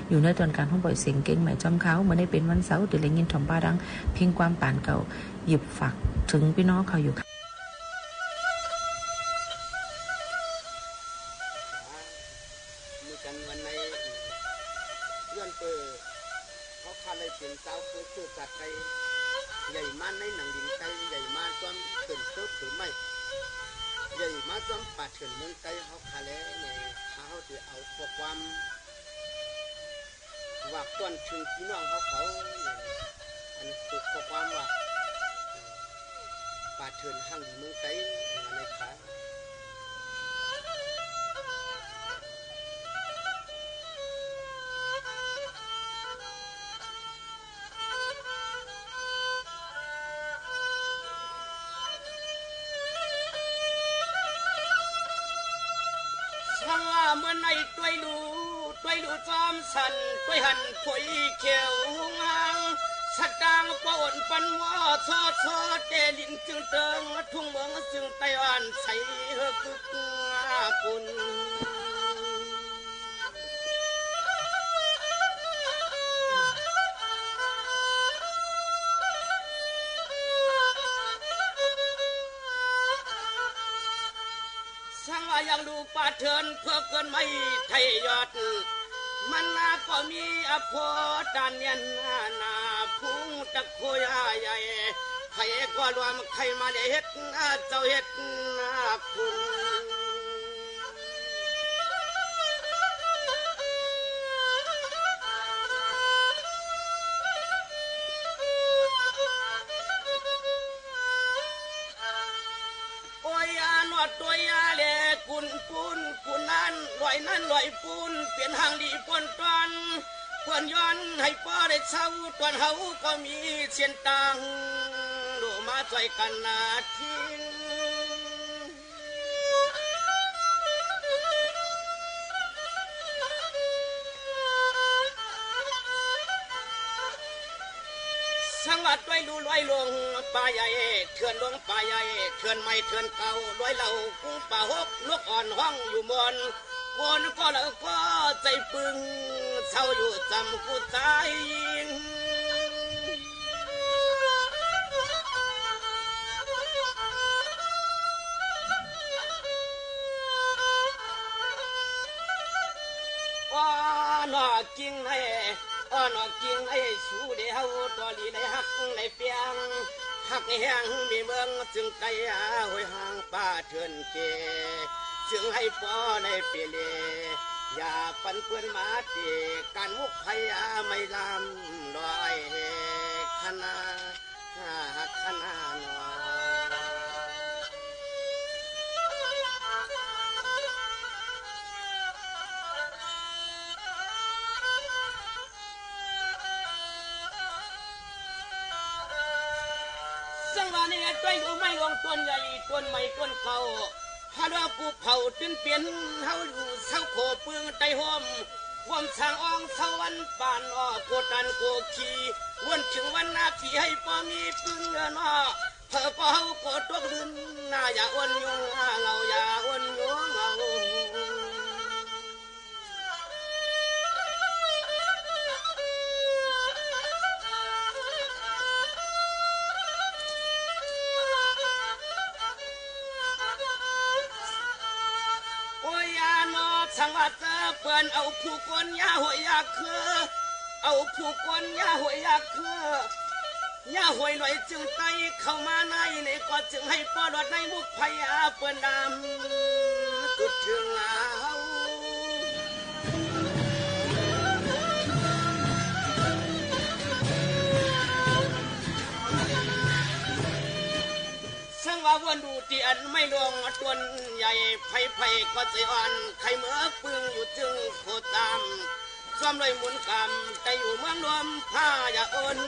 อยู่ในตอนการห้องปล่อยเสียงเก่งใหม่จอมเขาเมื่อได้เป็นวันเสาร์ตื่นเลยยินถอมป้าดังเพียงความป่านเก่าหยิบฝากถึงพี่น้องเขาอยู่ค่ะมีกันวันในเลื่อนเปิดเขาพาเลยเป็นเจ้าคือจัดไปใหญ่มากในหนังดินไก่ใหญ่มากจอมเกินเติบหรือไม่ใหญ่มากจอมป่าเถื่อนเมืองไก่เขาคาแล้วในเขาจะเอาพวกความว่าต้นถึงพี่น้องเขาอันนี้คือพวกความว่าป่าเถื่อนห้างเมืองไก่ในขาเมื่อในตัวดูจอมสันตัวหันผุยเขียวงางสัดดางปนปันว่าซอเตลินจึงเติงทุ่งเมืองจึงไต้หวันใส่เฮกึกกุนสังว่ายังดูป่าเถินเพื่อเกินไม่ไทยยอดมันนาก็มีอภดานยันนาพุ่งตะโคยใหญ่ใครก็รวมใครมาได้เฮ็ดเจ้าเฮ็ดนาคุณตัวยาเล่กุนนั้นลอยนั้นลอยปูนเปลี่ยนหางดีปนตันเพื่อนย้อนให้ป้อได้เช่าตอนเฮาก็มีเชียนตังดูมาใจกันนาทิ้งสังวัดไว้ดูลอยลงป่าใหญ่เถื่อนลงป่าใหญ่เถื่อนไม่เถื่อนเก่าลอยเหล่ากุ้งป่าหกลูกอ่อนห้องอยู่บนคนก็แล้วก็ใจปึงเช่าอยู่จำกูใจว่าหนอกิ่งให้นอกกิ่งไอ้สู้เดียวตัวลีในหักในเปียงหักแห้งมีเมืองจึงไกลหอยห่างป่าเถื่อนเกจึงให้ป้อในเปเลอย่าปันเพื่อนมาตีการมุกพยาไม่ลำลอยขนาหน่สังวานี่ตัวอยู่ไม่ลงต้นใหญ่ต้นใหม่ต้นเก่าฮารากูเผาจนเปลี่ยนเฮาอยู่เศร้าโคเปืองไตหอมความสางอ่องสวรรค์ปานอ้อโกตันโกขีวนถึงวันนาทีให้ป้อมีปืนเงินอ้อเพื่อป้อเฮาโกตกลืนหน้าอย่าอ้วนยงเงาอย่าอ้วนยงเงาสังวัดเปิ้นเอาผู้คนยาหวยยาคือเอาผู้คนยาหวยยาคือยาหวยลอยจึงไตเข้ามาในนี่ก็จึงให้ปอดในมุกพยาเปิ้นดำตุดถึงเอาสังว่าวันดูที่อันไม่ลงต้นใหญ่ไผ่ก็ใจอ่อนไข่เมื่อปึงอยู่จึงโคตามซ้อมเลยหมุนกำแต่อยู่เมืองรวมผ้าอย่าอ่อน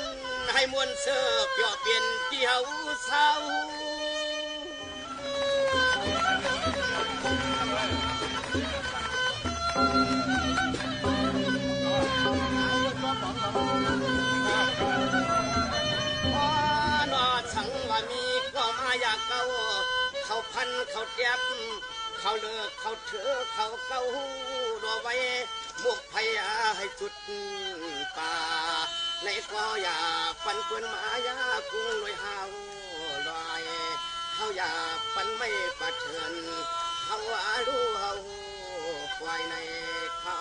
ให้มวลเสือเปลี่ยนเปลี่ยนเกี่ยวเศร้าสังว่ามีก็มาอยากเก่า เขาเจ็บเขาเลิกเขาเถอเขาเก้ารอไว้บวกพยาให้จุดป่าในก็อย่าปันเพื่อนมายากุ้งลอยหาวลอยเฮาอย่าปันไม่ปะเถินเฮาอาดูเฮาควายในข้า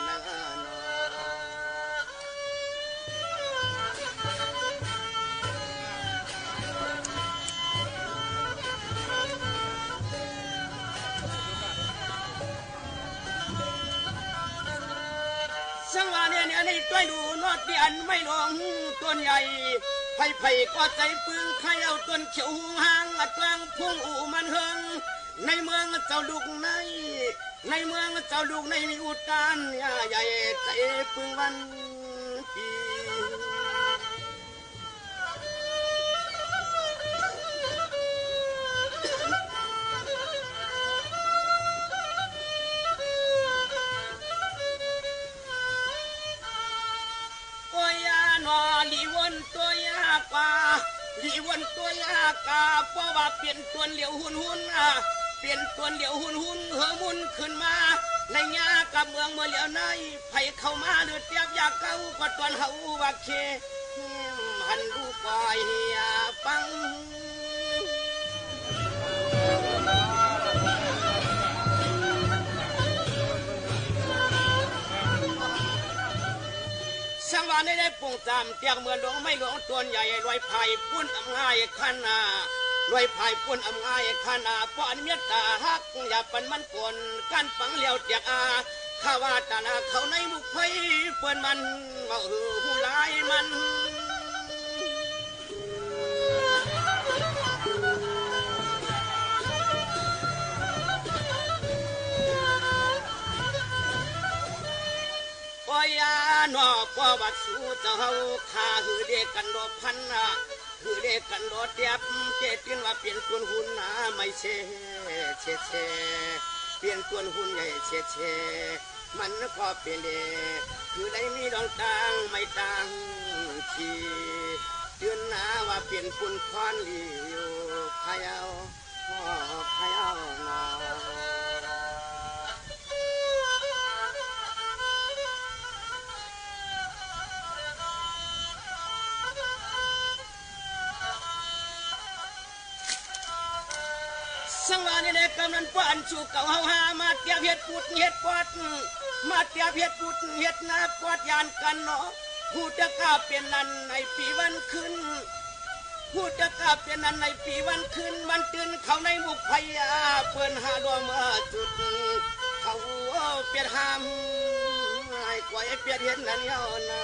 เนินสังวาเนี่ยในตัวดูนอดเดียนไม่ลงต้นใหญ่ไผ่ก็ใจปึงใครเอาต้นเขียวห่างอัดกลางพุ่งอู่มันเฮิงในเมืองเจ้าลูกในเมืองเจ้าลูกในมีอุตานใหญ่ใจปึงวันปีลีวนตัวยากาลีวนตัวยากาเพราะว่าเปลี่ยนตัวเหลียวหุ่นเปลี่ยนตัวเหลียวหุ่นเฮมุนขึ้นมาในยากับเมืองเมื่อเหลียวในไผเข้ามาเดือดเตียบอยากเก้าก็ตอนเฮาว่าเคหันดูปล่อยเฮียฟังสังวาได้ปงจำเตียงเมืองหลวงไม่หลวงตัวใหญ่ลอยไผ่ปุ้นอำง่ายขันนาลอยไผ่ปุ้นอำง่ายขันนาป้อนเมียตาฮักอย่าปันมันปนกันฝังเลี้ยวเตียกอาข้าว่าตานาเขาในมุกไผ่เปิ้นมันว่าหูลายมันโอ้ยนอก็วัดสู้เจ้าข้าหือเด็กกันรบพันหือเด็กกันรบเตียบเจตินว่าเปลี่ยนตัวหุ่นไม่เช่เปลี่ยนตัวหุ่นใหญ่เช่มันก็เปลี่ยนเด็กคือได้มีดองตังไม่ตังทีเตือนนาว่าเปลี่ยนปุ่นคอนลีอยู่พายเอาพายเอานอสังวานี่กำนันป้อนชูเก่าเฮาหามาเตียบเฮ็ดปุดเฮ็ดปอดมาเตียบเฮ็ดปุดเฮ็ดนาปอดยานกันเนาะผู้จะกล้าเปลี่ยนนั้นในปีวันขึ้นผู้จะกล้าเปลี่ยนนั้นในปีวันขึ้นมันตื่นเขาในมุกพยาเปิ้นหาดวงเมื่อจุดเขาเปลี่ยนหามให้กว่าเปลี่ยนเฮ็ดนั้นยาวนา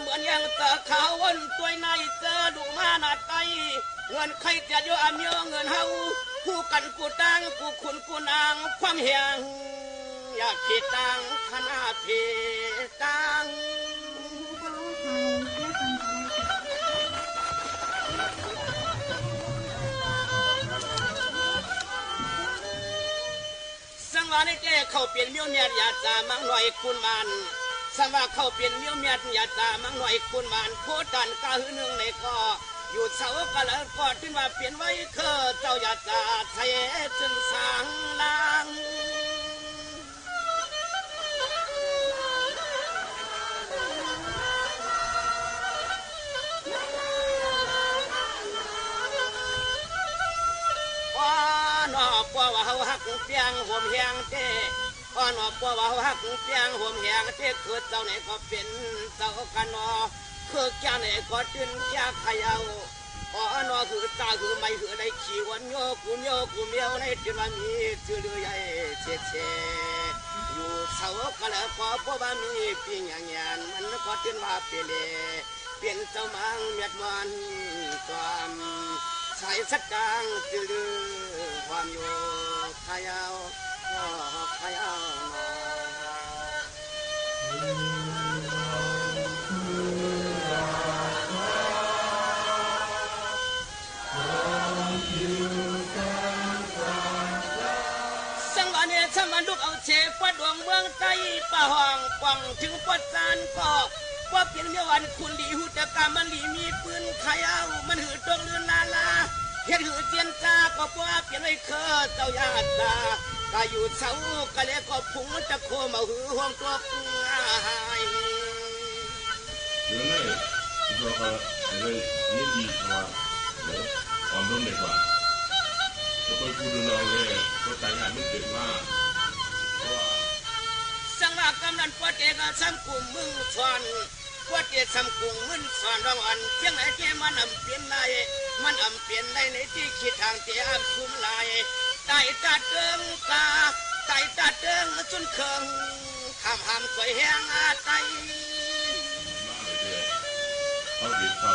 เหมือนยังเจอเขาวันตัวในเจอดูมาหน้าไตเงินใครจะโยอเมียเงินเฮาคู่กันกูตังกูคุณกูนางความเหียงอยากผิดตังขนาดผิดตังสังวาในเจ้เขาเปลี่ยนเมียวเมียอยากจะมั่งหน่อยคุณมันสังว่าเขาเปลี่ยนเมียวเมียอยากจะมั่งหน่อยคุณมันโคตันกะหือหนึ่งในก็อยู่เสาก็แล้วก็ถึงว่าเปลี่ยนไว้คือเจ้าอยากจะใช้จึงสร้างลางว่านอปัวว่าเขาหักเปียงห่วมแหงเจ้ว่านอปัวว่าเขาหักเปียงห่วมแหงเจ้คือเจ้าไหนก็เป็นเจ้ากันนอคือแก่ไหนก็ดึงแก่ขยาวนอคือตาคือไม่คือในขี้วันโยกูเมียวในที่มันมีจืดใหญ่เช่อยู่เสาก็แล้วก็เพราะว่ามีปีหยางมันก็ถึงว่าเปลี่ยนเจ้ามังเมียดมันความใส่สักดังจืดความอยู่ขยาวขยาว ป่องถึงปดซานก็ว่าเปลี่ยนเมื่อวันคุณดีหูแต่กามันดีมีปืนไขเอามันหือตกเรือนลาลาเฮ็ดหือเจียนจ้าก็ว่าเปลี่ยนไว้เคอเจ้าญาติก็อยู่เสาก็เลยก็พุงจะโคมาหือห้องตัวหาย原来你说和那个年纪是吧？我们那个，这个古人老嘞，我大家没对嘛，是吧？สังว่ากำนันปวดเอกซ้ำกุ่มมึงสอนปวดเอกซ้ำกุ่มมึงสอนรางวัลเพียงไหนเจ้มันอำเปลี่ยนไรมันอำเปลี่ยนไรในที่คิดทางเจ้าคุ้มลายไต่ตาเดิงตาไต่ตาเดิงจนเคืองทำหามสวยแห้งอาไตเขาเรียกเขา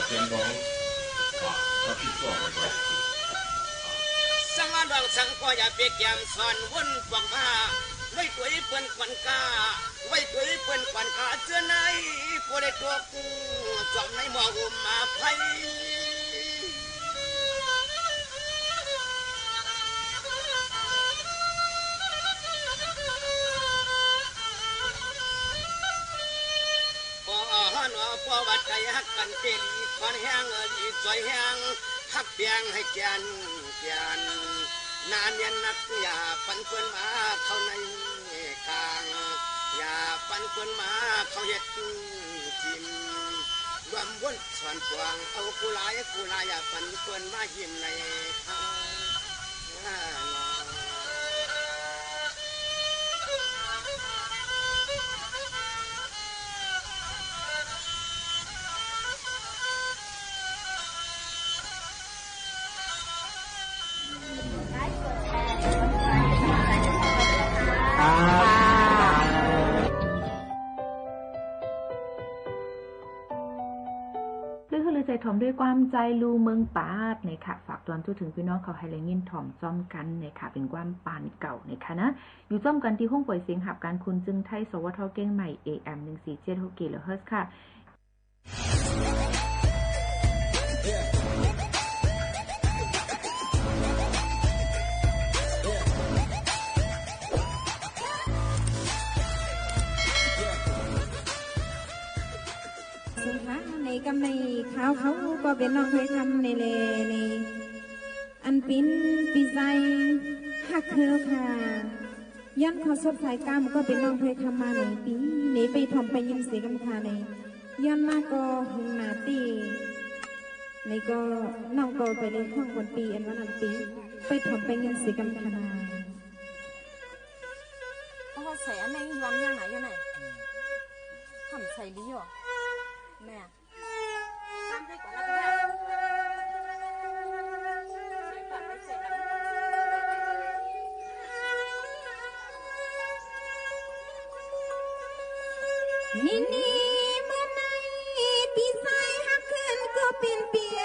เสียงร้องเขาคิดก่อนไปก่อนสังวานดองสังก็อย่าเปียกแยมสอนวนฟังมาไว้ตัวเปิ้นควันกาไว้ตัวเปิ้นควันกาเจ้าไหนผู้ใดตัวกูจอมในหม้อหุ่มมาไผ่พอวัดใจฮักกันเป็นควันแห้งดีสวยแห้งฮักเพียงให้แกนนานยันนักอย่าปันเพื่อนมาเข้าในกลางอย่าปันเพื่อนมาเข้าเฮ็ดจิ้มรวมบนส่วนพวงเอากุลายอย่าปันเพื่อนมายิ้มในเขาใจถ่อมด้วยความใจลูเมืองปาดเนี่ยค่ะฝากตอนจุดถึงพี่น้องเขาให้แรงยินถ่อมจ้อมกันเนี่ยค่ะเป็นความปานเก่าเนี่ยค่ะนะอยู่จ้อมกันที่ห้องปล่อยเสียงหับการคุณจึงไทยสวทเก้งใหม่ AM 1476 กิโลเฮิรตซ์ค่ะกำในข้าวเขาก็เป็นน้องเคยทำในเลนี่อันปิ้นปีใจหักเธอค่ะยันเขาสดสายกามก็เป็นน้องเคยทำมาในปีนี้ไปทำไปยินเสียงกำคาในยันมาก็หงนาตีในก็น้องก็ไปในห้องวันปีอันวันอันปีไปทำไปยินเสียงกำคานาเขาใส่อันไหนย้อนยังไหนยังไงทำใส่ดีหรอแม่นี่เมื่อไหร่ปีสายหักขึ้นก็เป็นเปีย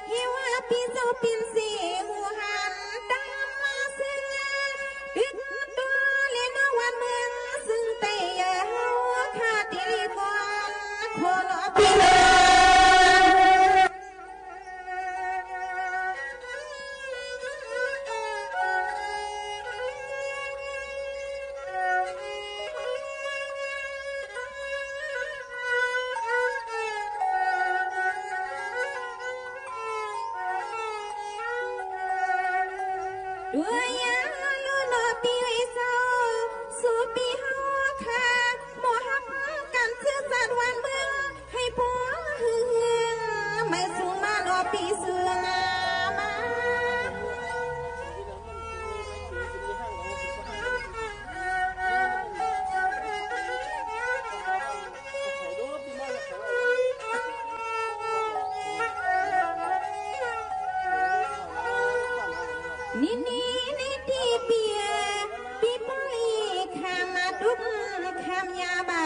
เฮว่าปีเจ้าเป็นเสียหัวหันตามมาซึ่งดึกตัวเล่นวันเมืองซึ่งแต่ยาขาดตีก่อนคนปีเลยด้วยยาลูนอปีไอโซสู่ปีฮอค่ะหมอฮับกันซื่อสัตย์วันเมืองให้ผัวหึงไม่สู่มานอปีเสือมานี่ในที่เปียปีปลีขามมาดุกขามยาบา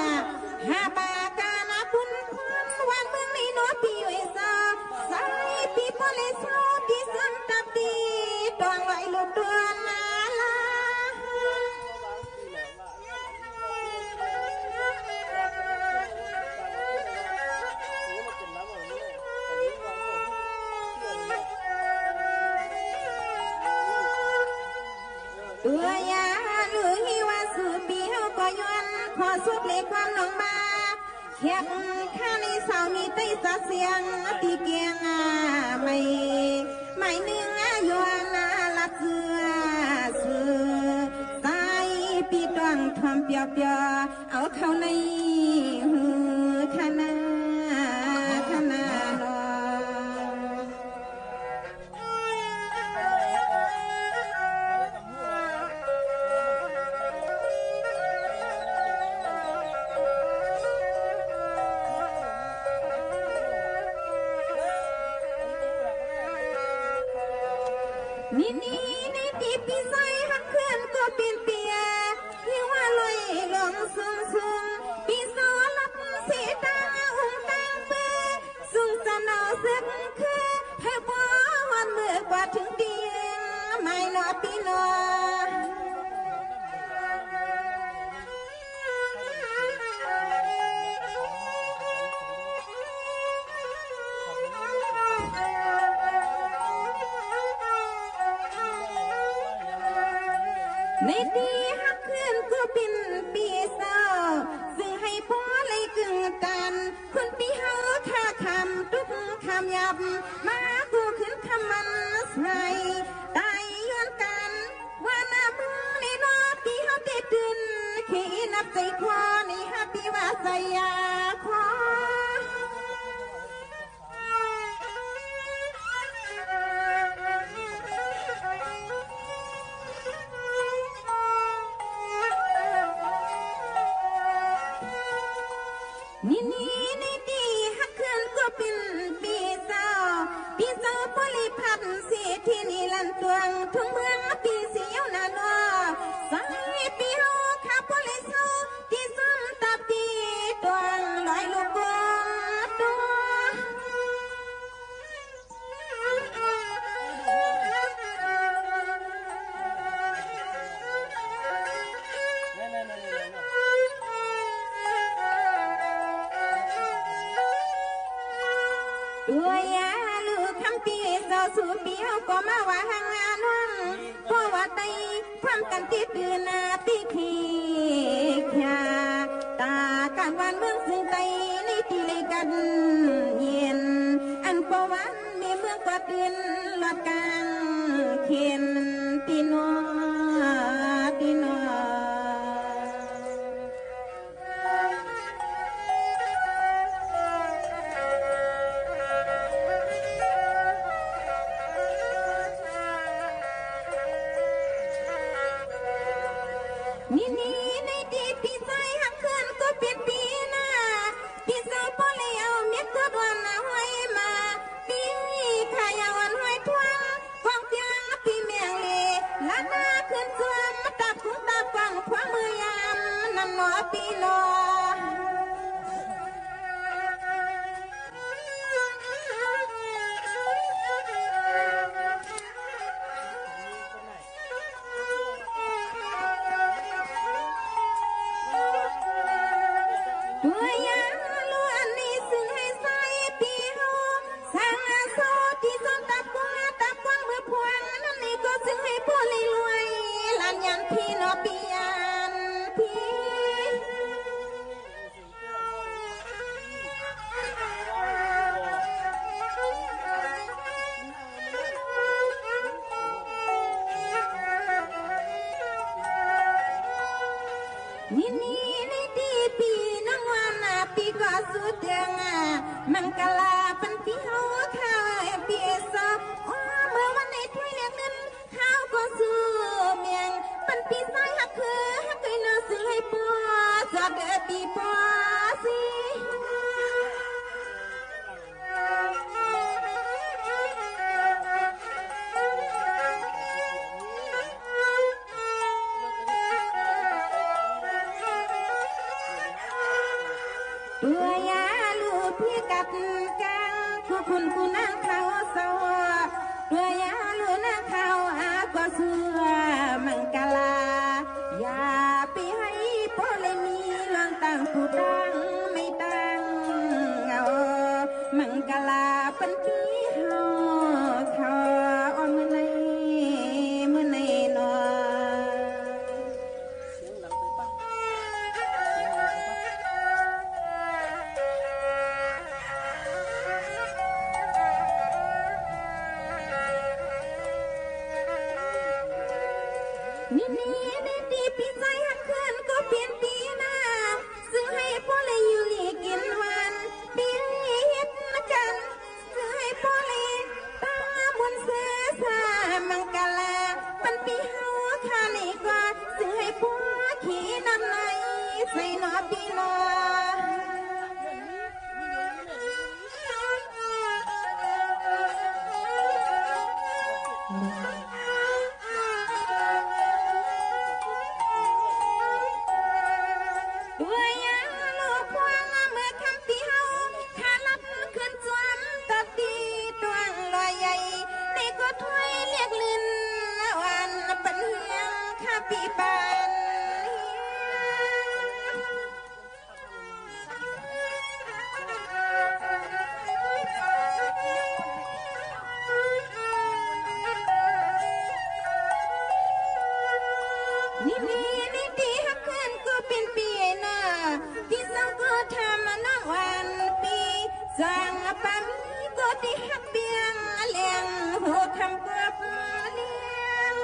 หาบากานาบุญควันวันเมืองในโนปีไว้ซาสายปีปลีโซที่สังตับดีตองไว้ลูกตัวนาลาตัวยาหรือฮิวา ขอสุดเลความน้องมาแขกข้าในสาวมีใต้สะเสียงตีเกียงไม่หนึ่งยวนลัดเสือสายปีตวงทอมเปียวเอาเข้าในหูขนาดนี่ในตีปีใสหักเพื่อนก็เปลี่ยนเปียยิ่งว่าลอยลงซุ่มปีโซลับเสียตาหุ่งตาเปื้อซุ่มสนอซึกคือแพ้บ่วันเมื่อกว่าถึงเตียงไม่นอปีนอในตีหักขึ้นก็เป็นปีเศร้าซึ่งให้พ่อเลยกึ่งกันคนปีเฮาท่าคำทุกคำยับมากูขึ้นคำมันใส่ตายย้อนกันว่าหน้ามึงในรอบปีเฮาเด็ดตื่นขี้นับใจคอในฮับปีว่าใส่ยาคอนี่ในตีหักเขื่อนก็เป็นปีเศร้าปลิพันธ์เสียที่นี่ลันตวงทุ่งเมืองปีเสียวนาโนสายปีโรข้าปลิเศร้าที่ซ้ำตาปีตวงลอยลูกบอลตัวตัวยาลูกคำปีเศร้าสู่ปีเฮาก็มาว่าห่างานวังเพราะว่าไตความกันติดดือนาตีขี้ขยาตาการวันเมืองซึ่งไตในตีเลยกันเย็นอันประวันมีเมืองกว่าตื่นหลอดกลางเข็นตีนอนี่ในตีปีใสหักเขื่อนก็เปลี่ยนปีหน้าปีเศร้าพอเลยเอาเม็ดตัวดวนห้อยมาปีขายาวันห้อยทวนกองเตียงปีเมียงเลล้านหน้าขึ้นส่วนมาตับคุ้งตาฟังขวามือยามนั่นหนอปีนอตัวยาล้วนนี่ซึ่งให้ใส่ปีเฮาสร้างอาโซที่ซ้ำตาปวงเมื่อพวงนั่นนี่ก็ซึ่งให้พ่อเลยรวยลานยันพี่นอปียันพี่นี่ในตีปีนังวันปีก็สุดเดืองมังกลาเป็นปีเฮาข้าวปีสอบเมื่อวันในถ้วยเลี้ยงนั้นข้าวก็สู้เมียงเป็นปีใสหักเคยน่าซื้อให้ปัวจอดเดือปีปัวสิตัวยาลูกพี่กับกังผู้คุณกูนั่งเขาสวตัวยาลูกนั่งเขาก็เสือมังกลาอย่าไปให้พ่อเลยมีเรื่องต่างผู้ตั้งไม่ตั้งมังกลาเป็นปีเฮาเขาอ่อนเมื่อในนอ ใส่นอพี่นอด้วยลูกพวงเมื่อคำปีเฮาถ้ารับขึ้นจวนตัดดีดวงลอยใหญ่ในก็ถ้วยเรียกลินวันปันเฮียงข้าปีปานนี่ดีฮักเพื่อนก็เป็นปีหน้าที่สองก็ทำน้องวันปีสร้างปามีก็ที่ฮักเบียงเลี้ยงหัวคำกับเลี้ยง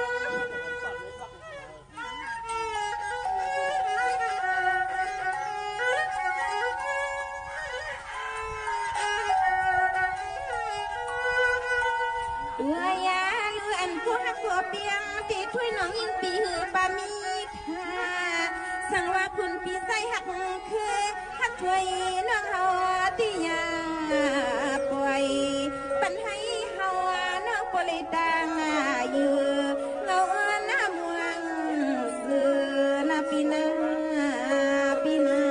ด้วยยาเลือนก็ฮักหัวเบียงตีถ้วยน้องอินปีหือปามีค่ะสั่งว่าคุณพี่ใส่หักคือหักถ้วยน้องเฮาที่ยาป่วยปันให้เฮาน้องปลิตางอยู่เงาหน้าเมืองสื่อนาปีนาปีนา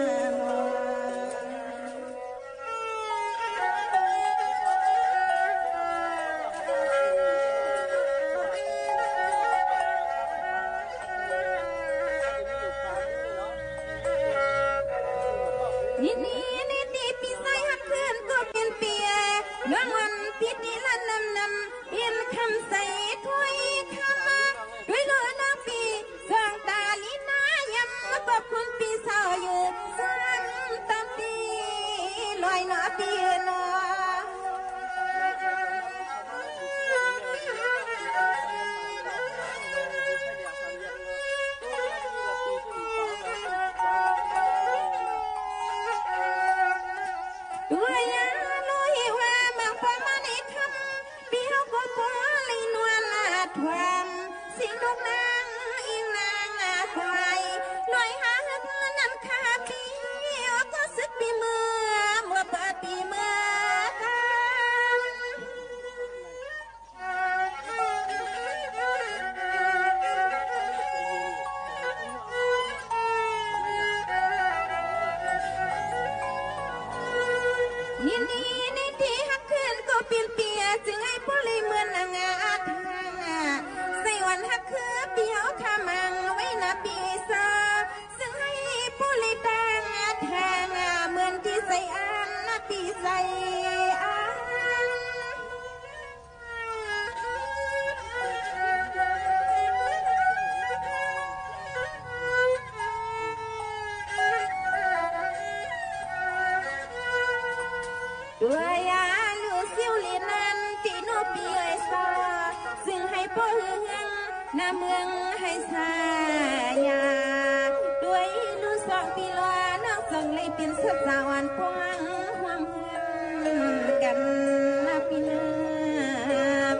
นี่ปีใส่หักเพื่อนก็เป็นเปียน้องวันพิธีละนำเปลี่ยนคำใส่ถ้วยคำด้วยเลือน้องปีสร้างตาลีนายำขอบคุณปีเศร้าอยู่สร้างตามปีลอยหน้าปีนอด้วยลุยว่าบางความมาในคำเบี้ยวก็ขอเลยนวลทวมสิ่งนกนางอิงนางควายลอยหาเงินนั้นคาปีก็สึกปีเมื่อเปิดปีเมื่อนี่ที่ฮักขึ้นก็เปลี่ยนเปียจึงให้ผู้เลยเหมือนนางอาทาใส่วันฮักคือเปียวทามังไว้นาปีซาซึ่งให้ผู้เลยตางอาทางเหมือนที่ใส่อันนาปีใส่อันด้วยยาลูซิวลีนันที่โนปีไอซาซึ่งให้พ่อเฮืองหน้าเมืองให้สายาด้วยลูสองปีลาน้องส่งเลยเป็นสัตว์สาวอันพวงความเฮืองกันนาปีนา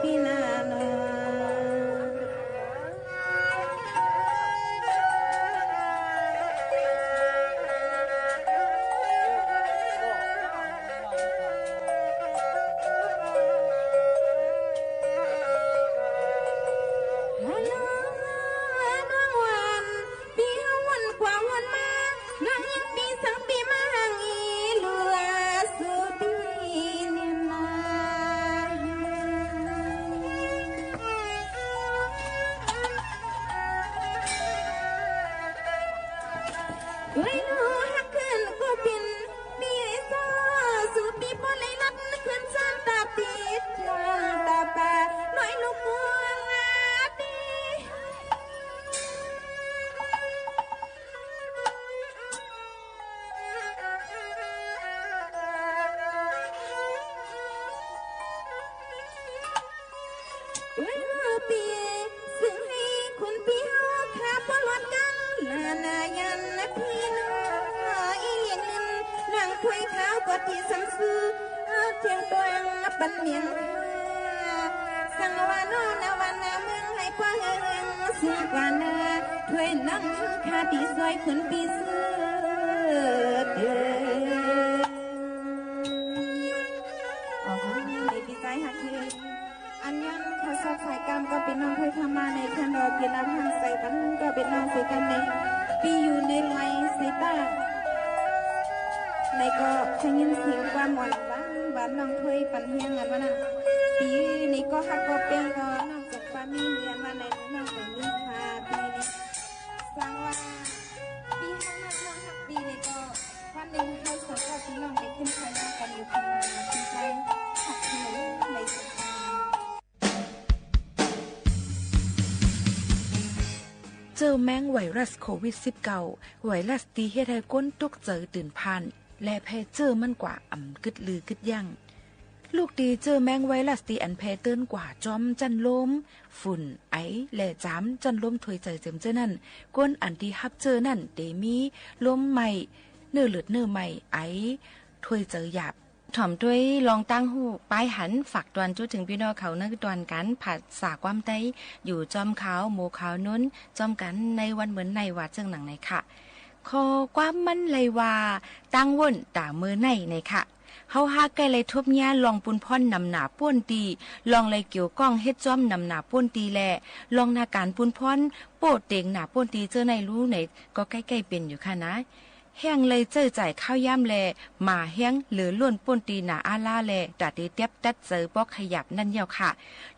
ปีนาโนด้วยลูกฮักขึ้นก็เป็นปีซอสู่ปีปอเลยลัดขึ้นซ้ำตาปีทางตาปาน้อยลูกพวงปี ปีซึ่งให้คุณพี่เฮาขาปลอดกันลานายันนะพี่น้อยเลี้ยงเงินนางคุยขาวกว่าที่สังซื้อเทียงตัวปันเมียงสังวานนาวันนาเมืองให้กว่าเฮงซื้อกว่านาถ้วยนั่งคาตีซอยคุณพี่ซื้อ ในปีใจหักเฮอันยันเขาชอบสายกรรมก็เป็นน้องเคยทำมาในคันดอกเป็นน้ำทางใส่ปันก็เป็นน้องใส่กันในปีอยู่ในไม้ใส่ตาในก็ขยินเสียงความหวานบ้านน้องเคยปันเฮียงกันว่านั่นปีนี้ก็หักก็เปียงก็นอกจากป้ามีเรียนว่าในน้องแต่มีพาปีนี้สร้างว่าปีข้างหน้าน้องหักปีนี้ก็วันหนึ่งเขาสอนกับพี่น้องไปขึ้นใครน้องกันอยู่ที่ปีใจหักขนมในสังคมเจอแมงไวรัสโควิด -19 ไวรัสตีเฮ็ดให้ก้นตกเจอตื่นพันและแพ้เจอมันกว่ากึดลือกึดยั่งลูกดีเจอแมงไวรัสตีอันแพ้เติ้นกว่าจอมจันลมฝุ่นไอและจามจันลมถวยใจเจิมเจอนั่นก้นอันที่ฮับเจอนั่นเดมีลมใหม่เนื้อเลือดเนื้อใหม่ไอถวยเจอหยาบถ่อมด้วยลองตั้งหูป้ายหันฝากตวนจุดถึงพี่น้องเขานักตวนกันผัดสาความได้อยู่จอมขาวโมขาวนุ้นจอมกันในวันเหมือนในวัดเจิงหนังในค่ะคอความมันเลยว่าตั้งว่นต่ามือในค่ะเฮาหาไกลเลยทบญาลองปุนพ่อนนำหนาป้วนตีลองเลยเกี่ยวก้องเฮ็ดจ้อมนำหนาป้วนตีแลลองนาการปุนพ่อนโปดเต็งหนาป้วนตีเจอในรู้ไหนก็ใกล้ๆเป็นอยู่ค่ะนะแห้งเลยเจอจ่ายข้าวย่ำแลหมาแห้งหรือล้วนป่นตีหนาอาล่าแลดัดเตียบตัดเจอปอกขยับนั่นเยาค่ะ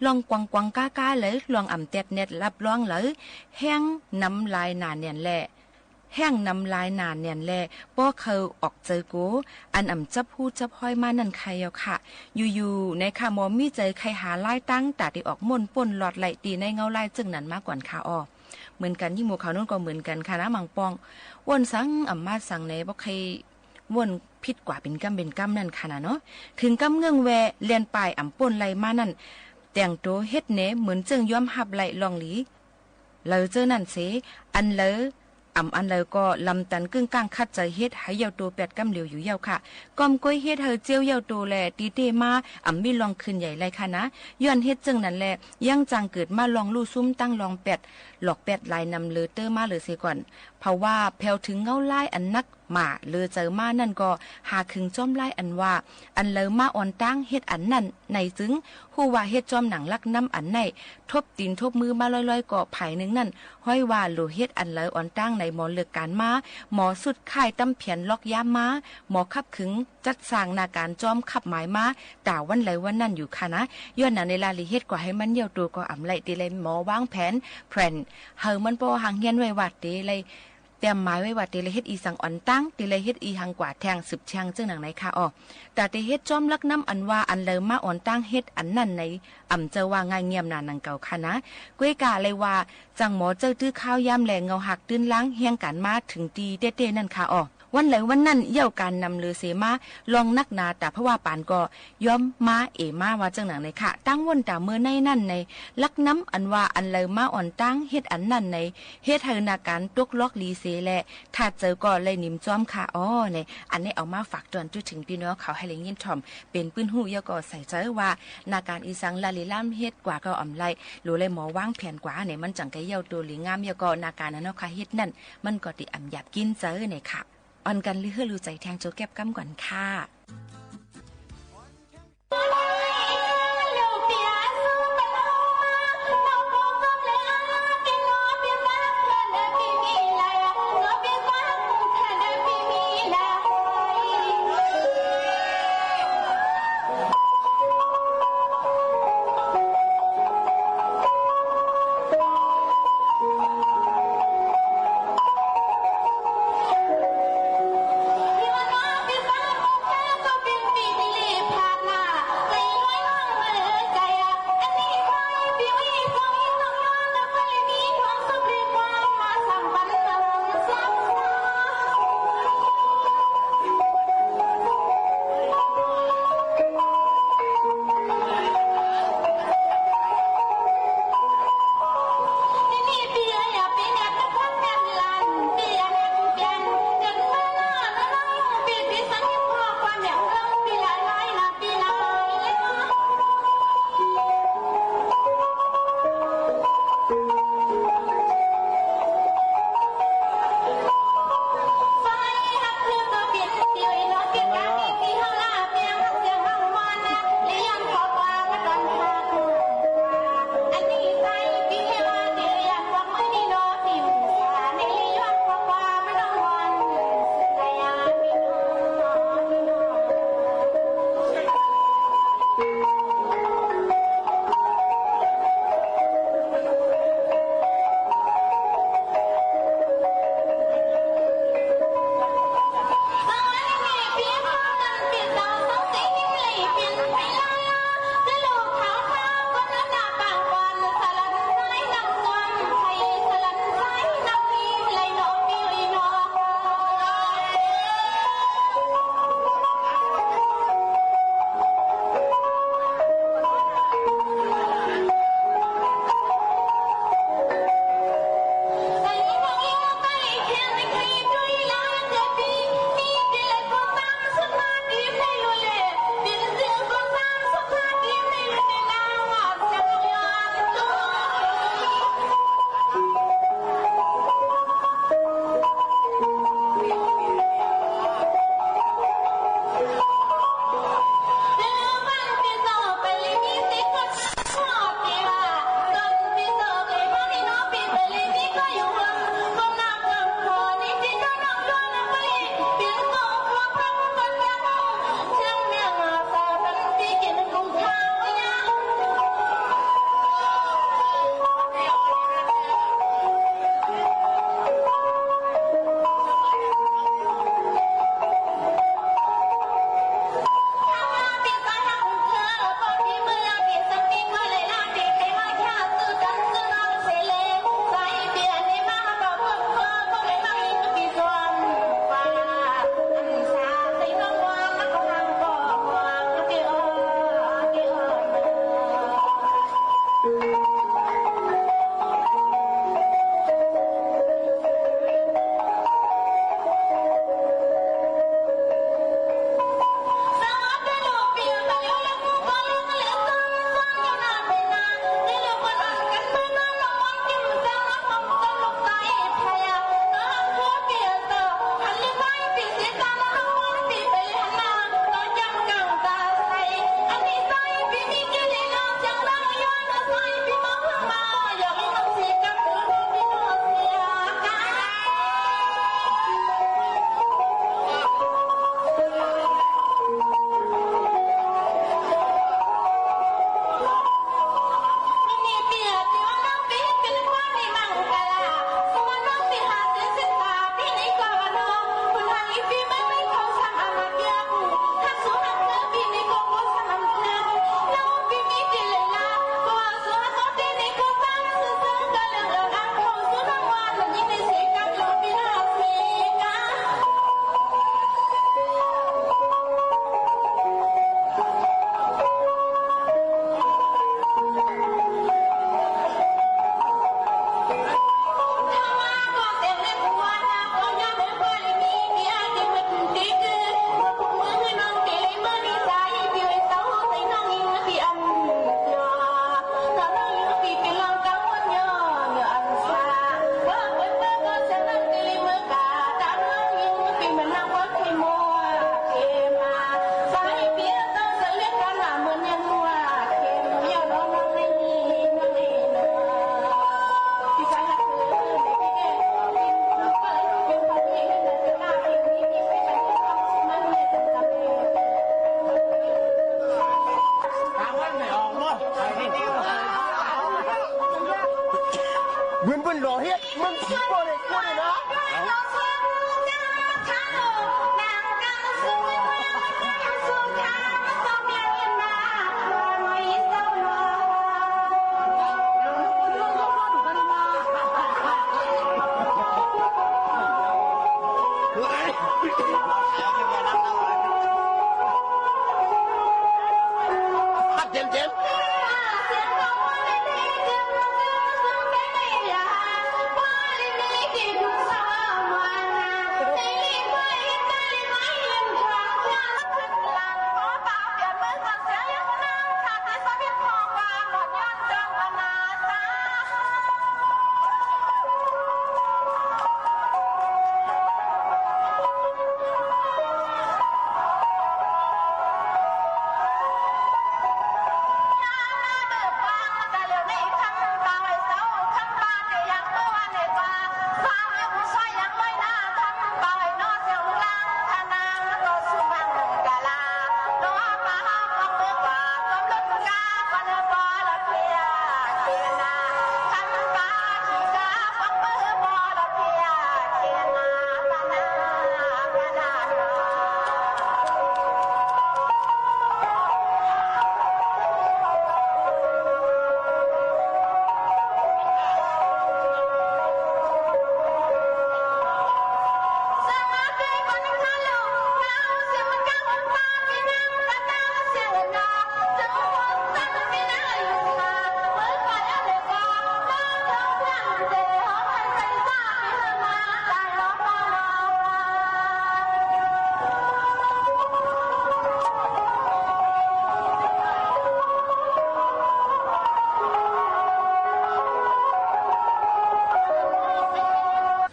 ลองกวางก้าเลยลองอ่ำเต็บเน็ดรับรองเลยแห้งน้ำลายหนาเนียนแลแห้งน้ำลายหนาเนียนแลป้อเขาออกเจอกูอันอ่ำจับพูดจับห้อยมานั่นใครเยาค่ะอยู่ๆในค่ะมอมีเจอใครหาไล่ตั้งตัดที่ออกม่นป่นหลอดไหลตีในเงาไล่จึงนั้นมากกว่าค่ะอ้อเหมือนกันยิ่งหมู่เขานู่นก็เหมือนกันค่ะนะมังปองวนสังอ่ำมาสังในบ่ใครวนผิดกว่าเป็นกำนั่นค่ะนะเนาะถึงกำเงื่องแวเลียนปลายอ่ำป่นไหลมานั่นแต่งโตเฮ็ดเนเหมือนจึงย้อมหับไหลลองหลีเลยเจอนั่นเสอันเลยอันเลยก็ลำตันกึ่งกลางคัดใจเฮ็ดให้ยาวตัว8กำเหลียวอยู่ยาวค่ะก้อมก้อยเฮ็ดเฮอเจียวยาวตัวแลตีเตมามีลองขึ้นใหญ่ไรค่ะนะย้อนเฮ็ดจึงนั่นแหละยังจังเกิดมาลองลู่ซุ่มตั้งลองหลอกลายนำเลอเตอร์มาเลยเสียก่อนเพราะว่าแผ่วถึงเงาลายอันนักหมาเลอเจอมานั่นก็หาคึงจ้อมลายอันว่าอันเลอมาอ่อนตั้งเฮ็ดอันนั่นในจึงฮู้ว่าเฮ็ดจอมหนังลักน้ำอันในทบตีนทบมือมาลอยๆก็ภายนึงนั่นห้อยว่าโลเฮ็ดอันเลออ่อนตั้งในหมอเลือกการมาหมอสุดค่ายตำเพียนล็อกย้ำมาหมอขับขึงจัดสร้างนาการจอมขับหมายมาด่าวันไหลวันนั่นอยู่ค่ะนะย้อนหนังในลาลิเฮ็ดกว่าให้มันเหี่ยวตัวก็อ่ำไหลตีเลยหมอวางแผนเฮามันบ่หางเฮียนไว้วัดตีเลยเตรียมหมายไว้ว่าตีเลยเฮ็ดอีสังอ่อนตั้งตีเลยเฮ็ดอีหังกว่าแทง10ช่างจึงหนังไหนค่ะอ้อแต่ตีเฮ็ดจอมลักน้ำอันว่าอันเลยมาอ่อนตั้งเฮ็ดอันนั่นในเจอว่าง่ายเงียบนานนังเก่าค่ะนะก้วยกาเลยว่าจังหมอเจอตื้อข้าวยามแหลงเงาหักตื้นล้างเฮียงกันมาถึงตีเต้ๆนั่นค่ะอ้อวันไหลวันนั่นเยี่ยวการนำเลือเสมาลองนักนาแต่เพราะว่าปานก็ย้อมมามาว่าจังหนังในค่ะตั้งวนแต่มือในนั่นในลักน้ำอันว่าอันเลยมาอ่อนตั้งเฮ็ดอันนั่นในเฮ็ดเฮนาการตกล็อกลีเสแลถ้าเจอก็เลยนิ่มจ้อมค่ะอ้อในอันนี้เอามาฝากตอนจุดถึงพี่น้องเขาให้เลยยินถ่อมเป็นปื้นหูเยาก็ใส่ใจว่านาการอีสังลาลิล่ามเฮ็ดกว่าก็อ่ำไรหรือเลยหมอวางแผนกว่าเนี่ยมันจังไกเยาตัวหรืองามเยาก็นาการนั้นเนาะค่ะเฮ็ดนั่นมันก็ติหยาบกินเจอในค่ะอ่อนกันลือลือใจแทงโจแก็บกำก่อนค่ะBe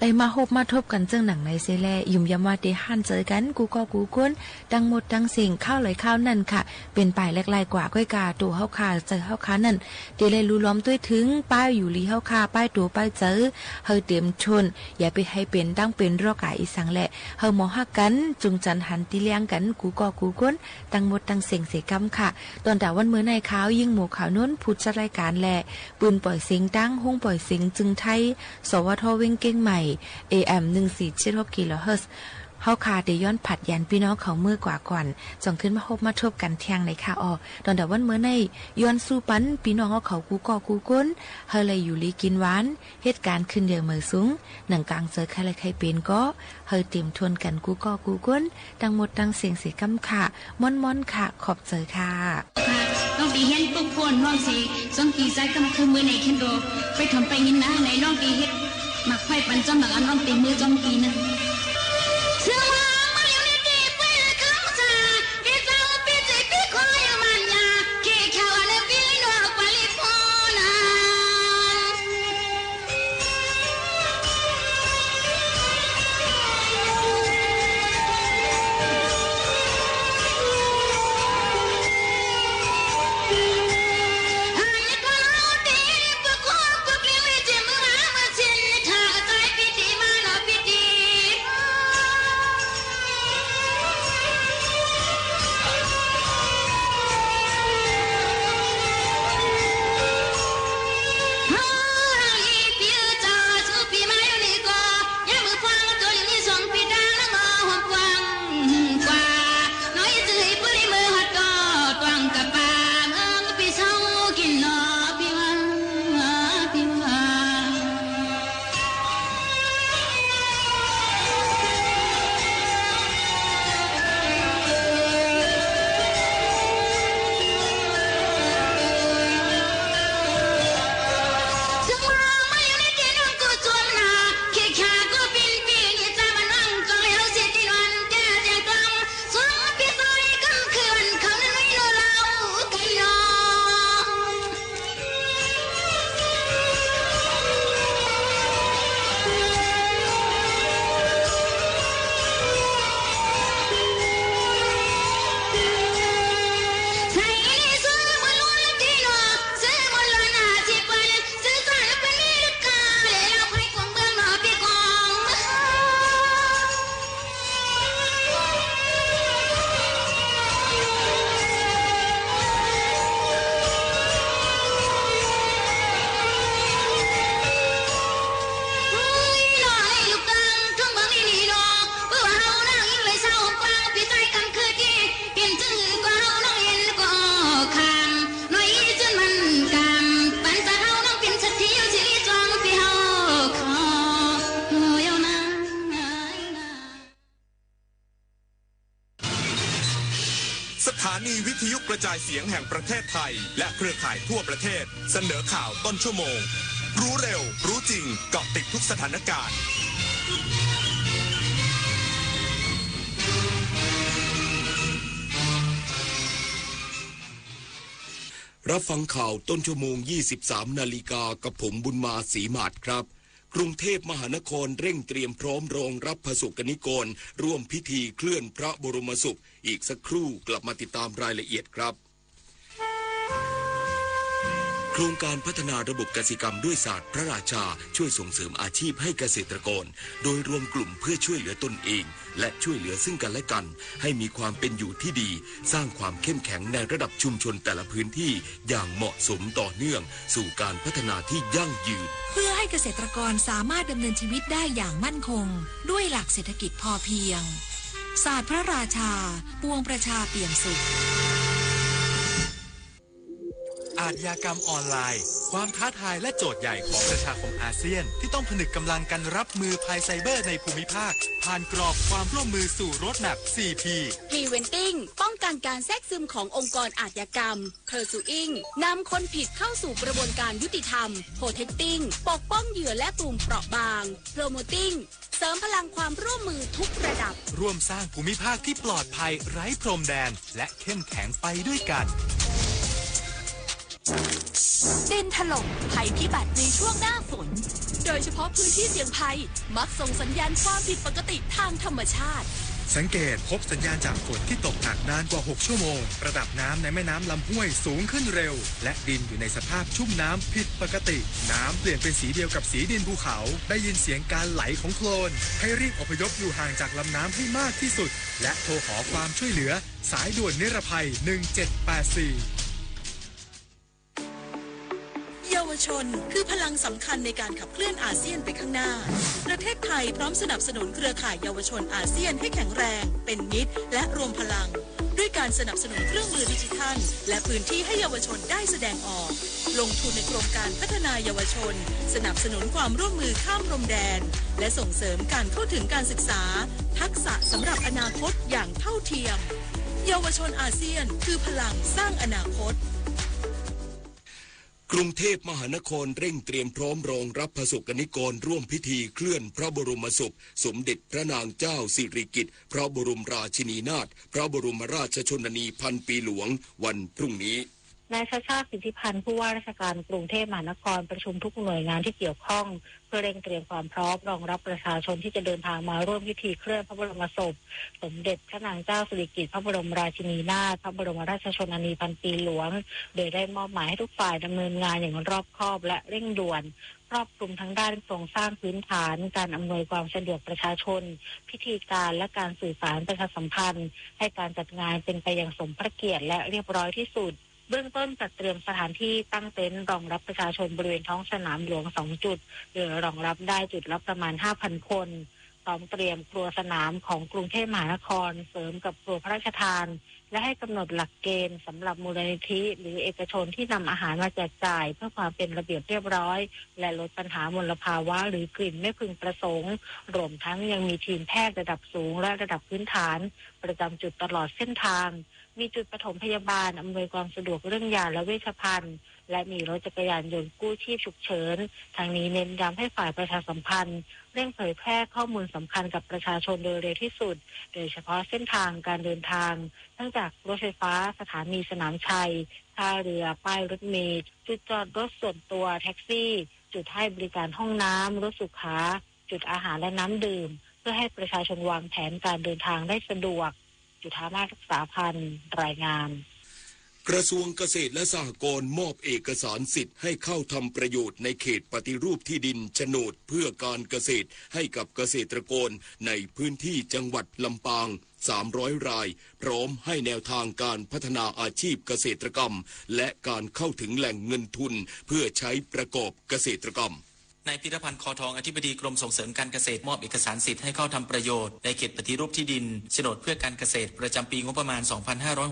ได้มาฮบมาทบกันเจ้งหนังในเซแลยุ่มยำว่าได้หันเจอกันกูก็กูก้นดังหมดดังเสียงข้าวไหลข้าวนั่นค่ะเป็นป่ายแลกๆกว่าก้อยกาตัวเฮาคาเจอเฮาคานั่นเดี๋ยวเลยรู้ล้อมด้วยถึงป้ายอยู่ลีเฮาคาป้ายตัวป้ายเจอเฮาเตรียมชนอย่าไปให้เป็นดังเป็นรอกาอีสังแหละเฮาหมอฮักกันจุงจันหันตีเลี้ยงกันกูก็กูก้นดังหมดดังเสียงเสกำค่ะตอนดาวันมื้อในขาวยิ่งหมู่ขาวน้นพูดจัดรายการแหละปืนปล่อยเสียงดังห้องปล่อยเสียงจึงไทยสวทเว้งเก้งใหม่ AM 1476 กิโลเฮิรตซ์เฮาคาได้ย้อนผัดยันพี่น้องเขามือกว่าก่อนจ่องขึ้นมาพบมาทบกันเที่ยงในค่ะตอนดาวันมื้อในย้อนสู้ปันพี่น้องเขากูก่อกูก้นเฮาเลยอยู่ลีกินหวานเหตุการณ์ขึ้นเดียวมือสูงหนังกลางเจอใครเลยใครเป็นก็เฮาเตรียมทวนกันกูก่อกูก้นดังหมดดังเสียงเสียกำค่ะม่อนๆค่ะขอบเจอค่ะน้องตีเห็นปุ๊บคนน้องสิสองตีใจก็มาคือมือในเข็นโดไปทำไปยินนะในน้องตีเฮ็ดมักไฟปันจำหนักอันน้องตีมือจอมตีนึงเชื่อว่ามาเลี้ยวในตีไปเลยคำจ่าพี่เจ้าพี่ใจพี่คอยมันยาเกี่ยวกับอะไรพี่หนูไปลิพอนะเ สถานีวิทยุกระจายเสียงแห่งประเทศไทยและเครือข่ายทั่วประเทศเสนอข่าวต้นชั่วโมงรู้เร็วรู้จริงเกาะติดทุกสถานการณ์รับฟังข่าวต้นชั่วโมง 23 นาฬิกากับผมบุญมาศรีมาศครับกรุงเทพมหานครเร่งเตรียมพร้อมรองรับพระสงฆ์นิกรร่วมพิธีเคลื่อนพระบรมศพอีกสักครู่กลับมาติดตามรายละเอียดครับโครงการพัฒนาระบบกสิกรรมด้วยศาสตร์พระราชาช่วยส่งเสริมอาชีพให้เกษตรกรโดยรวมกลุ่มเพื่อช่วยเหลือตนเองและช่วยเหลือซึ่งกันและกันให้มีความเป็นอยู่ที่ดีสร้างความเข้มแข็งในระดับชุมชนแต่ละพื้นที่อย่างเหมาะสมต่อเนื่องสู่การพัฒนาที่ยั่งยืนเพื่อให้เกษตรกรสามารถดำเนินชีวิตได้อย่างมั่นคงด้วยหลักเศรษฐกิจพอเพียงศาสตร์พระราชาปวงประชาเปี่ยมสุขอาชญากรรมออนไลน์ความท้าทายและโจทย์ใหญ่ของประชาคมอาเซียนที่ต้องผนึกกำลังกันรับมือภัยไซเบอร์ในภูมิภาคผ่านกรอบความร่วมมือสู่โรดแมพ 4P Preventing ป้องกันการแทรกซึมขององค์กรอาชญากรรม Pursuing นำคนผิดเข้าสู่กระบวนการยุติธรรม Protecting ปกป้องเหยื่อและกลุ่มเปราะบาง Promoting เสริมพลังความร่วมมือทุกระดับร่วมสร้างภูมิภาคที่ปลอดภัยไร้พรมแดนและเข้มแข็งไปด้วยกันดินถล่มภัยพิบัติในช่วงหน้าฝนโดยเฉพาะพื้นที่เสี่ยงภัยมักส่งสัญญาณความผิดปกติทางธรรมชาติสังเกตพบสัญญาณจากฝนที่ตกหนักนานกว่า6ชั่วโมงระดับน้ำในแม่น้ำลำห้วยสูงขึ้นเร็วและดินอยู่ในสภาพชุ่มน้ำผิดปกติน้ำเปลี่ยนเป็นสีเดียวกับสีดินภูเขาได้ยินเสียงการไหลของโคลนให้รีบอพยพอยู่ห่างจากลำน้ำให้มากที่สุดและโทรขอความช่วยเหลือสายด่วนนิรภัย1784เยาวชนคือพลังสำคัญในการขับเคลื่อนอาเซียนไปข้างหน้าประเทศไทยพร้อมสนับสนุนเครือข่ายเยาวชนอาเซียนให้แข็งแรงเป็นมิตรและรวมพลังด้วยการสนับสนุนเครื่องมือดิจิทัลและพื้นที่ให้เยาวชนได้แสดงออกลงทุนในโครงการพัฒนาเยาวชนสนับสนุนความร่วมมือข้ามพรมแดนและส่งเสริมการเข้าถึงการศึกษาทักษะสำหรับอนาคตอย่างเท่าเทียมเยาวชนอาเซียนคือพลังสร้างอนาคตกรุงเทพมหานครเร่งเตรียมพร้อมรองรับพระสงฆ์นิกรร่วมพิธีเคลื่อนพระบรมศพสมเด็จพระนางเจ้าสิริกิติ์พระบรมราชินีนาถพระบรมราชชนนีพันปีหลวงวันพรุ่งนี้นายชาติชาติสิทธิพันธ์ผู้ว่าราชการกรุงเทพมหานครประชุมทุกหน่วยงานที่เกี่ยวข้องเพื่อเร่งเตรียมความพร้อมรองรับประชาชนที่จะเดินทางมาร่วมพิธีเคลื่อนพระบรมศพสมเด็จพระนางเจ้าสิริกิติ์พระบรมราชินีนาถพระบรมราชชนนีพันปีหลวงโดยได้มอบหมายให้ทุกฝ่ายดำเนินงานอย่างรอบคอบและเร่งด่วนครอบคลุมทั้งด้านโครงสร้างพื้นฐานการอำนวยความสะดวกประชาชนพิธีการและการสื่อสารประชาสัมพันธ์ให้การจัดงานเป็นไปอย่างสมพระเกียรติและเรียบร้อยที่สุดเบื้องต้นจัดเตรียมสถานที่ตั้งเต็นท์รองรับประชาชนบริเวณท้องสนามหลวง2จุดโดยรองรับได้จุดละประมาณ 5,000 คนพร้อมเตรียมครัวสนามของกรุงเทพมหานครเสริมกับครัวพระราชทานและให้กำหนดหลักเกณฑ์สำหรับมูลนิธิหรือเอกชนที่นำอาหารมาแจกจ่ายเพื่อความเป็นระเบียบเรียบร้อยและลดปัญหามลภาวะหรือกลิ่นไม่พึงประสงค์รวมทั้งยังมีทีมแพทย์ระดับสูงและระดับพื้นฐานประจำจุดตลอดเส้นทางมีจุดปฐมพยาบาลอำนวยความสะดวกเรื่องยาและเวชภัณฑ์และมีรถจักรยานยนต์กู้ชีพฉุกเฉินทางนี้เน้นย้ำให้ฝ่ายประชาสัมพันธ์เร่งเผยแพร่ข้อมูลสำคัญกับประชาชนโดยเร็วที่สุดโดยเฉพาะเส้นทางการเดินทางทั้งจากรถไฟฟ้าสถานีสนามชัยท่าเรือป้ายรถเมล์จุดจอดรถส่วนตัวแท็กซี่จุดให้บริการห้องน้ำรถสุขาจุดอาหารและน้ำดื่มเพื่อให้ประชาชนวางแผนการเดินทางได้สะดวกจุฑามาศรักษาพันธ์รายงานกระทรวงเกษตรและสหกรณ์มอบเอกสารสิทธิ์ให้เข้าทำประโยชน์ในเขตปฏิรูปที่ดินโฉนดเพื่อการเกษตรให้กับเกษตรกรในพื้นที่จังหวัดลำปาง300รายพร้อมให้แนวทางการพัฒนาอาชีพเกษตรกรรมและการเข้าถึงแหล่งเงินทุนเพื่อใช้ประกอบเกษตรกรรมนายพิรพันธ์คอทองอธิบดีกรมส่งเสริมการเกษตรมอบเอกสารสิทธิ์ให้เข้าทำประโยชน์ในเขตปฏิรูปที่ดินโฉนดเพื่อการเกษตรประจำปีงบประมาณ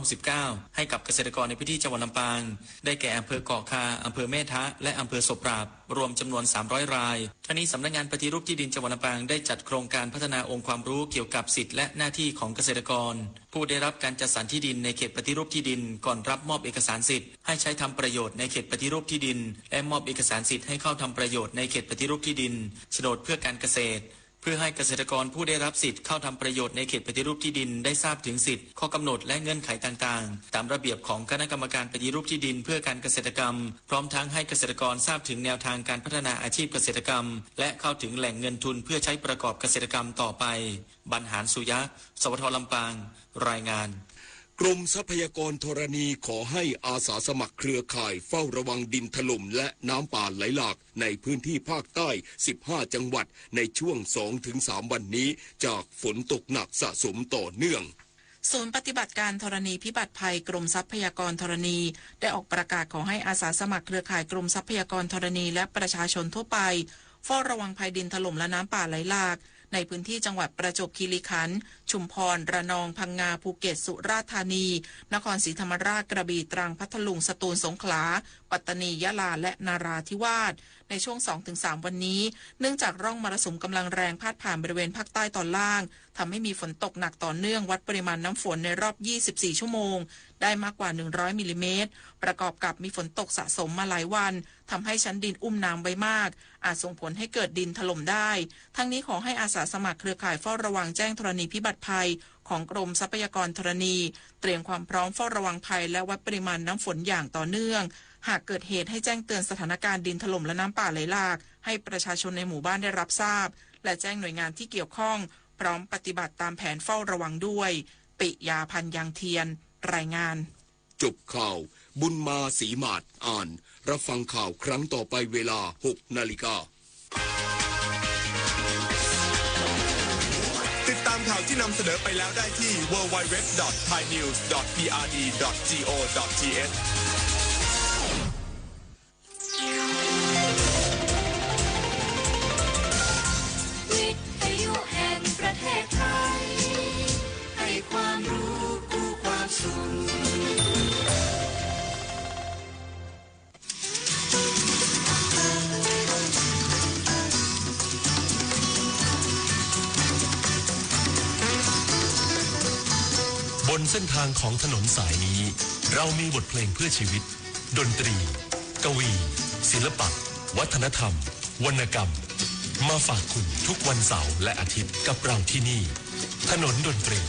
2569 ให้กับเกษตรกรในพื้นที่จังหวัดลำปางได้แก่อำเภอเกาะคาอำเภอแม่ทะและอำเภอศพปราบรวมจำนวน300รายทั้งนี้สำนักงานปฏิรูปที่ดินจังหวัดลำปางได้จัดโครงการพัฒนาองค์ความรู้เกี่ยวกับสิทธิและหน้าที่ของเกษตรกรผู้ ผู้ได้รับการจัดสรรที่ดินในเขตปฏิรูปที่ดินก่อนรับมอบเอกสารสิทธิ์ให้ใช้ทำประโยชน์ในเขตปฏิรูปที่ดินและมอบเอกสารสิทธิ์ให้เข้าทำประโยชน์ในเขตปฏิรูปที่ดินโฉนดเพื่อการเกษตรเพื่อให้เกษตรกรผู้ได้รับสิทธิ์เข้าทำประโยชน์ในเขตปฏิรูปที่ดินได้ทราบถึงสิทธิข้อกำหนดและเงื่อนไขต่างๆตามระเบียบของคณะกรรมการปฏิรูปที่ดินเพื่อการเกษตรกรรมพร้อมทั้งให้เกษตรกรทราบถึงแนวทางการพัฒนาอาชีพเกษตรกรรมและเข้าถึงแหล่งเงินทุนเพื่อใช้ประกอบเกษตรกรรมต่อไปบรรหารสุยะสวทลำปางรายงานกรมทรัพยากรธรณีขอให้อาสาสมัครเครือข่ายเฝ้าระวังดินถล่มและน้ำป่าไหลหลากในพื้นที่ภาคใต้15จังหวัดในช่วง 2-3 วันนี้จากฝนตกหนักสะสมต่อเนื่องศูนย์ปฏิบัติการธรณีพิบัติภัยกรมทรัพยากรธรณีได้ออกประกาศขอให้อาสาสมัครเครือข่ายกรมทรัพยากรธรณีและประชาชนทั่วไปเฝ้าระวังภัยดินถล่มและน้ำป่าไหลหลากในพื้นที่จังหวัดประจวบคีรีขันธ์ชุมพรระนองพังงาภูเก็ตสุราษฎร์ธานีนครศรีธรรมราชกระบี่ตรังพัทลุงสตูลสงขลาปัตตานียะลาและนาราธิวาสในช่วง 2-3 วันนี้เนื่องจากร่องมรสุมกำลังแรงพาดผ่านบริเวณภาคใต้ตอนล่างทำให้มีฝนตกหนักต่อเนื่องวัดปริมาณน้ำฝนในรอบ24ชั่วโมงได้มากกว่า100มิลลิเมตรประกอบกับมีฝนตกสะสมมาหลายวันทำให้ชั้นดินอุ้มน้ำไว้มากอาจส่งผลให้เกิดดินถล่มได้ทั้งนี้ขอให้อาสาสมัครเครือข่ายเฝ้าระวังแจ้งธรณีพิบัติภัยของกรมทรัพยากรธรณีเตรียมความพร้อมเฝ้าระวังภัยและวัดปริมาณน้ำฝนอย่างต่อเนื่องหากเกิดเหตุให้แจ้งเตือนสถานการณ์ดินถล่มและน้ำป่าไหลหลากให้ประชาชนในหมู่บ้านได้รับทราบและแจ้งหน่วยงานที่เกี่ยวข้องพร้อมปฏิบัติตามแผนเฝ้าระวังด้วยปิยาพันธ์ยางเทียนรายงานจบข่าวบุญมาศรีมาศอ่านรับฟังข่าวครั้งต่อไปเวลา 6 นาฬิกาติดตามข่าวที่นำเสนอไปแล้วได้ที่ www.thainews.prd.go.thวิทยุแห่งประเทศไทยให้ความรู้คู่ความสุขบนเส้นทางของถนนสายนี้เรามีบทเพลงเพื่อชีวิตดนตรีกวีศิลปะวัฒนธรรมวรรณกรรมมาฝากคุณทุกวันเสาร์และอาทิตย์กับเราที่นี่ถนนดนตรี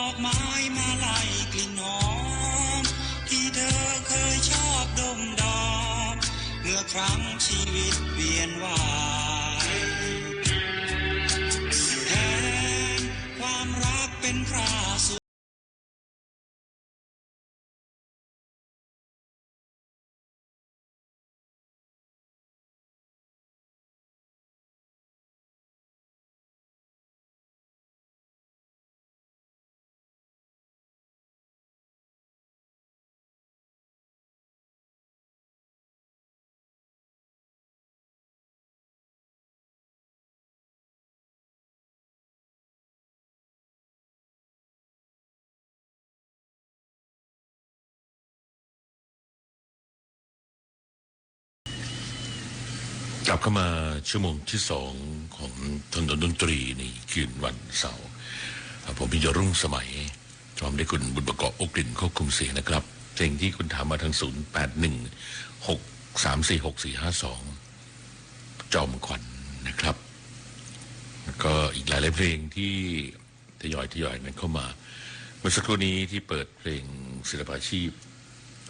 อกไม้มาไล่กลิ่นหอมที่เธอเคยชอบดมดอมเมื่อครั้งชีวิตเวียนว่ายแทนความรักเป็นพระสุกลับเข้ามาชั่วโมงที่สองของถนนดนตรีในคืนวันเสาร์ผมพิจรุ่งสมัยพร้อมด้วยคุณบุญประกอบอกลิ่นควบคุมเสียงนะครับเพลงที่คุณถามมาทาง0816346452จอมขวัญ นะครับก็อีกหลายๆเพลงที่ทยอยนั้นเข้ามาเมื่อสักครู่นี้ที่เปิดเพลงศิลปาชีพ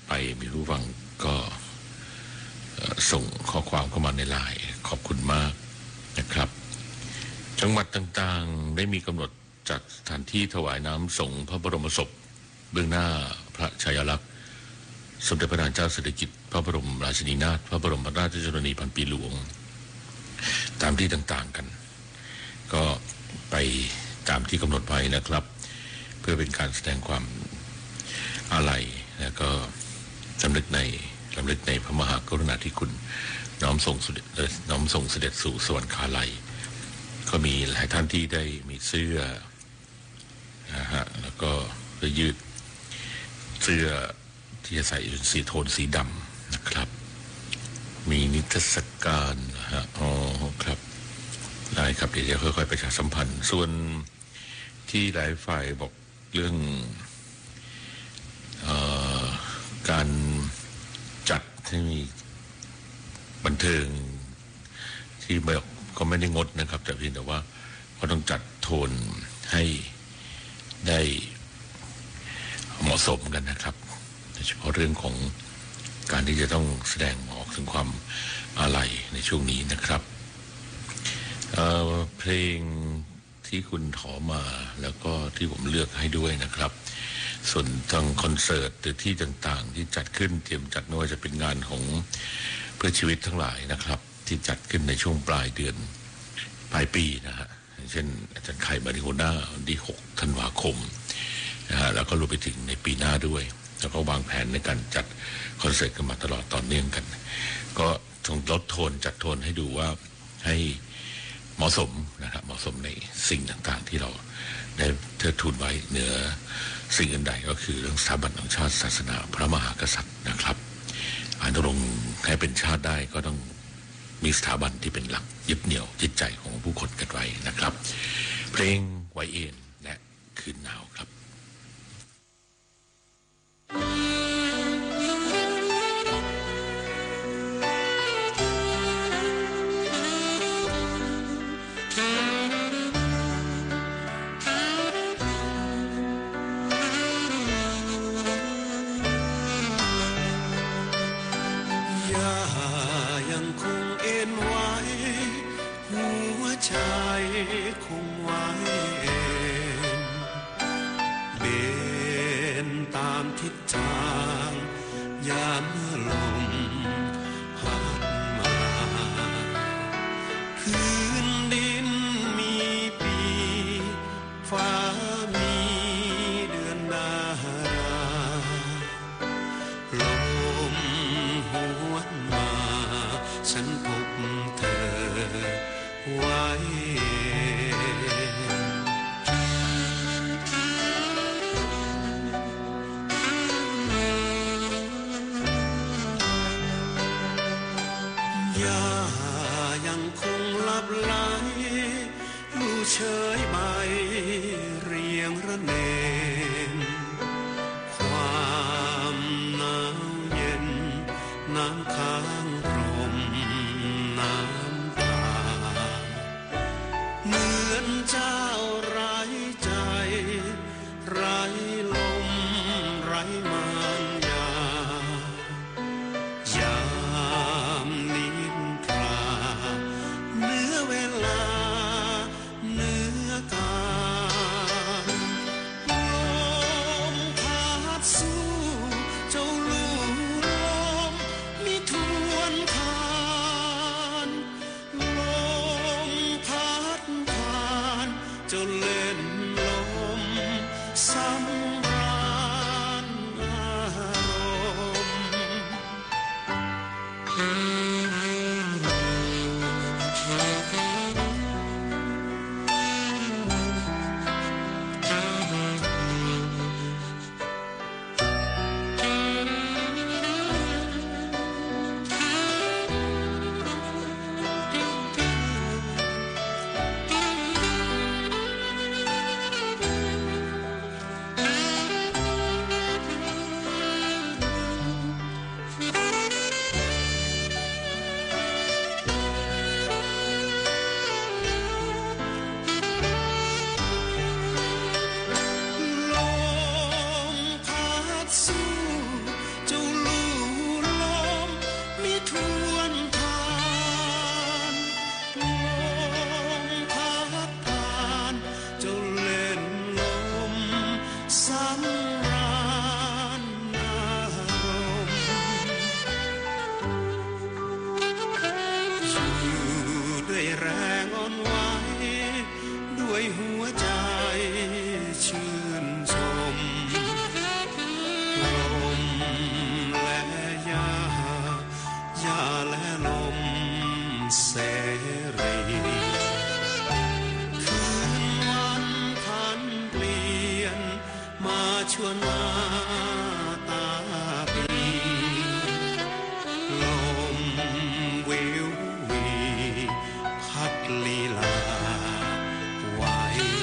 ไปมีรู้ฟังก็ส่งข้อความเข้ามาในไลน์ขอบคุณมากนะครับจังหวัดต่างๆได้มีกำหนดจัดสถานที่ถวายน้ำส่งพระบรมศพเบื้องหน้าพระชายาลักษณ์สมเด็จพระนางเจ้าสิริกิติ์พระบรมราชินีนาถพระบรมราชชนนีพันปีหลวงตามที่ต่างๆกันก็ไปตามที่กำหนดไว้นะครับเพื่อเป็นการแสดงความอาลัยและก็สำนึกในพระมหากรุณาธิคุณน้อมส่งเสด็จสู่สวรรคาลัยก็มีหลายท่านที่ได้มีเสื้อนะฮะแล้วก็เสื้อยืดเสื้อที่จะใส่สีโทนสีดำนะครับมีนิทรรศการนะฮะอ๋อครับได้ครับเดี๋ยวจะค่อยๆประชาสัมพันธ์ส่วนที่หลายฝ่ายบอกเรื่องการจัดที่มีบันเทิงที่ก็ไม่ได้งดนะครับแต่เพียงแต่ว่าก็ต้องจัดโทนให้ได้เหมาะสมกันนะครับโดยเฉพาะเรื่องของการที่จะต้องแสดงออกถึงความอาลัยในช่วงนี้นะครับเพลงที่คุณถอมาแล้วก็ที่ผมเลือกให้ด้วยนะครับส่วนทางคอนเสิร์ตหรือที่ต่างๆที่จัดขึ้นเตรียมจัดไม่ว่าจะเป็นงานของเพื่อชีวิตทั้งหลายนะครับที่จัดขึ้นในช่วงปลายเดือนปลายปีนะฮะเช่นอาจารย์ไข่มาริโฮน่าวันที่6 ธันวาคมนะฮะแล้วก็รวมไปถึงในปีหน้าด้วยแล้วก็วางแผนในการจัดคอนเสิร์ตกันมาตลอดต่อเนื่องกันก็ต้องลดโทนจัดโทนให้ดูว่าให้เหมาะสมนะครับเหมาะสมในสิ่งต่างๆที่เราได้เทิดทูนไว้เหนือสิ่งอื่นใดก็คือเรื่องสถาบันของชาติศาสนาพระมหากษัตริย์นะครับอนุรงค์ให้เป็นชาติได้ก็ต้องมีสถาบันที่เป็นหลักยึดเหนี่ยวจิตใจของผู้คนกันไว้นะครับเพลงไวเอ็นและคืนหนาวครับคงไว้เบนตามทิศทางยามเมื่อลมพัดมาพื้นดินมีปีฟ้ามีเดือนดาราลมหวนมาฉันพบเธอไว้ยังคงลับไหลลูเฉยใบเรียงระเนงความหนาวเย็นน้ำค้างพรมน้ำตาเหมือนเจ้าไร้ใจไร้ ลีลาไว้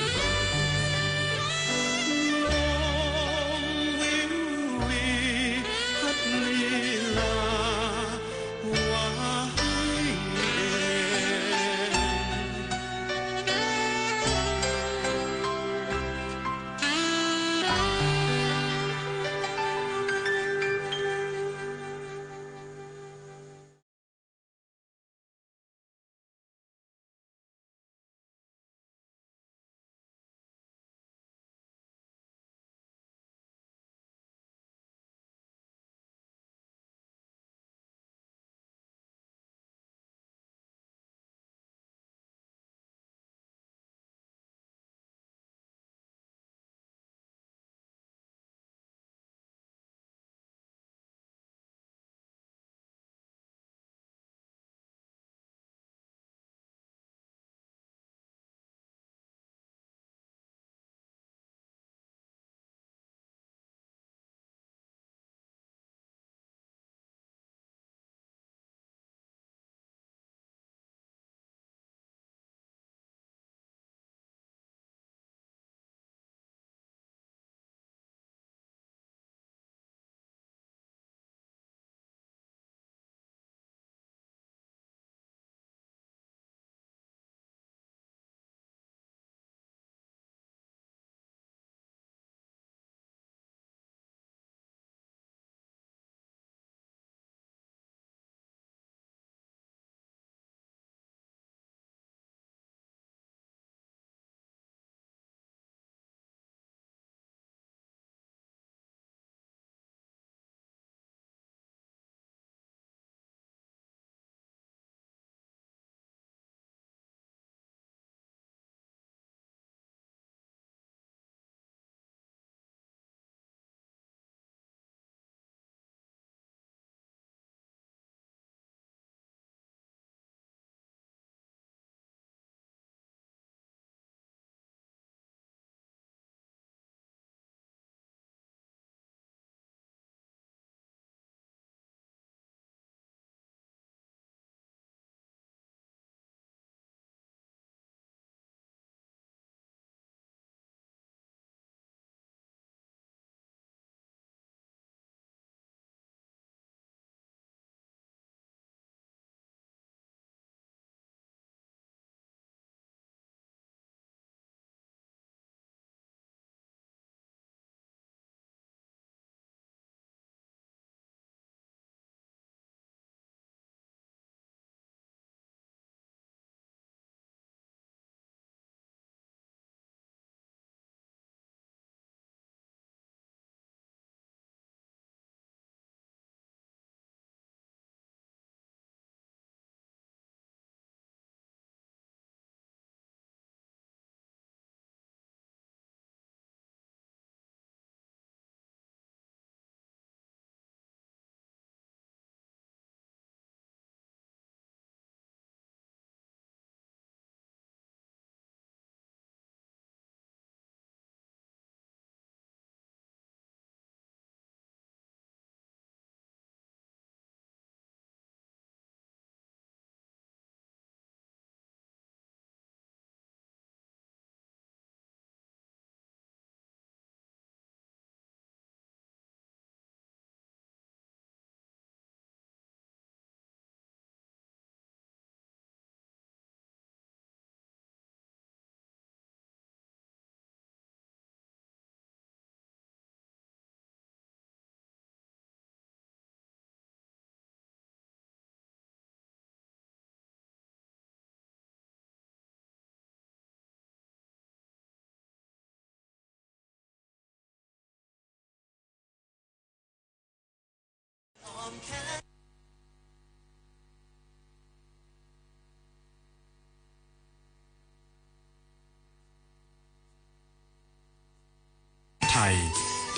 ไทย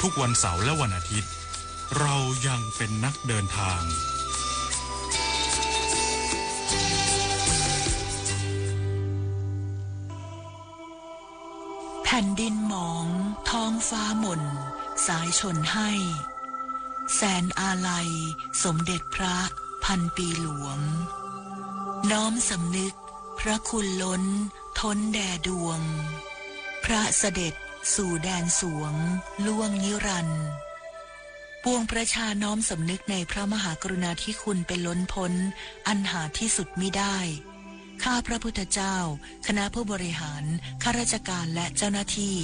ทุกวันเสาร์และวันอาทิตย์เรายังเป็นนักเดินทางแผ่นดินหมองท้องฟ้าหม่นสายชนให้แสนอาลัยสมเด็จพระพันปีหลวงน้อมสำนึกพระคุณล้นท้นแด่ดวงพระเสด็จสู่แดนสวงล่วงนิรันดร์ปวงประชาน้อมสำนึกในพระมหากรุณาธิคุณเป็นล้นพ้นอันหาที่สุดมิได้ข้าพระพุทธเจ้าคณะผู้บริหารข้าราชการและเจ้าหน้าที่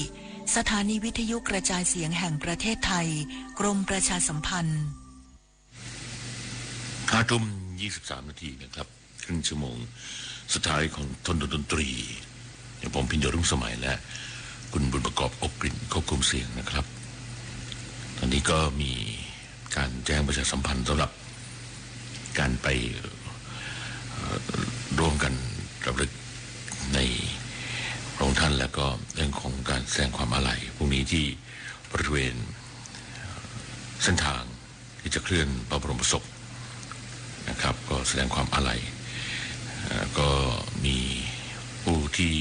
สถานีวิทยุกระจายเสียงแห่งประเทศไทยกรมประชาสัมพันธ์ 5:23 นาทีนะครับครึ่งชั่วโมงสุดท้ายของทนดนตรีอย่างผมพิญโยรุ่งสมัยและคุณบุญประกอบอกกลิ่นควบคุมเสียงนะครับตอนนี้ก็มีการแจ้งประชาสัมพันธ์สำหรับการไปร่วมกันรำลึกในพระองค์ท่านแล้วก็เรื่องของการแสดงความอาลัยพรุ่งนี้ที่บริเวณเส้นทางที่จะเคลื่อนพระบรมศพนะครับก็แสดงความอาลัยก็มีผู้ที่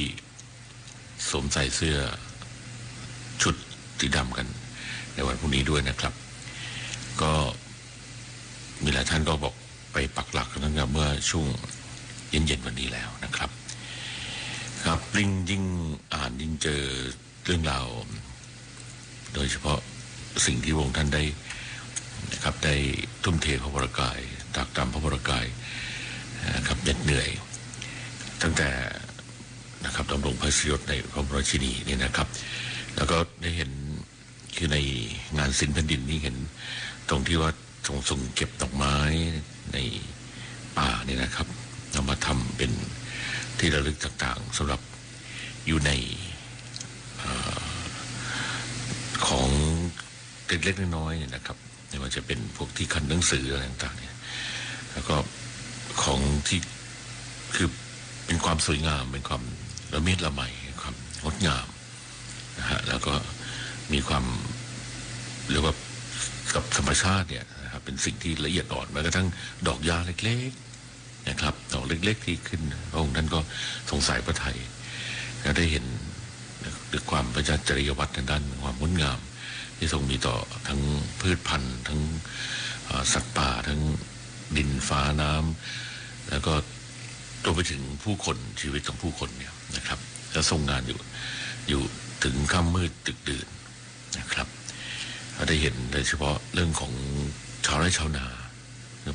สวมใส่เสื้อชุดสีดำกันในวันพรุ่งนี้ด้วยนะครับก็มีหลายท่านก็บอกไปปักหลักกันตั้งแต่เมื่อช่วงเย็นๆวันนี้แล้วนะครับครับยิ่งอ่านยิ่งเจอเรื่องราวโดยเฉพาะสิ่งที่พระองค์ท่านได้นะครับได้ทุ่มเทพระวรกายตากตรำพระวรกายนะครับเหน็ดเหนื่อยตั้งแต่นะครับดำรงพระชยศในพระบรมราชินีนี่นะครับแล้วก็ได้เห็นคือในงานศิลป์แผ่นดินนี้เห็นตรงที่ว่าทรงเก็บดอกไม้ในป่านี่นะครับนำมาทำเป็นที่ระลึกต่างๆสำหรับอยู่ในของเล็กๆน้อยๆเนี่ยนะครับไม่ว่าจะเป็นพวกที่คันหนังสืออะไรต่างๆเนี่ยแล้วก็ของที่คือเป็นความสวยงามเป็นความละเมียดละไมความงดงามนะฮะแล้วก็มีความเรียกว่ากับธรรมชาติเนี่ยนะครับเป็นสิ่งที่ละเอียดอ่อนแม้กระทั่งดอกหญ้าเล็กๆนะครับดอกเล็กๆที่ขึ้นพระองค์ท่านก็สงสัยพระไทยแล้วได้เห็นด้วยความประจักษ์จริยวัตรทางด้านความงดงามที่ทรงมีต่อทั้งพืชพันธุ์ทั้งสัตว์ป่าทั้งดินฟ้าน้ำแล้วก็รวมไปถึงผู้คนชีวิตของผู้คนเนี่ยนะครับจะทรงงานอยู่ถึงค่ำมืดดึกดื่นนะครับเราได้เห็นโดยเฉพาะเรื่องของชาวไร่ชาวนา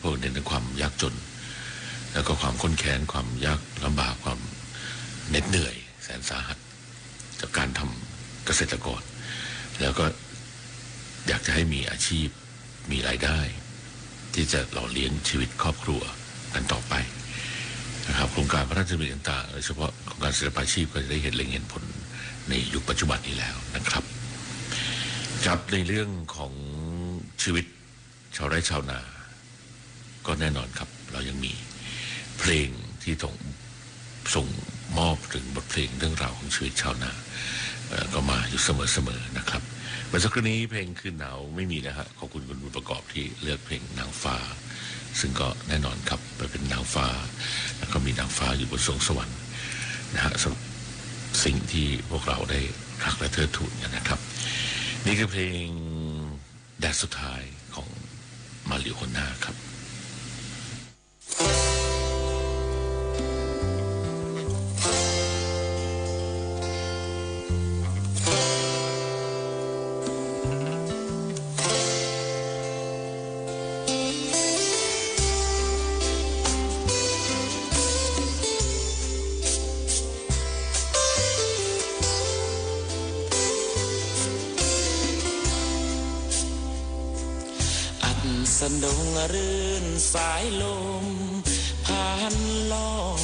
พวกเน้นในความยากจนแล้วก็ความข้นแค้นความยากลำบากความเหน็ดเหนื่อยแสนสาหัสจากการทำเกษตรกรแล้วก็อยากจะให้มีอาชีพมีรายได้ที่จะหล่อเลี้ยงชีวิตครอบครัวกันต่อไปนะครับโครงการพระราชดำริต่างๆโดยเฉพาะโครงการศิลปาชีพก็จะได้เห็นเล็งเห็นผลในยุคปัจจุบันนี้แล้วนะครับครับในเรื่องของชีวิตชาวไร่ชาวนาก็แน่นอนครับเรายังมีเพลงที่ส่งมอบถึงบทเพลงเรื่องราวของชีวิตชาวนาก็มาอยู่เสมอๆนะครับเมื่อสักครู่นี้เพลงคืนหนาวไม่มีนะฮะขอบคุณคุณบุญประกอบที่เลือกเพลงนางฟ้าซึ่งก็แน่นอนครับเป็นนางฟ้าแล้วก็มีนางฟ้าอยู่บนสวงสวรรค์นะฮะสิ่งที่พวกเราได้รักและเทิดทูนกันนะครับนี่คือเพลงแดดสุดท้ายของมาริโอน่าครับ สันดงรื่นสายลมผ่านล่อง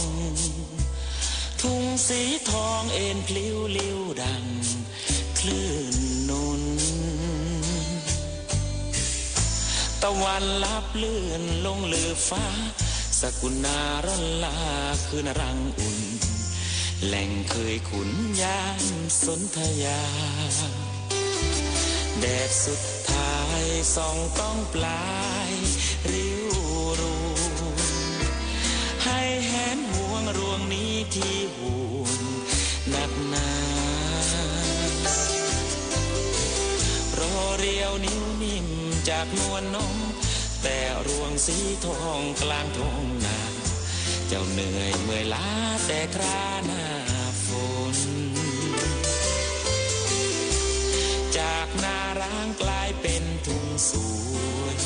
ทุ่งสีทองเอ็นพลิ้วลิ้วดังคลื่นนุน ตะวันลับเลื่อนลงเลือฟ้าสกุณาร่อนลาคืนรังอุ่นแหล่งเคยขุนยานสนธยาแดดสุดท้ายส่องต้องปลายริ้วรูให้แหนห่วงรวงนี้ที่ห่วงหนักหนารอเรียวนิ้วนิ่มจากนวลน้องแต่รวงสีทองกลางท้องนาเจ้าเหนื่อยเมื่อยล้าแต่คราหน้าฝนจากนาร้างกลายเป็นทุ่งสวย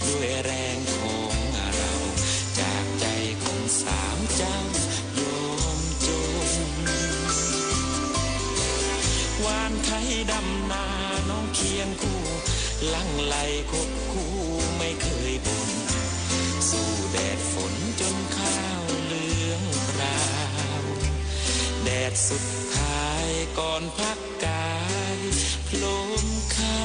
ด้วยแรงของเราจากใจของสาวเจ้ายอมจนวานไทยดำนาน้องเคียงคู่ลังไหลคบคู่ไม่เคยบ่นสู้แดดฝนจนข้าวเหลืองราวแดดสุดท้ายก่อนพักกายโผล่ค่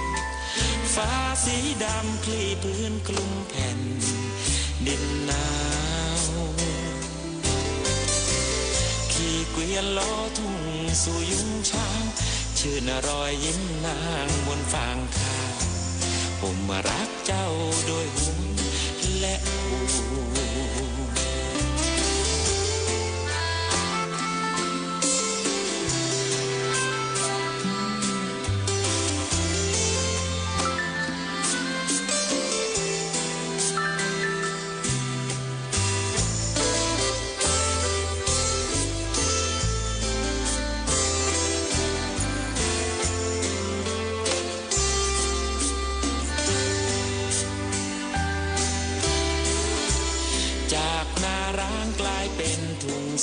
ำฟ้าสีดำคลี่พื้นกลุ่มแผ่นดินหนาวขี่เกวียนล้อทุ่งสู่ยุ้งช้างชื่นรอยยิ้มนางบนฟางข้าวผมรักเจ้าด้วยห่วงและห่วง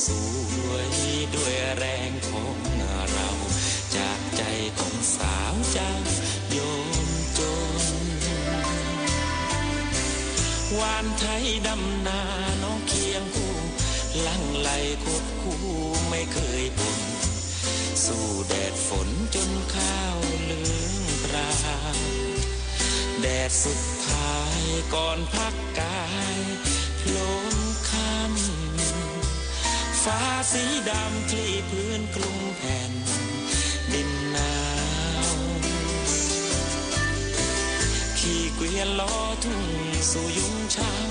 สวยด้วยแรงของเราจากใจของสาวเจ้าโยมจนวานไทยดำนาน้องเคียงคู่ลังไหลคบคู่ไม่เคยบ่นสู้แดดฝนจนข้าวเหลืองราวแดดสุดท้ายก่อนพักกายโผล่ค่ำฟ้าสีดำคลี่พื้นกลุ่มแผ่นดินหนาวขี่เกวียนล้อทุ่งสู่ยุ้งช้าง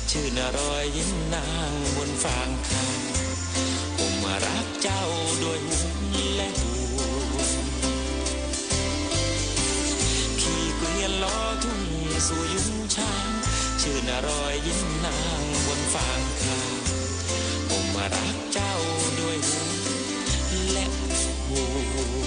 ชื่นรอยยิ้มนางบนฟางข้าวผมรักเจ้าด้วยห่วงและห่วงขี่เกวียนล้อทุ่งสู่ยุ้งช้างชื่นรอยยิ้มนางบนฟางข้าวผมรักเจ้าด้วยห่วงและห่วง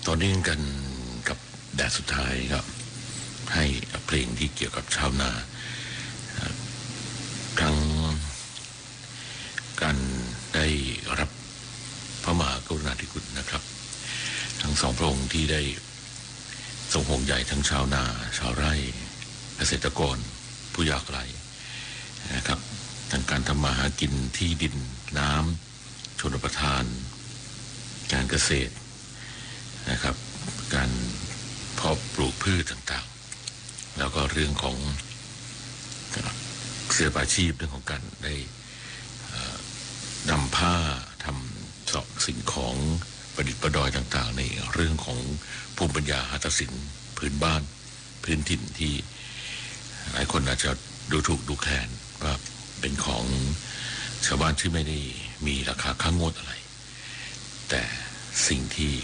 ต่อเนื่องกันกับแดดสุดท้ายก็ให้เพลงที่เกี่ยวกับชาวนาทั้งการได้รับพระมหากรุณาธิคุณนะครับทั้งสองพระองค์ที่ได้ทรงห่วงใยทั้งชาวนาชาวไร่เกษตรกรผู้ยากไร้นะครับทั้งการทำมาหากินที่ดินน้ำชลประทานการเกษตรนะครับการเพาะปลูกพืชต่างๆแล้วก็เรื่องของศิลปาชีพเรื่องของการได้นำผ้าทำสิ่งของประดิษฐ์ประดอยต่างๆในเรื่องของภูมิปัญญาหัตถศิลป์พื้นบ้านพื้นถิ่นที่หลายคนอาจจะดูถูกดูแคลนว่าเป็นของชาวบ้านที่ไม่ได้มีราคาค้างงวดอะไรแต่สิ่งที่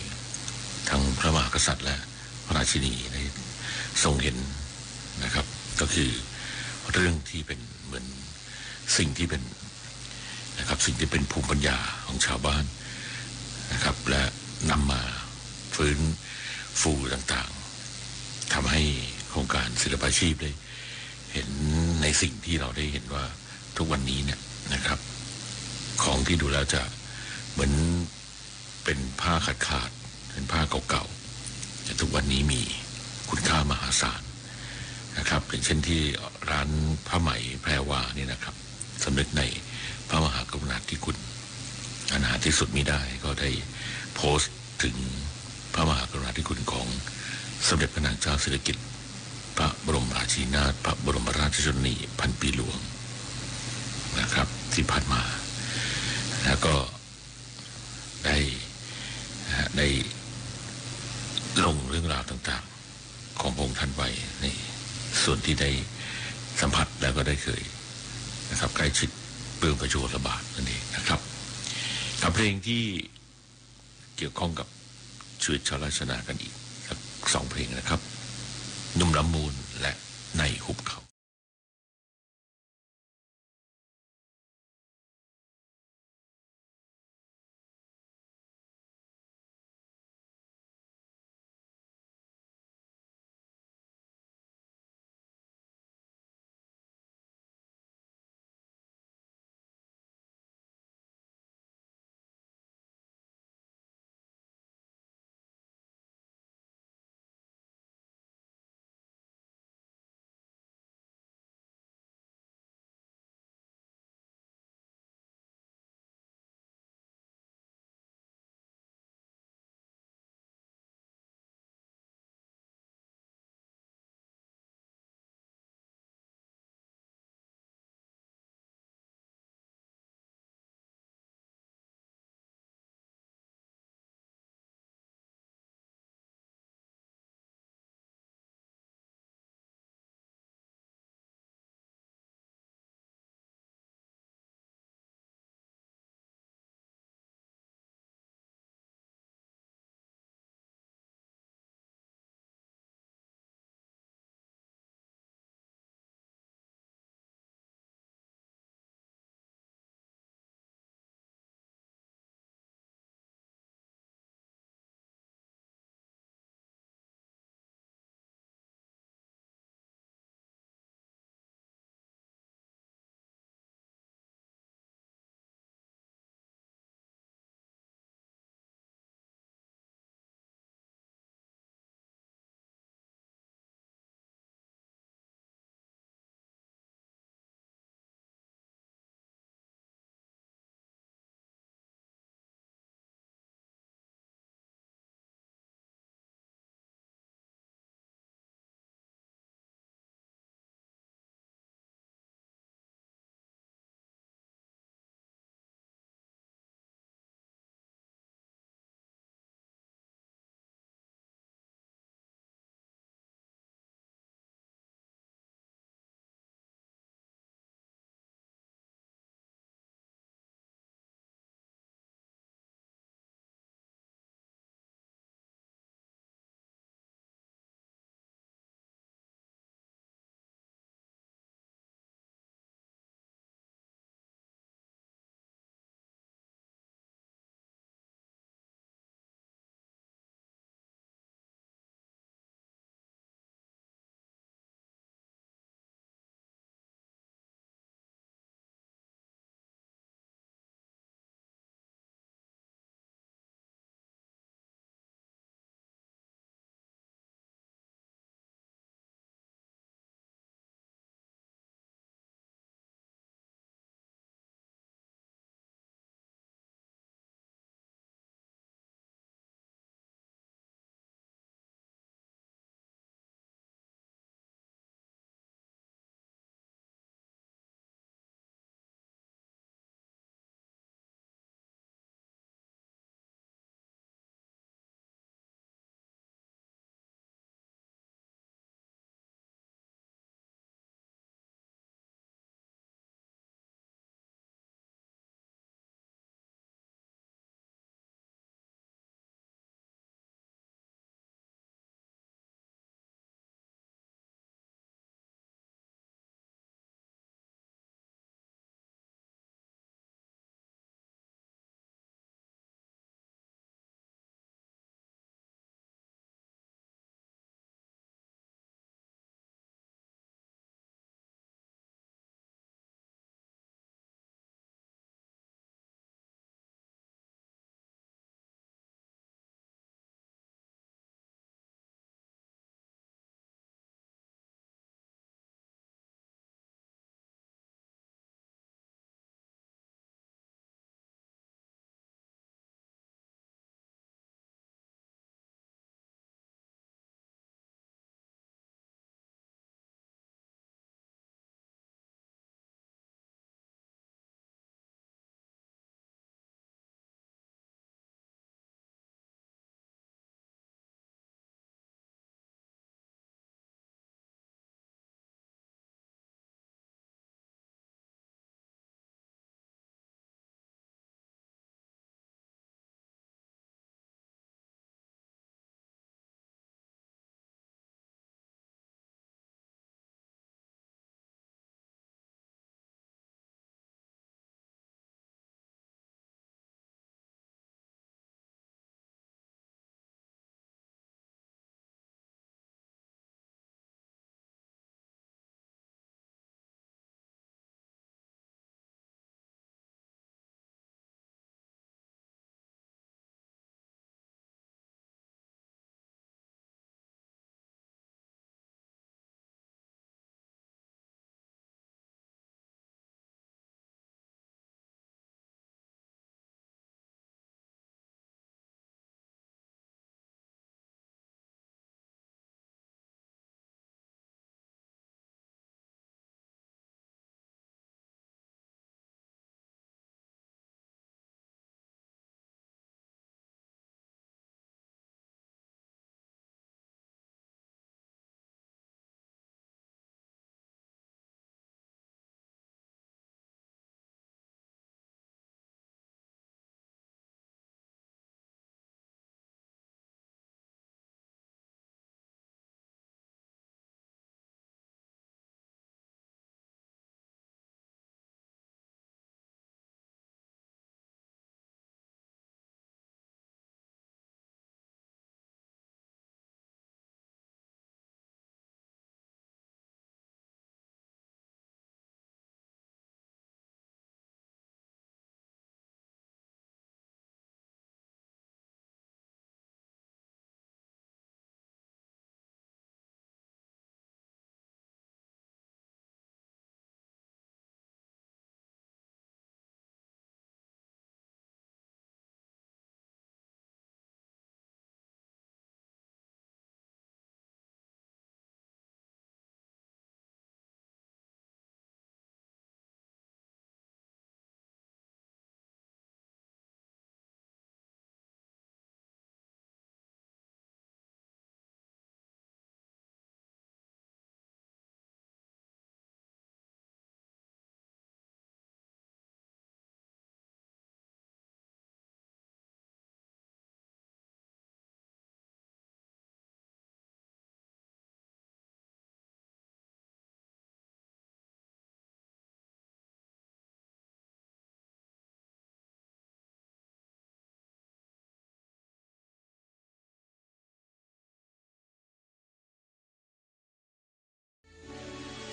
ทั้งพระมหากษัตริย์และพระราชินีได้ทรงเห็นนะครับก็คือเรื่องที่เป็นเหมือนสิ่งที่เป็นนะครับสิ่งที่เป็นภูมิปัญญาของชาวบ้านนะครับและนำมาฟื้นฟูต่างๆทำให้โครงการศิลปาชีพได้เห็นในสิ่งที่เราได้เห็นว่าทุกวันนี้เนี่ยนะครับของที่ดูแล้วจะเหมือนเป็นผ้าขาดเป็นผ้าเก่าๆแต่ทุกวันนี้มีคุณค่ามหาศาลนะครับอย่างเช่นที่ร้านผ้าไหมแพรวานี่นะครับสำนึกในพระมหากรุณาธิคุณอันหาที่สุดมิได้ก็ได้โพสต์ถึงพระมหากรุณาธิคุณของสมเด็จพระนางเจ้าสิริกิติ์พระบรมราชินีนาถพระบรมราชชนนีพันปีหลวงนะครับที่ผ่านมาแล้วก็ได้ลงเรื่องราวต่างๆของพระองค์ท่านไว้ในส่วนที่ได้สัมผัสแล้วก็ได้เคยนะครับใกล้ชิดเบื้องประโยชน์ระบาดนั่นเองนะครับกับเพลงที่เกี่ยวข้องกับชีวิตชาวราชนากันอีกสองเพลงนะครับนุ่มละมูลและในหุบเขา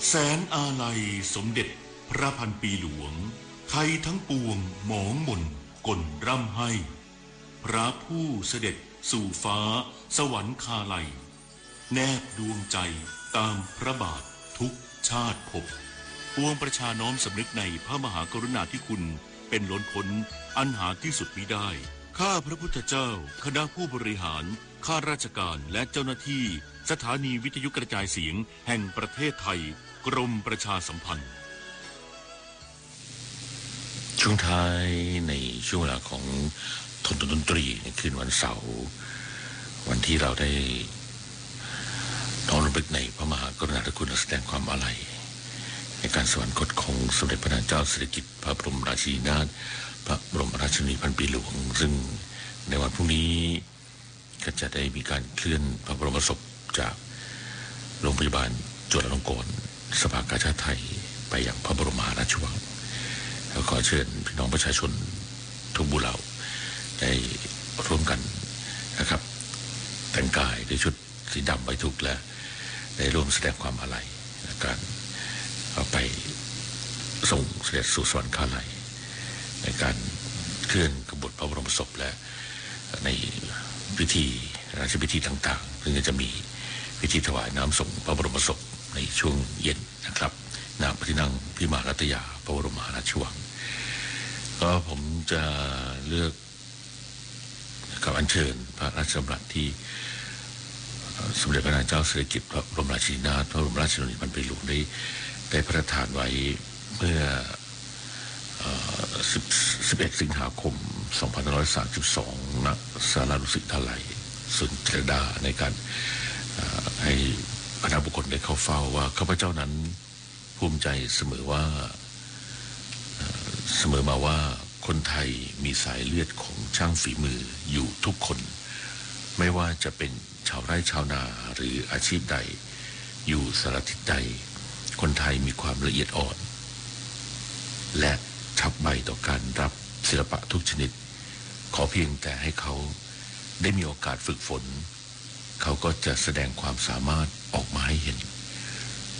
แสนอาลัยสมเด็จพระพันปีหลวงไทยทั้งปวงหมองหม่นก่นร่ำให้พระผู้เสด็จสู่ฟ้าสวรรคาลัยแนบดวงใจตามพระบาททุกชาติภพปวงประชาน้อมสำนึกในพระมหากรุณาธิคุณเป็นล้นพ้นอันหาที่สุดมิได้ข้าพระพุทธเจ้าคณะผู้บริหารข้าราชการและเจ้าหน้าที่สถานีวิทยุกระจายเสียงแห่งประเทศไทยกรมประชาสัมพันธ์ช่วงท้ายในช่วงเวลาของดนตรีในคืนวันเสาร์วันที่เราได้น้อมรำลึกในพระมหากรุณาธิคุณและแสดงความอาลัยในการสวรรคตของสมเด็จพระนางเจ้าสิริกิติ์พระบรมราชินีนาถพระบรมราชินีพันปีหลวงซึ่งในวันพรุ่งนี้ก็จะได้มีการเคลื่อนพระบรมศพจากโรงพยาบาลจุฬาลงกรณ์สภากาชาดไทยไปยังพระบรมมหาราชวังแล้วขอเชิญพี่น้องประชาชนทุกหมู่เหล่าได้ร่วมกันนะครับแต่งกายด้วยชุดสีดำใบทุกและได้ร่วมแสดงความอาลัยในการเอาไปส่งเสด็จสู่สวรรคาลัยในการเคลื่อนขบวนพระบรมศพและในพิธีราชพิธีต่างๆซึ่งจะมีพิธีถวายน้ำส่งพระบรมศพในช่วงเย็นนะครับณพระที่นั่งพิมานรัตยาพระบรมมหาราชวังก็ผมจะเลือกกับอัญเชิญพระราชดำรัสที่สมเด็จพระนางเจ้าสิริกิติ์พระบรมราชินีนาถพระบรมราชินีพันปีหลวงได้พระราชทานไว้เมื่อ11 สิงหาคม 2532 ณ ศาลาดุสิตธาลัยสุนทรดาในการให้คณะบุคคลได้เข้าเฝ้าว่าข้าพเจ้านั้นภูมิใจเสมอมาว่าคนไทยมีสายเลือดของช่างฝีมืออยู่ทุกคนไม่ว่าจะเป็นชาวไร่ชาวนาหรืออาชีพใดอยู่สารทิศใดคนไทยมีความละเอียดอ่อนและฉับไวต่อการรับศิลปะทุกชนิดขอเพียงแต่ให้เขาได้มีโอกาสฝึกฝนเขาก็จะแสดงความสามารถออกมาให้เห็น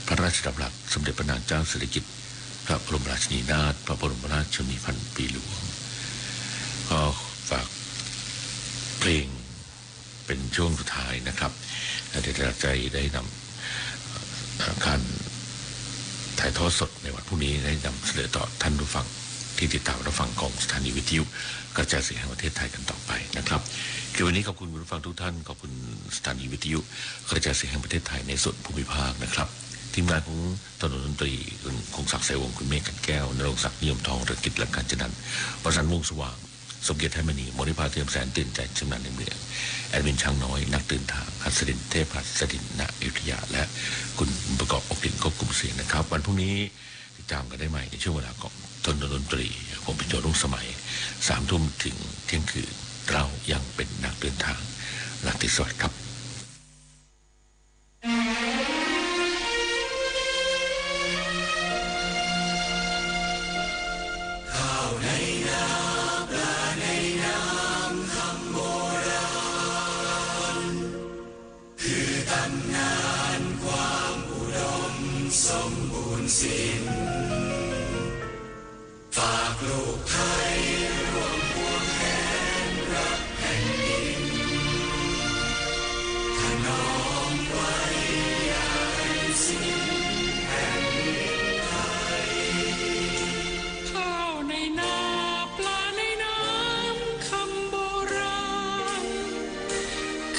พระราชดำรัสสมเด็จพระนางเจ้าสิริกิติ์พระบรมราชินีนาถพระบรมราชชนนีพันปีหลวงก็ฝากเพลงเป็นช่วงสุดท้ายนะครับเดี๋ยวเราจะได้นำการถ่ายทอดสดในวันพรุ่งนี้ได้นำเสนอต่อท่านผู้ฟังที่ติดตามรับฟังของสถานีวิทยุกระจายเสียงแห่งประเทศไทยกันต่อไปนะครับคือวันนี้ขอบคุณผู้ฟังทุกท่านขอบคุณสถานีวิทยุกระจายเสียงแห่งประเทศไทยในส่วนภูมิภาคนะครับทีมงานของถนนดนตรีคุณคงศักดิ์เสวงคุณเมฆกันแก้วนรงศักดิ์นิยมทองเรืองกิจและการจนันท์ประสันมุ่งสว่างสมเกียรติไทยมณีมณิภาเทียมแสนตื่นใจชำนาญในเมืองแอดมินช่างน้อยนักเดินทางหัสดินเทพหัสดินณอยุธยาและคุณประกอบอกลิ่นควบคุมเสียงนะครับวันพรุ่งนี้ติดตามกันได้ใหม่ในช่วงเวลาของถนนดนตรีผมเป็นโจรุ่งสมัย 3 ทุ่มถึงเที่ยงคืนเรายังเป็นนักเดินทางราตรีสวัสดิ์ครับฝากลูกไทยร่วมห่วงแหนรักแผ่นดินถนอมไว้อย่าให้สิ้นแผ่นดินไทยข้าวในนาปลาในน้ำคำโบราณ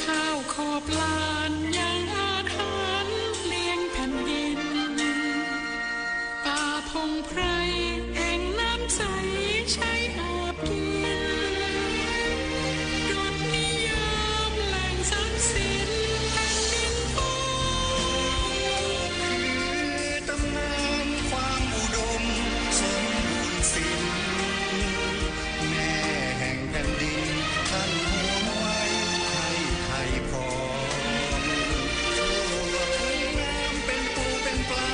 ข้าวขอบลานยังอาถรรพ์เลี้ยงแผ่นดินป่าพงไพรใสใช้อาบกินรสนิยมแหล่งสรรสินแผ่นดินทองคือตำนานความอุดมสมบูรณ์สิ้นแม่แห่งแผ่นดินท่านห่วงไว้ให้ไทยพร้อมทั่วทุ่งน้ำเป็นปูเป็นปลา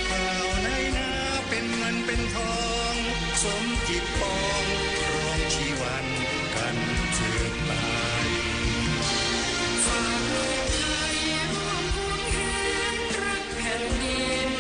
ข้าวในนาเป็นเงินเป็นทองสมจิตปองครองชีวันกันเถิดไปฝากโลกไทยร่วมห่วงแหนรักแผ่นดิน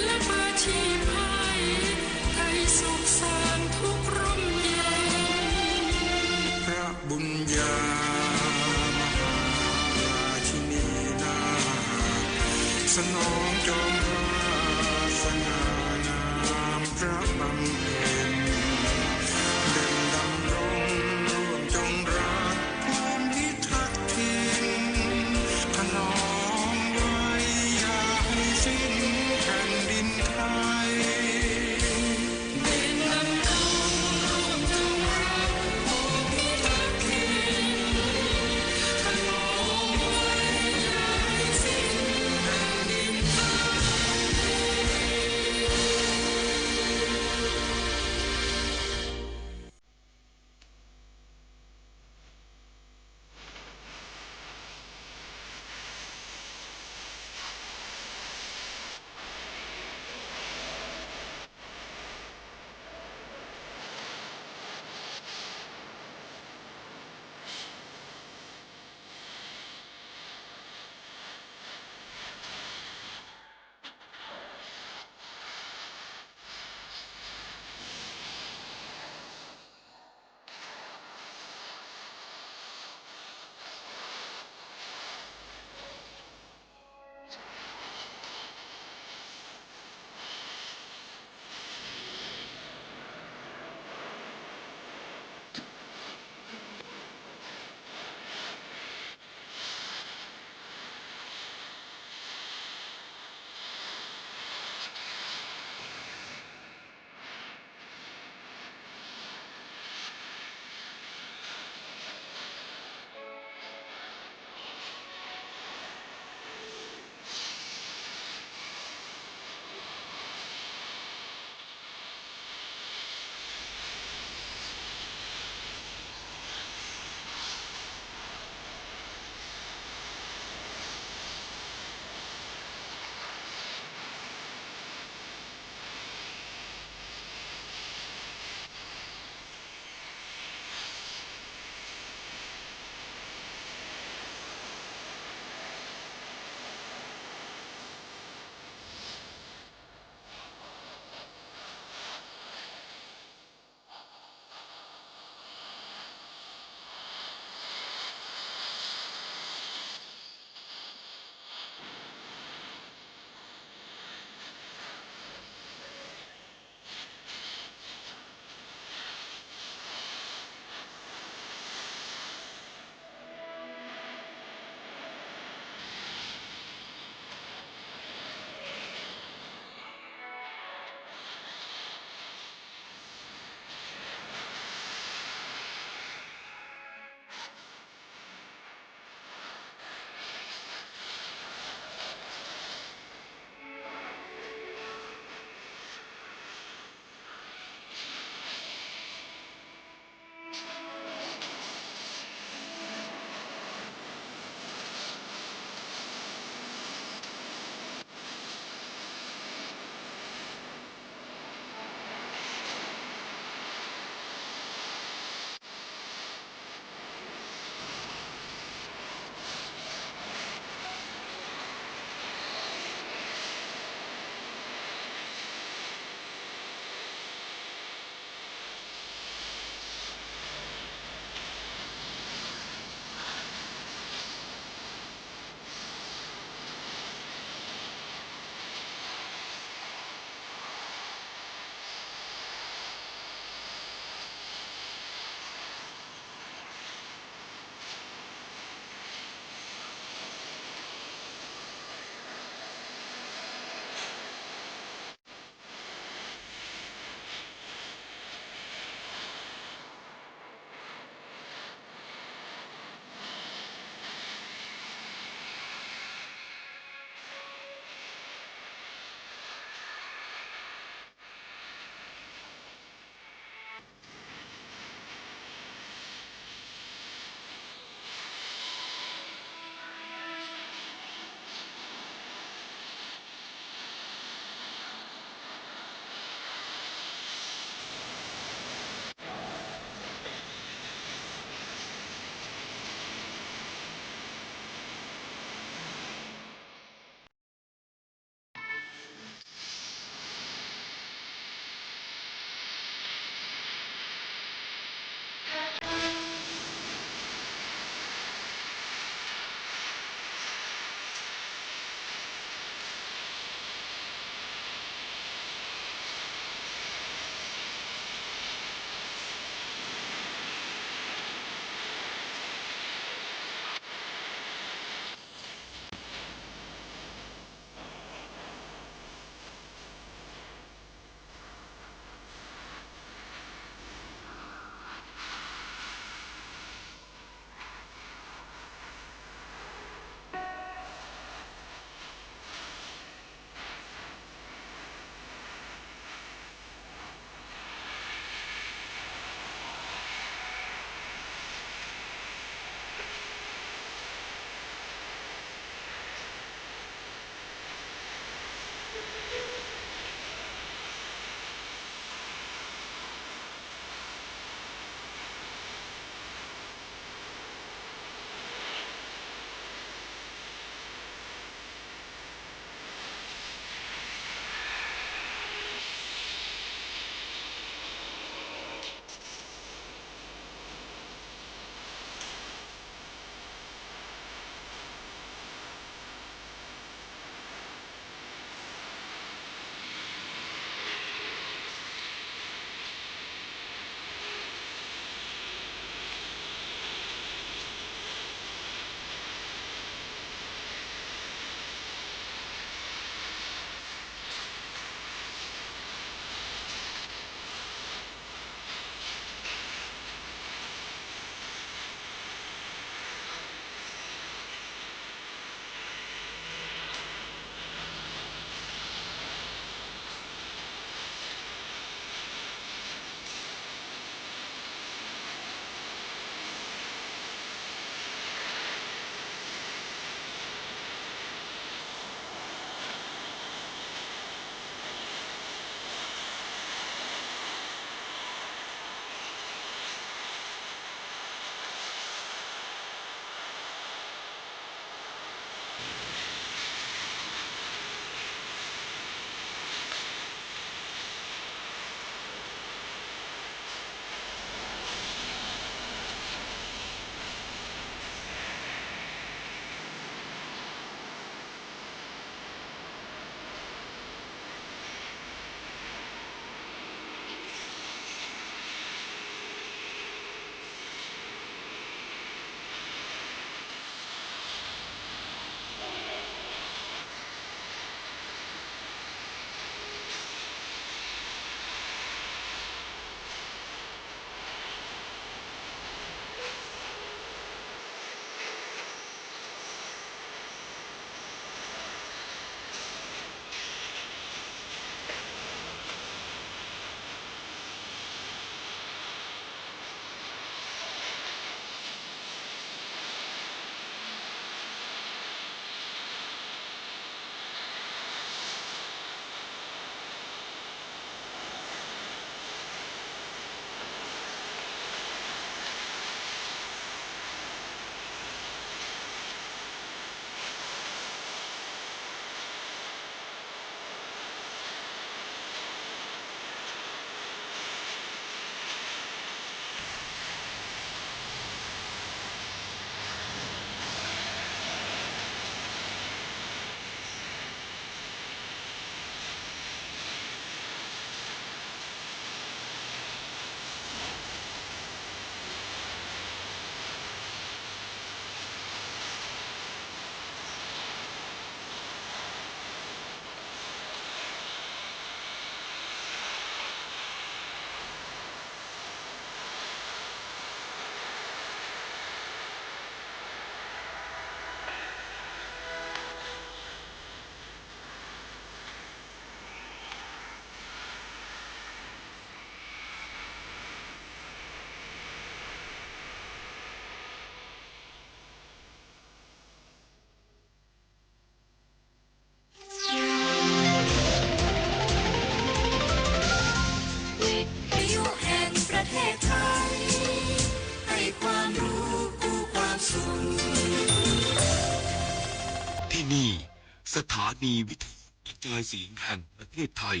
สถานีวิทยุกระจายเสียงแห่งประเทศไทย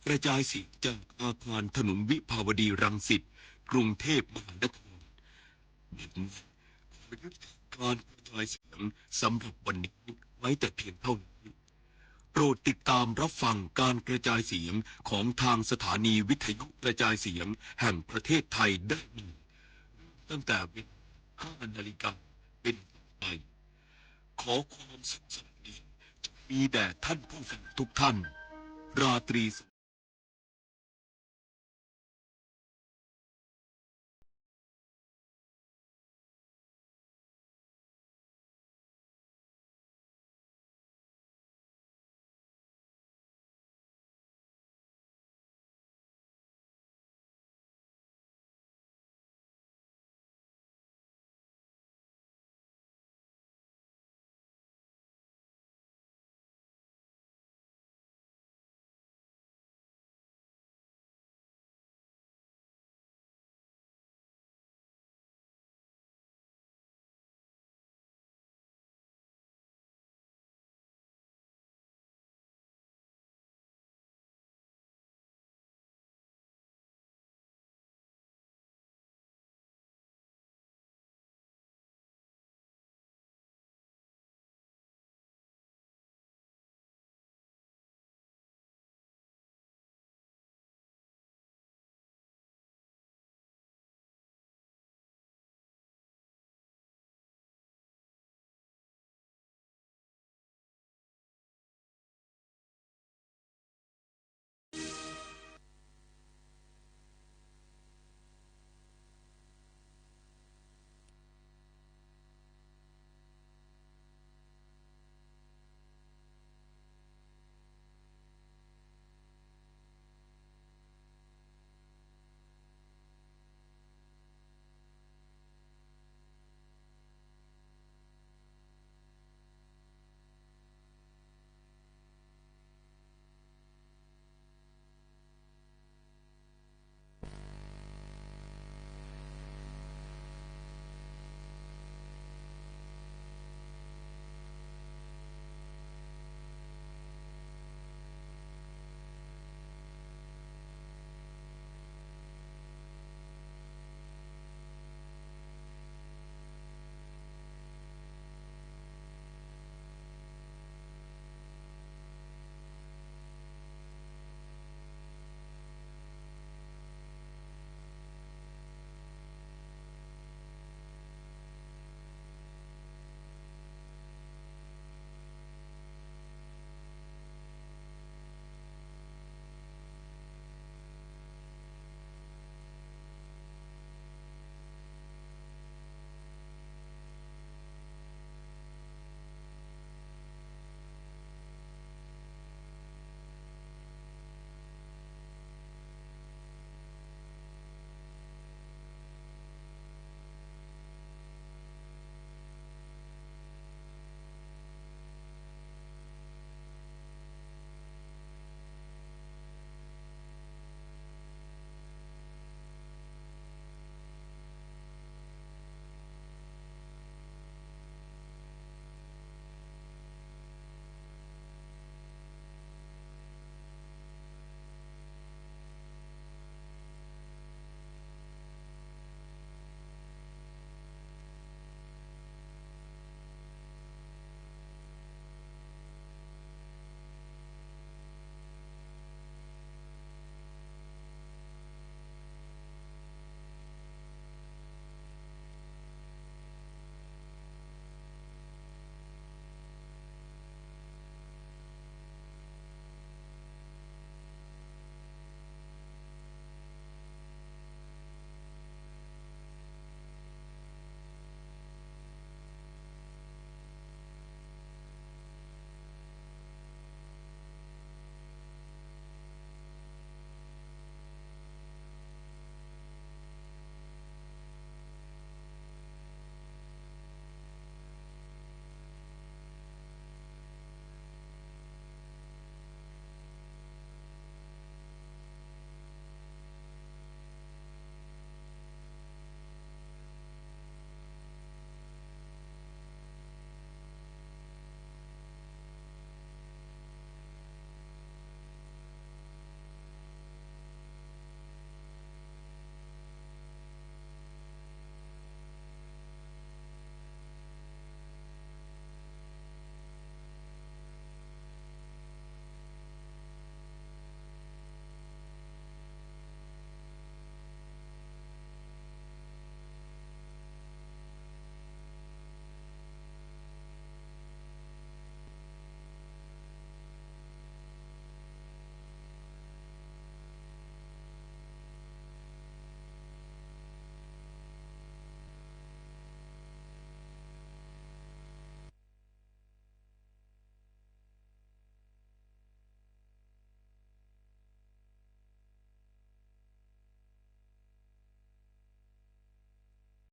กระจายเสียงจากอาคารถนนวิภาวดีรังสิตกรุงเทพมหานครการกระจายเสียงสำหรับวันนี้ไว้แต่เพียงเท่านี้โปรดติดตามรับฟังการกระจายเสียงของทางสถานีวิทยุกระจายเสียงแห่งประเทศไทยได้ตั้งแต่เวลา 5 นาฬิกาเป็นต้นไปขอความสุขสวัสดีมีแด่ท่านผู้ฟังทุกท่านราตรีสวัสดิ์